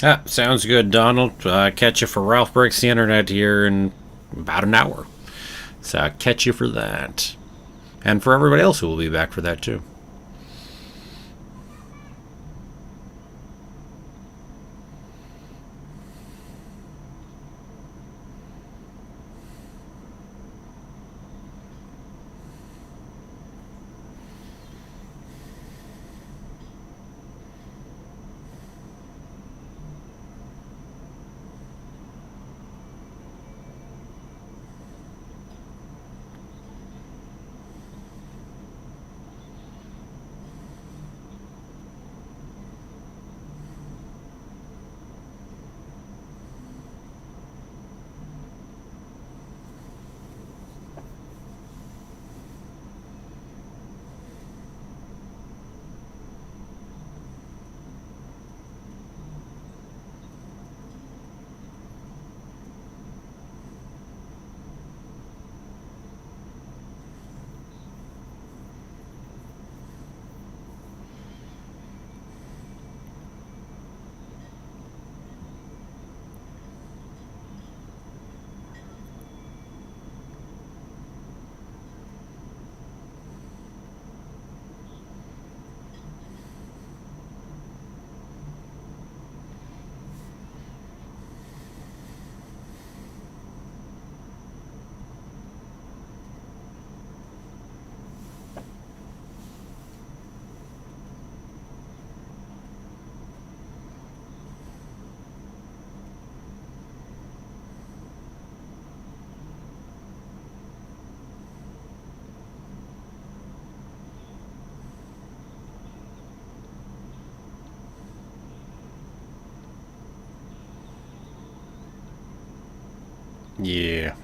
Ah, sounds good, Donald. Catch you for Ralph Breaks the Internet here in about an hour. So catch you for that. And for everybody else who will be back for that too. Yeah.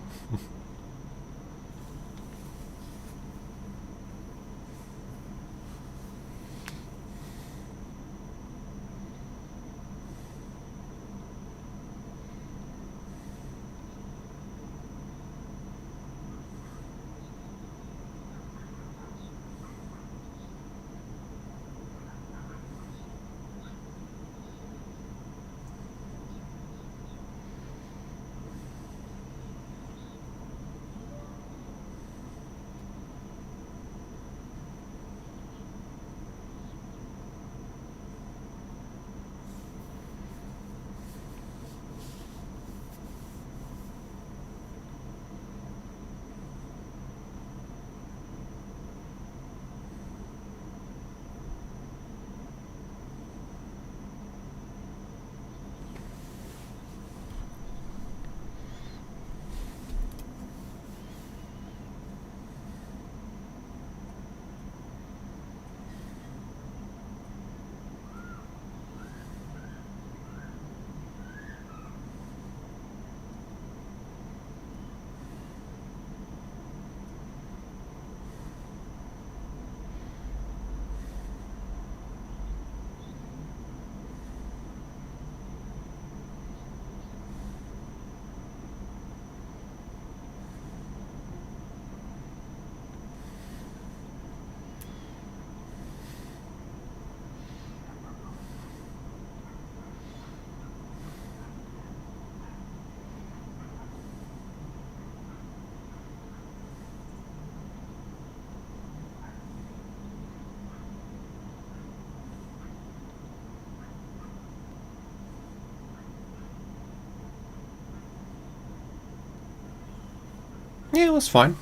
Yeah, it was fine.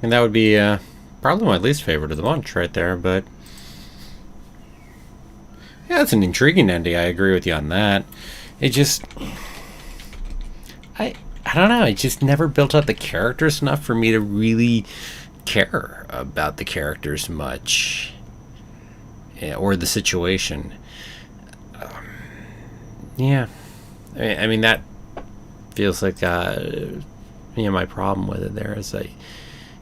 And that would be probably my least favorite of the bunch right there, but yeah, it's an intriguing ending. I agree with you on that. It just I don't know, it just never built up the characters enough for me to really care about the characters much. Or the situation. Yeah. I mean that feels like my problem with it there is I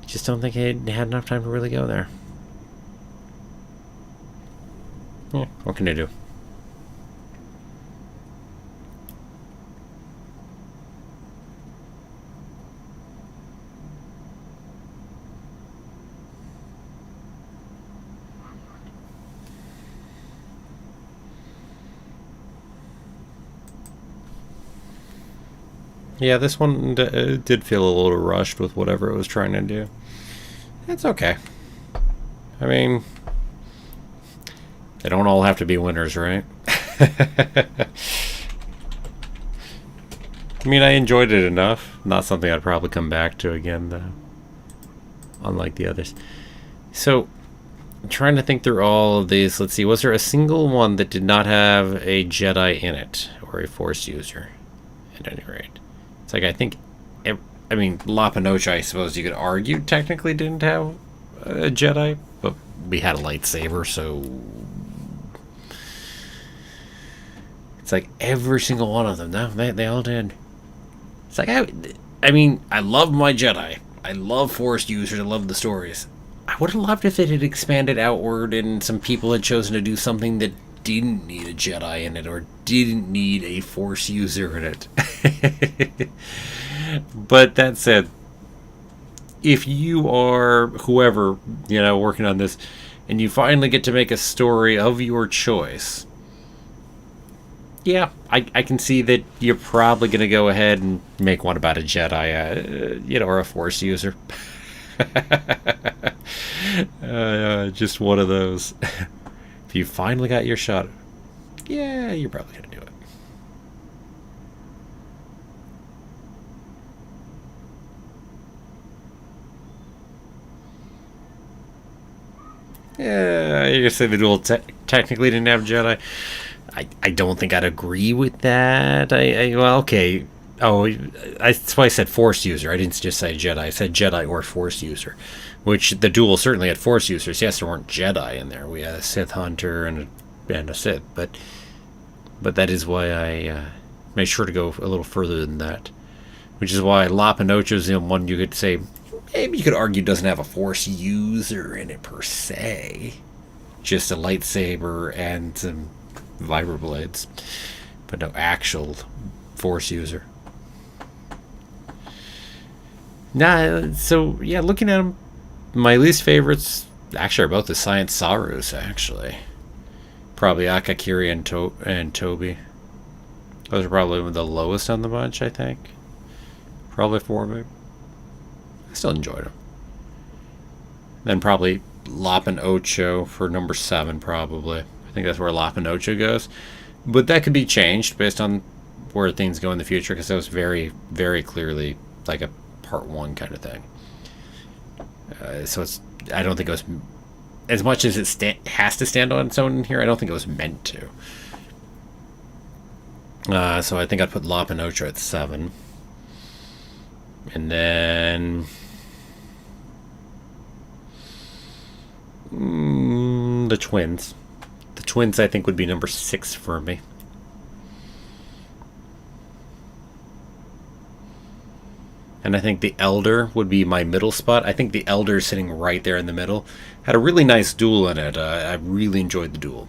just don't think I had enough time to really go there. Yeah, what can I do? Yeah, this one did feel a little rushed with whatever it was trying to do. It's okay. I mean, they don't all have to be winners, right? I mean, I enjoyed it enough. Not something I'd probably come back to again, though. Unlike the others. So, I'm trying to think through all of these. Let's see, was there a single one that did not have a Jedi in it? Or a Force user, at any rate? It's like, I think... I mean, La Pinocha, I suppose you could argue, technically didn't have a Jedi. But we had a lightsaber, so... It's like every single one of them. No, they all did. It's like, I mean, I love my Jedi. I love Force users. I love the stories. I would have loved if it had expanded outward and some people had chosen to do something that didn't need a Jedi in it or didn't need a Force user in it. But that said, if you are whoever, working on this, and you finally get to make a story of your choice, yeah, I can see that you're probably going to go ahead and make one about a Jedi, or a Force user. Just one of those. If you finally got your shot, yeah, you're probably going to do it. Yeah, you're going to say the duel technically didn't have Jedi. I don't think I'd agree with that. Well, okay. Oh, that's why I said Force user. I didn't just say Jedi. I said Jedi or Force user, which the duel certainly had Force users. Yes, there weren't Jedi in there. We had a Sith Hunter and a Sith, but that is why I made sure to go a little further than that. Which is why La Pinocha is the one you could say, maybe you could argue doesn't have a Force user in it per se. Just a lightsaber and some vibroblades, but no actual Force user. So yeah, looking at them, my least favorites actually are both the Science Sarus, actually. Probably Akakiri and Toby. Those are probably the lowest on the bunch, I think. Probably 4 maybe. I still enjoyed them. Then probably La Pinocha for number 7, probably. I think that's where La Pinocha goes. But that could be changed based on where things go in the future, because that was very, very clearly like a part 1 kind of thing. So I don't think it was, as much as it has to stand on its own in here, I don't think it was meant to. So I think I'd put La Pinocha at 7. And then... the twins. The twins, I think, would be number 6 for me. And I think the Elder would be my middle spot. I think the Elder sitting right there in the middle. Had a really nice duel in it. I really enjoyed the duel.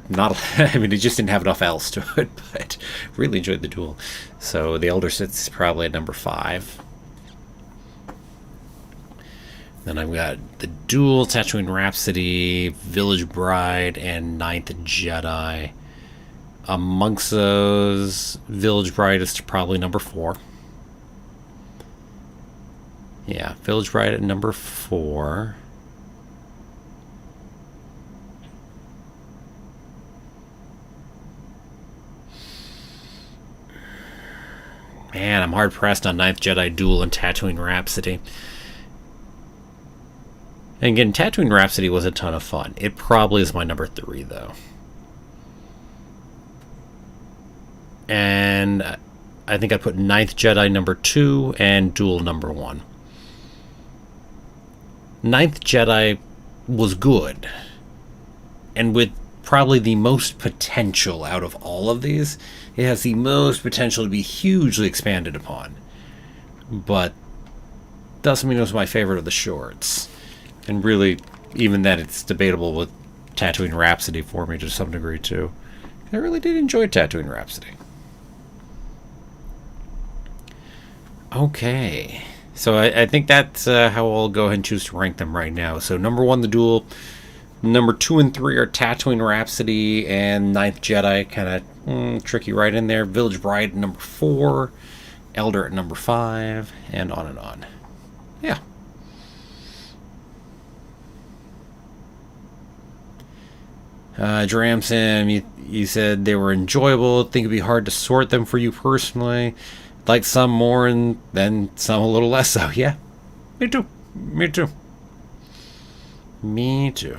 I mean, it just didn't have enough else to it, but really enjoyed the duel. So the Elder sits probably at number 5. Then I've got the duel, Tatooine Rhapsody, Village Bride, and Ninth Jedi. Amongst those, Village Bride is probably number 4. Yeah, Village Bride at number 4. Man, I'm hard pressed on Ninth Jedi Duel and Tatooine Rhapsody. And again, Tatooine Rhapsody was a ton of fun. It probably is my number 3, though. And I think I put Ninth Jedi number 2 and Duel number 1. Ninth Jedi was good. And with probably the most potential out of all of these, it has the most potential to be hugely expanded upon. But doesn't mean it was my favorite of the shorts. And really, even then, it's debatable with Tatooine Rhapsody for me to some degree, too. I really did enjoy Tatooine Rhapsody. Okay. So I think that's how I'll go ahead and choose to rank them right now. So number 1, the duel. Number 2 and 3 are Tatooine Rhapsody and Ninth Jedi, kind of Tricky right in there. Village Bride at number 4. Elder at number 5. And on and on. Yeah. Dramson, you said they were enjoyable. Think it'd be hard to sort them for you personally. Like some more and then some a little less so. Yeah. Me too. Me too. Me too.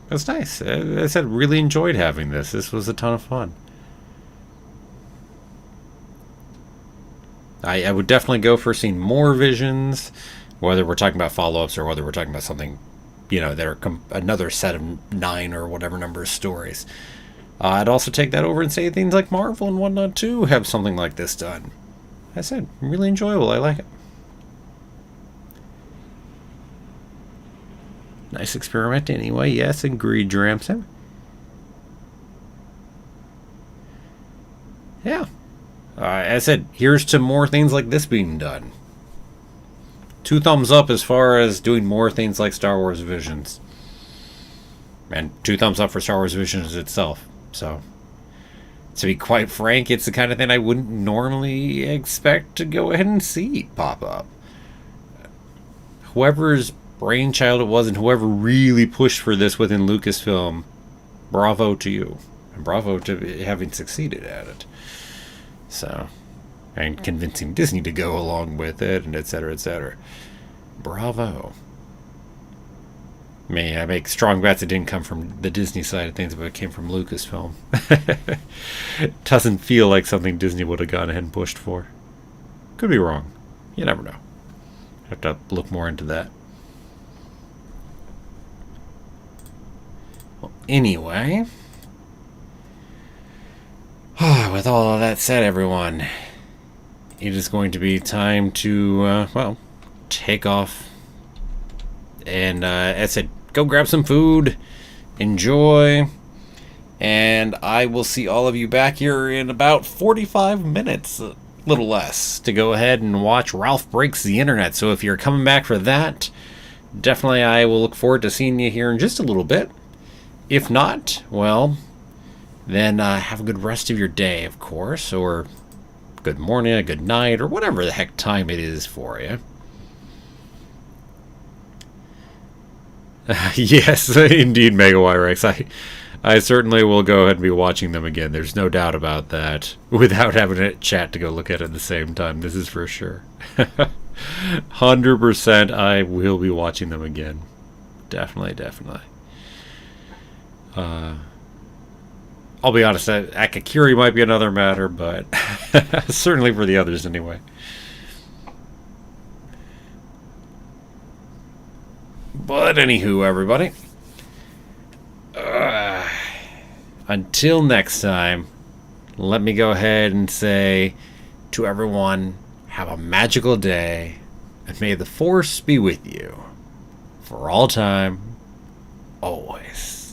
That's nice. I said really enjoyed having this. This was a ton of fun. I would definitely go for seeing more visions, whether we're talking about follow-ups or whether we're talking about something, that are another set of 9 or whatever number of stories. I'd also take that over and say things like Marvel and whatnot too have something like this done. I said, really enjoyable. I like it. Nice experiment anyway. Yes, agreed, Dramson. Yeah. I said, here's to more things like this being done. 2 thumbs up as far as doing more things like Star Wars Visions. And 2 thumbs up for Star Wars Visions itself. So, to be quite frank, it's the kind of thing I wouldn't normally expect to go ahead and see pop up. Whoever's brainchild it was and whoever really pushed for this within Lucasfilm, bravo to you. And bravo to having succeeded at it. So, and convincing Disney to go along with it, and etc., etc. Bravo. I make strong bets it didn't come from the Disney side of things, but it came from Lucasfilm. It doesn't feel like something Disney would have gone ahead and pushed for. Could be wrong. You never know. Have to look more into that. Well, anyway, with all of that said, everyone, it is going to be time to, take off. And as I said, go grab some food, enjoy, and I will see all of you back here in about 45 minutes, a little less, to go ahead and watch Ralph Breaks the Internet. So if you're coming back for that, definitely I will look forward to seeing you here in just a little bit. If not, well, then have a good rest of your day, of course, or good morning, a good night, or whatever the heck time it is for you. Yes, indeed, MegaWireX. I certainly will go ahead and be watching them again. There's no doubt about that. Without having a chat to go look at it at the same time, this is for sure. 100% I will be watching them again. Definitely. I'll be honest, Akakiri might be another matter, but certainly for the others anyway. But anywho, everybody, until next time, let me go ahead and say to everyone, have a magical day, and may the Force be with you for all time, always.